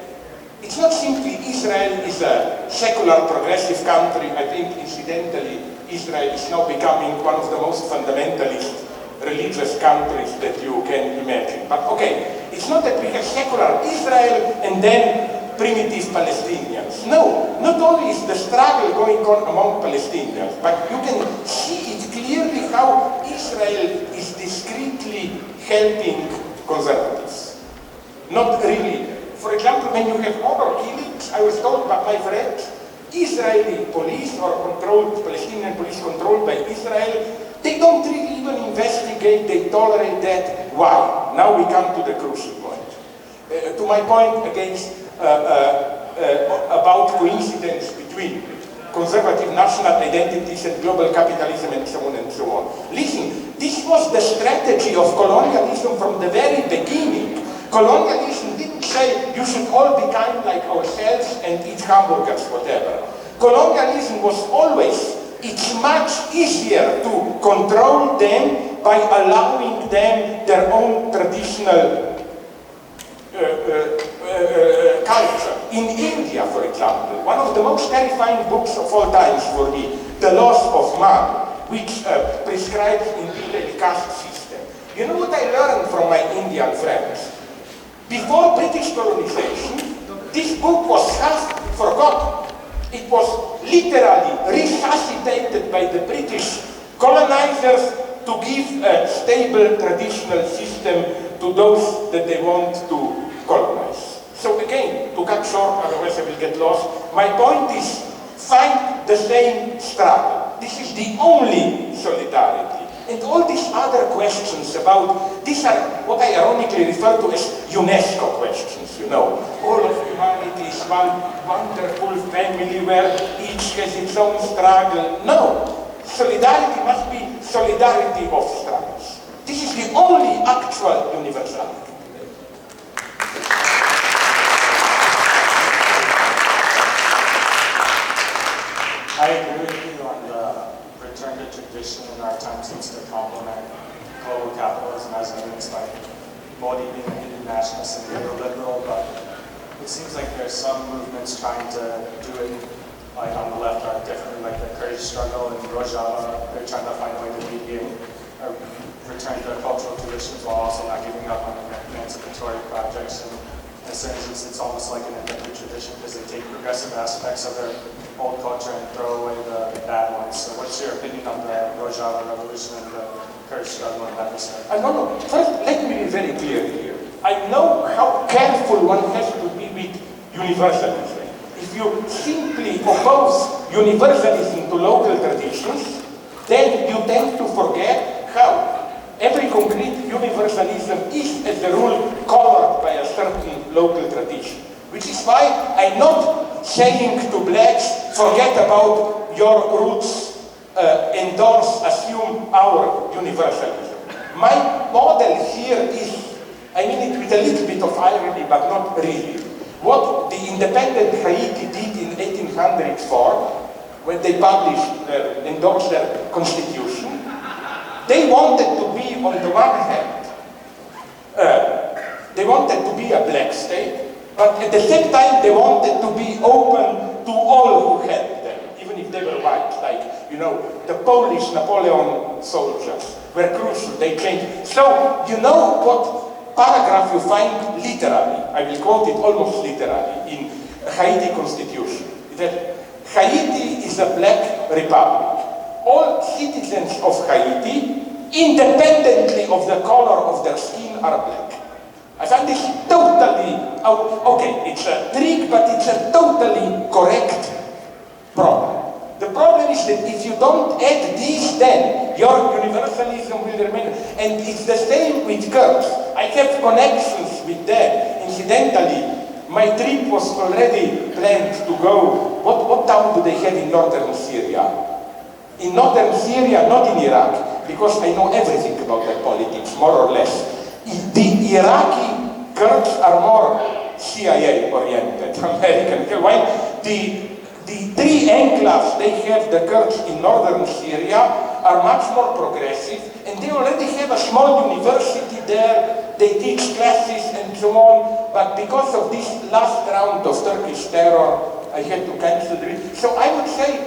S3: it's not simply Israel is a secular progressive country. I think incidentally Israel is now becoming one of the most fundamentalist religious countries that you can imagine. But okay, it's not that we have secular Israel and then primitive Palestinians. No, not only is the struggle going on among Palestinians, but you can see it clearly how Israel is discreetly helping conservatives. Not really. For example, when you have honor killings, I was told by my friends, Israeli police or Palestinian police controlled by Israel, they don't really even investigate, they tolerate that. Why? Now we come to the crucial point. To my point about coincidence between conservative national identities and global capitalism and so on and so on. Listen, this was the strategy of colonialism from the very beginning. Colonialism didn't say you should all be kind like ourselves and eat hamburgers, whatever. Colonialism was always, it's much easier to control them by allowing them their own traditional culture. In India, for example, one of the most terrifying books of all times for me, The Laws of Man, which prescribes in detail caste system. You know what I learned from my Indian friends? Before British colonization, this book was half forgotten. It was literally resuscitated by the British colonizers stable traditional system to those that they want to colonize. So again, to cut short, otherwise I will get lost, my point is find the same struggle. This is the only solidarity. And all these other questions about, these are what I ironically refer to as UNESCO questions, you know. All of humanity is one wonderful family where each has its own struggle. No, solidarity must be solidarity of struggles. This is the only actual universality.
S5: I agree with you on the return to tradition in our time seems to complement global capitalism as evidenced by Modi being a Hindu nationalist and neoliberal, but it seems like there's some movements trying to do it, like on the left are differently, like the Kurdish struggle in Rojava, they're trying to find a way to mediate or return to cultural traditions while also not giving up on emancipatory projects. And in a sense, it's almost like an invented tradition because they take progressive aspects of their old culture and throw away the bad ones. So what's your opinion on the Rojava revolution and the Kurdish struggle in that respect?
S3: No. First, let me be very clear here. I know how careful one has to be with universalism. If you simply oppose universalism to local traditions, then you tend to forget how every concrete universalism is, as a rule, colored by a certain local tradition. Which is why I'm not saying to blacks, forget about your roots, endorse, assume our universalism. My model here is, I mean it with a little bit of irony, but not really. What the independent Haiti did in 1804, when they endorsed their constitution, they wanted to be, on the one hand, they wanted to be a black state, but at the same time, they wanted to be open to all who helped them, even if they were white. Like, you know, the Polish Napoleon soldiers were crucial, they changed. So, you know what paragraph you find literally, I will quote it almost literally, in Haiti constitution, that Haiti is a black republic. All citizens of Haiti, independently of the color of their skin, are black. I find this totally, okay, it's a trick, but it's a totally correct problem. The problem is that if you don't add this, then your universalism will remain. And it's the same with Kurds. I have connections with them. Incidentally, my trip was already planned to go. What town do they have in northern Syria? In northern Syria, not in Iraq, because I know everything about their politics, more or less. The Iraqi Kurds are more CIA-oriented, American. While the three enclaves they have, the Kurds in northern Syria, are much more progressive, and they already have a small university there. They teach classes and so on, but because of this last round of Turkish terror, I had to cancel it. So I would say,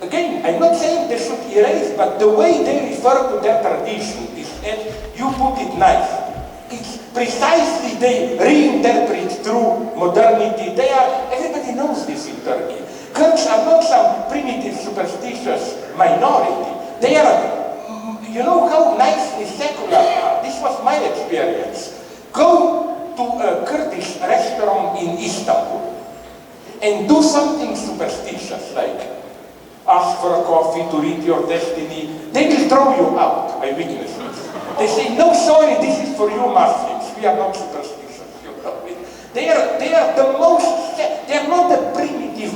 S3: again, I'm not saying they should erase, but the way they refer to their tradition is, and you put it nice, it's precisely they reinterpret through modernity. Everybody knows this in Turkey. Kurds are not some primitive, superstitious minority. They are, you know how nicely secular are. This was my experience. Go to a Kurdish restaurant in Istanbul and do something superstitious, like ask for a coffee to read your destiny. They will throw you out. I witnessed it. They say, no, sorry, this is for you Muslims. We are not superstitious. They are the most, they are not the primitive,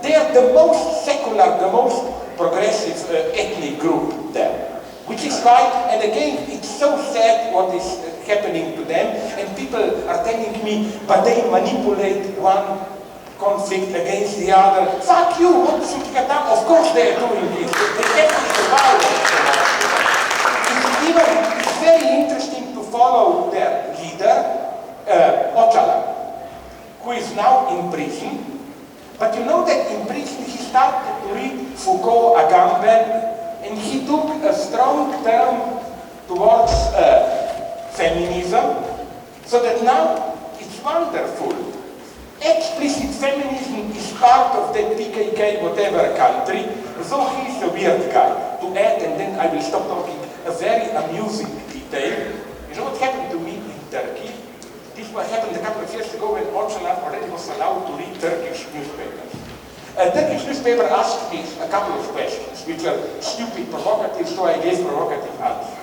S3: they are the most secular, the most progressive ethnic group there. Which is why, and again, it's so sad what is happening to them, and people are telling me, but they manipulate one conflict against the other. Fuck you, what should get done? Of course they are doing this. They have to survive. It's very interesting to follow their leader, Öcalan, who is now in prison. But you know that in prison he started to read Foucault, Agamben, and he took a strong turn towards feminism, so that now it's wonderful. Explicit feminism is part of the PKK whatever country, so he's a weird guy. To add, and then I will stop talking, a very amusing detail. You know what happened to me in Turkey? This happened a couple of years ago when Öcalan already was allowed to read Turkish newspapers. A Turkish newspaper asked me a couple of questions, which were stupid, provocative, so I gave provocative answers.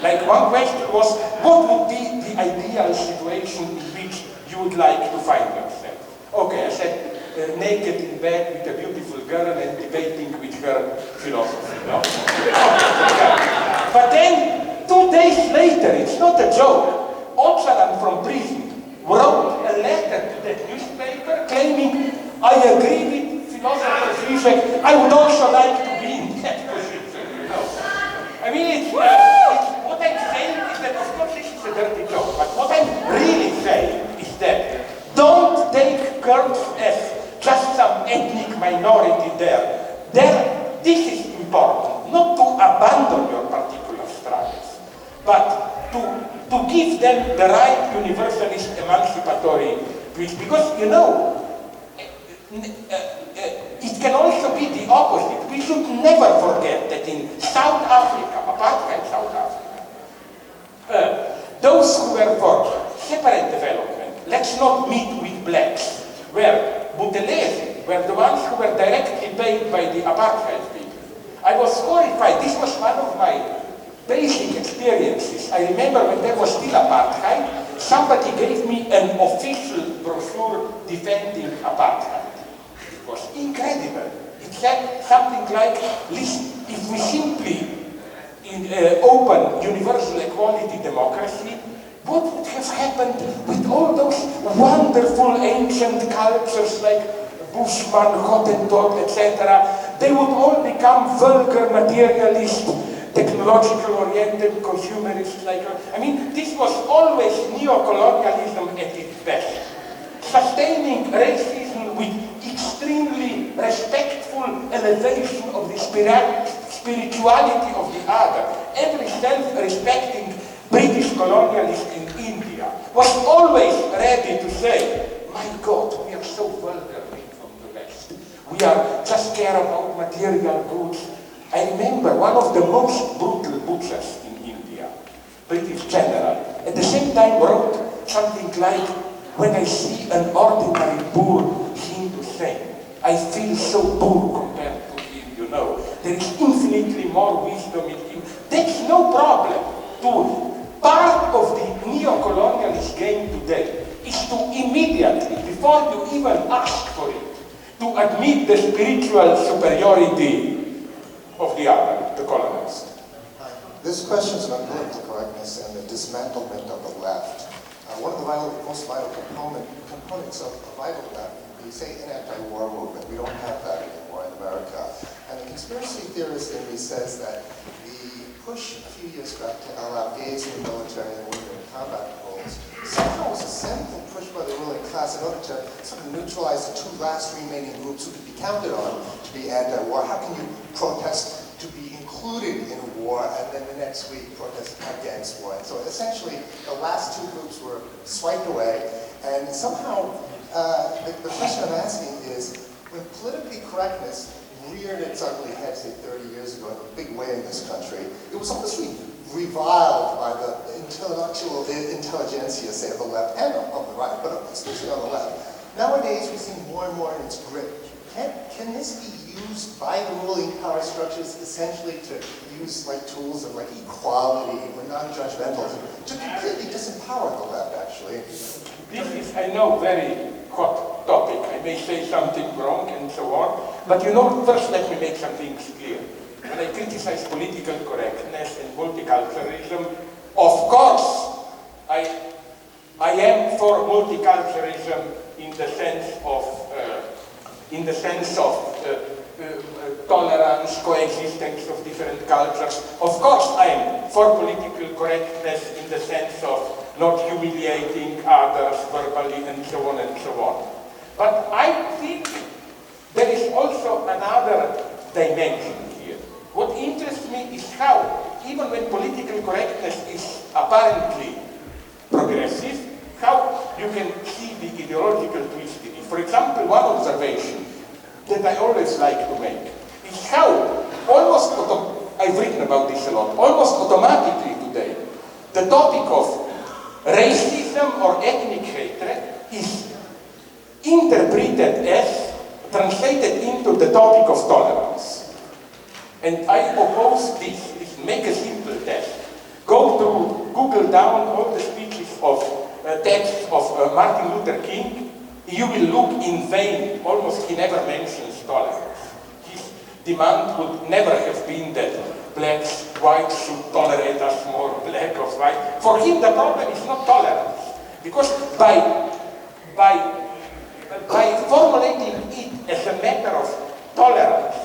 S3: Like one question was, what would be the ideal situation in which you would like to find yourself? Okay, I said, naked in bed with a beautiful girl and debating with her philosophy, no? But then, 2 days later, it's not a joke, Öcalan from prison wrote a letter to that newspaper claiming, I agree with philosopher Zizek, I would also like to be in that position, you know? I mean, what I'm saying is that, of course, this is a dirty joke, but what I'm really saying is that don't take Kurds as just some ethnic minority there. This is important, not to abandon your particular struggles, but to give them the right universalist emancipatory twist. Because, you know, it can also be the opposite. We should never forget that in South Africa, apartheid South Africa, those who were for separate development, let's not meet with blacks, were Buthelezi, were the ones who were directly paid by the apartheid people. I was horrified. This was one of my basic experiences. I remember when there was still apartheid, somebody gave me an official brochure defending apartheid. It was incredible. It said something like, if we simply open universal equality democracy, what would have happened with all those wonderful ancient cultures like Bushman, Hottentot, etc.? They would all become vulgar, materialist, technological-oriented consumerists. I mean, this was always neo-colonialism at its best. Sustaining racism with extremely respectful elevation of the spirituality of the other. Every self-respecting British colonialist in India was always ready to say, my God, we are so vulgar from the West. We are just care about material goods. I remember one of the most brutal butchers in India, British general, at the same time wrote something like, when I see an ordinary poor Hindu saint, I feel so poor compared to him, you know. There is infinitely more wisdom in him. That's no problem. Part of the neo-colonialist game today is to immediately, before you even ask for it, to admit the spiritual superiority of the other, the colonist.
S7: This question is on political correctness and the dismantlement of the left. One of the most vital components of a vital left, we say an anti-war movement. We don't have that anymore in America. And the conspiracy theorist in me says that the push a few years back to allow gays in the military and women in combat roles somehow was a sinful push by the ruling class in order to sort of neutralize the two last remaining groups who could be counted on to be anti-war. How can you protest to be included in war and then the next week protest against war? And so essentially the last two groups were swiped away, and somehow the question I'm asking is, when politically correctness reared its ugly head, say 30 years ago in a big way in this country, it was obviously reviled by the intellectual intelligentsia, say, of the left and of the right, but especially on the left. Nowadays, we see more and more in its grip. Can this be used by the ruling power structures essentially to use like tools of like equality or non-judgmentalism to completely disempower the left, actually?
S3: This is, I know, very hot topic. I may say something wrong and so on, but you know, first let me make some things clear. When I criticize political correctness and multiculturalism, of course, I am for multiculturalism in the sense of tolerance, coexistence of different cultures. Of course, I am for political correctness in the sense of not humiliating others verbally and so on and so on. But I think there is also another dimension here. What interests me is how, even when political correctness is apparently progressive, how you can see the ideological twist in it. For example, one observation that I always like to make is how almost, I've written about about this a lot. Almost automatically today, the topic of racism or ethnic hatred is interpreted as, translated into the topic of tolerance. And I oppose this. Make a simple test. Go to Google down all the speeches of texts of Martin Luther King. You will look in vain. Almost he never mentions tolerance. His demand would never have been that blacks, whites should tolerate us more, black or white. For him, the problem is not tolerance. Because by formulating it as a matter of tolerance,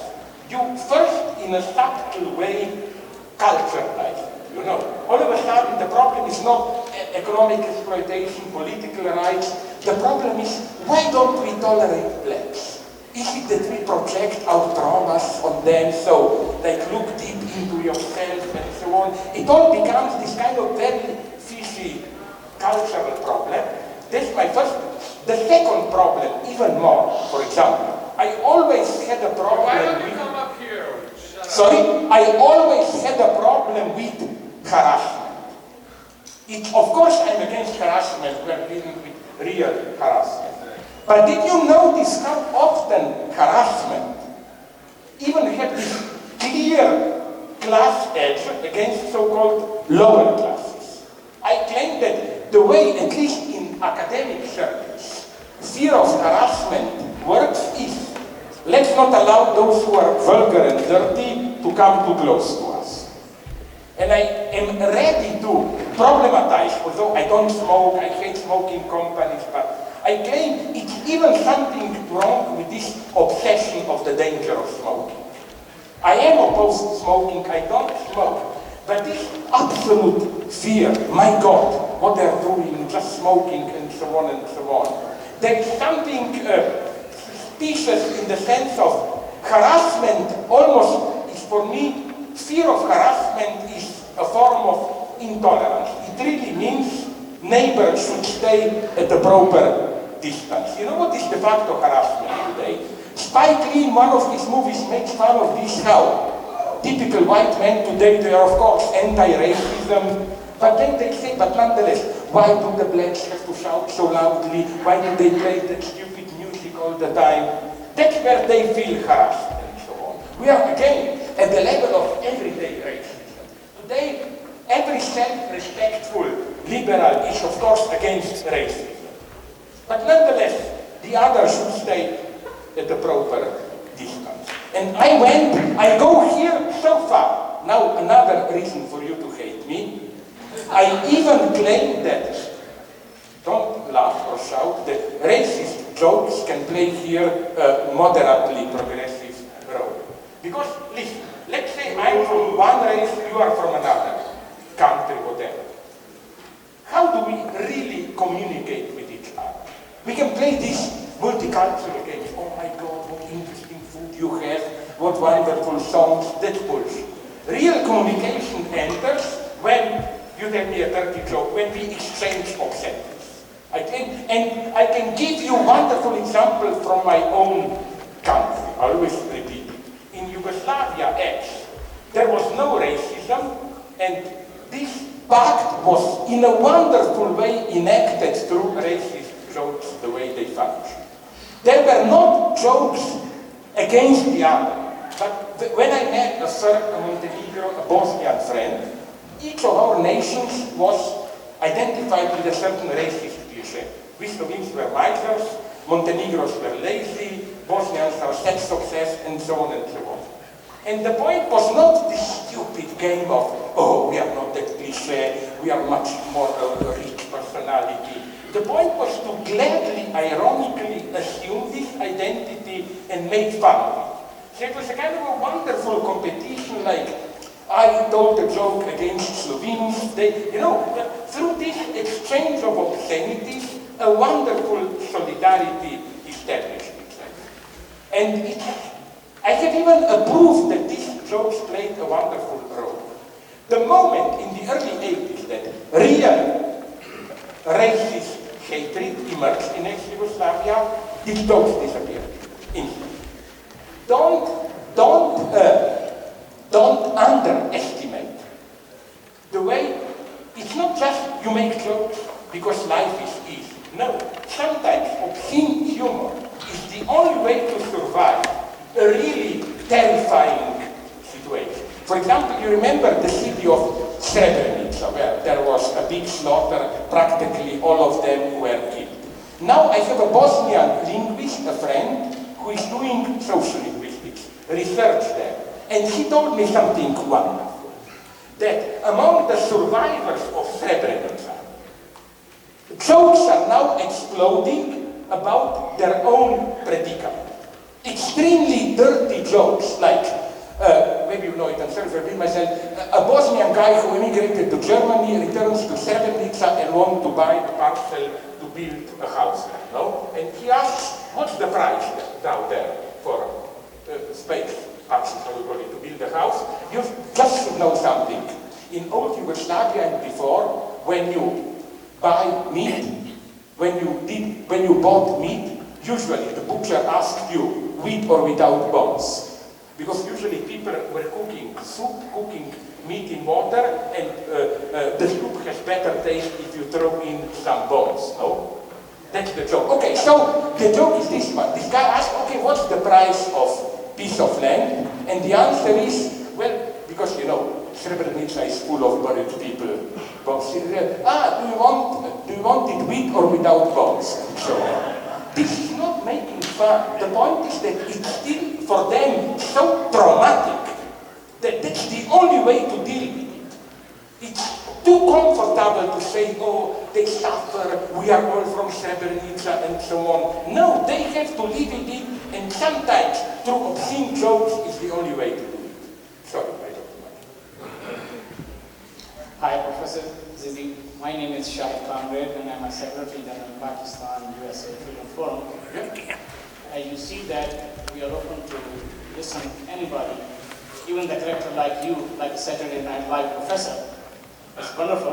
S3: you first, in a subtle way, culturalize it. You know, all of a sudden, the problem is not economic exploitation, political rights. The problem is, why don't we tolerate blacks? Is it that we project our traumas on them, so like look deep into yourself and so on? It all becomes this kind of very fishy cultural problem. That's my first. The second problem, even more, for example, I always had a problem
S8: Why don't
S3: with...
S8: you come up here?
S3: Sorry? I always had a problem with harassment. Of course I'm against harassment, we are dealing with real harassment. But did you notice how often harassment even had this clear class edge against so-called lower classes? I claim that the way, at least in academic circles, fear of harassment works is, let's not allow those who are vulgar and dirty to come too close to us. And I am ready to problematize, although I don't smoke, I hate smoking companies, but I claim it's even something wrong with this obsession of the danger of smoking. I am opposed to smoking, I don't smoke, but this absolute fear, my God, what they're doing, just smoking and so on and so on. There is something suspicious in the sense of harassment almost is for me, fear of harassment is a form of intolerance. It really means neighbors should stay at the proper distance. You know what is de facto harassment today? Spike Lee in one of his movies makes fun of this how typical white men today, they are of course anti-racism, but then they say, but nonetheless, why do the blacks have to shout so loudly? Why do they play that stupid music all the time? That's where they feel harassed and so on. We are again at the level of everyday racism. Today, every self-respectful liberal is of course against racism. But nonetheless, the others should stay at the proper distance. And I go here so far. Now another reason for you to hate me. I even claim that, don't laugh or shout, that racist jokes can play here a moderately progressive role. Because, listen, let's say I'm from one race, you are from another country, whatever. How do we really communicate with each other? We can play these multicultural games. Oh my God, what interesting food you have, what wonderful songs, that's bullshit. Real communication enters when you tell me a dirty joke, when we exchange obscenities. And I can give you a wonderful example from my own country. I always repeat it. In Yugoslavia X, there was no racism, and this pact was in a wonderful way enacted through racist jokes, the way they function. There were not jokes against the other, but when I met a Serb, a Montenegro, a Bosnian friend, each of our nations was identified with a certain racist cliché. We Slovenes were misers, Montenegros were lazy, Bosnians are sex obsessed, and so on and so on. And the point was not this stupid game of, oh, we are not that cliché, we are much more rich personality. The point was to gladly, ironically assume this identity and make fun of it. So it was a kind of a wonderful competition, like I told a joke against Slovenes. Through this exchange of obscenities, a wonderful solidarity established itself. And I have even approved that these jokes played a wonderful role. The moment in the early 80s that real racist hatred emerged in ex-Yugoslavia, these jokes disappeared instantly. Don't underestimate because life is easy. No, sometimes obscene humor is the only way to survive a really terrifying situation. For example, you remember the city of Srebrenica, where there was a big slaughter, practically all of them were killed. Now I have a Bosnian linguist, a friend, who is doing social linguistics, research there, and he told me something wonderful, that among the survivors of Srebrenica, jokes are now exploding about their own predicament. Extremely dirty jokes, like, maybe you know it, I'm sorry for repeating myself, a Bosnian guy who immigrated to Germany returns to Srebrenica and wants to buy a parcel to build a house there, no? And he asks, what's the price down there for space, parcel, how you call it, to build a house? You just should know something. In old Yugoslavia and before, when you buy meat, when you bought meat, usually the butcher asked you, with or without bones. Because usually people were cooking soup, cooking meat in water, and the soup has better taste if you throw in some bones, no? That's the joke. Okay, so the joke is this one. This guy asked, okay, what's the price of piece of land? And the answer is, well, because you know, Srebrenica is full of buried people. Bones. Do you want it with or without bones? So, this is not making fun. The point is that it's still, for them, so traumatic that that's the only way to deal with it. It's too comfortable to say, oh, they suffer, we are all from Srebrenica, and so on. No, they have to live with it, and sometimes, through obscene jokes, is the only way to do it. Sorry, I talked too much.
S8: Hi, Professor Zizek. My name is Shahid Kamred, and I'm a Secretary General in Pakistan USA Freedom Forum. And you see that we are open to listen to anybody, even the character like you, like a Saturday Night Live professor. It's wonderful.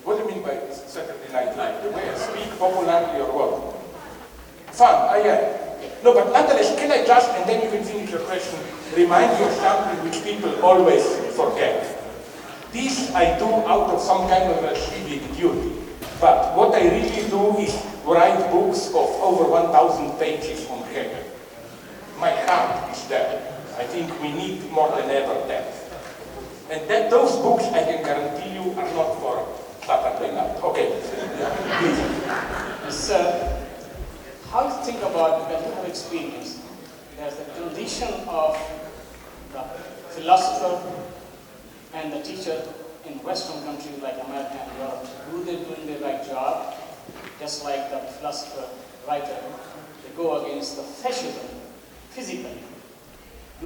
S3: What do you mean by Saturday Night Live? The way I speak popularly or what? Fun, yeah. No, but nonetheless, can I just, and then you can finish your question, remind you of something which people always forget. This I do out of some kind of a civic duty. But what I really do is write books of over 1,000 pages on Hegel. My heart is there. I think we need more than ever that. And that those books, I can guarantee you, are not for Saturday night. Okay, please.
S8: Sir, how do you think about, when you have experience, there's the condition of the philosopher and the teacher in Western countries like America and Europe, do they doing the right job? Just like the philosopher, writer, they go against the fascism physically.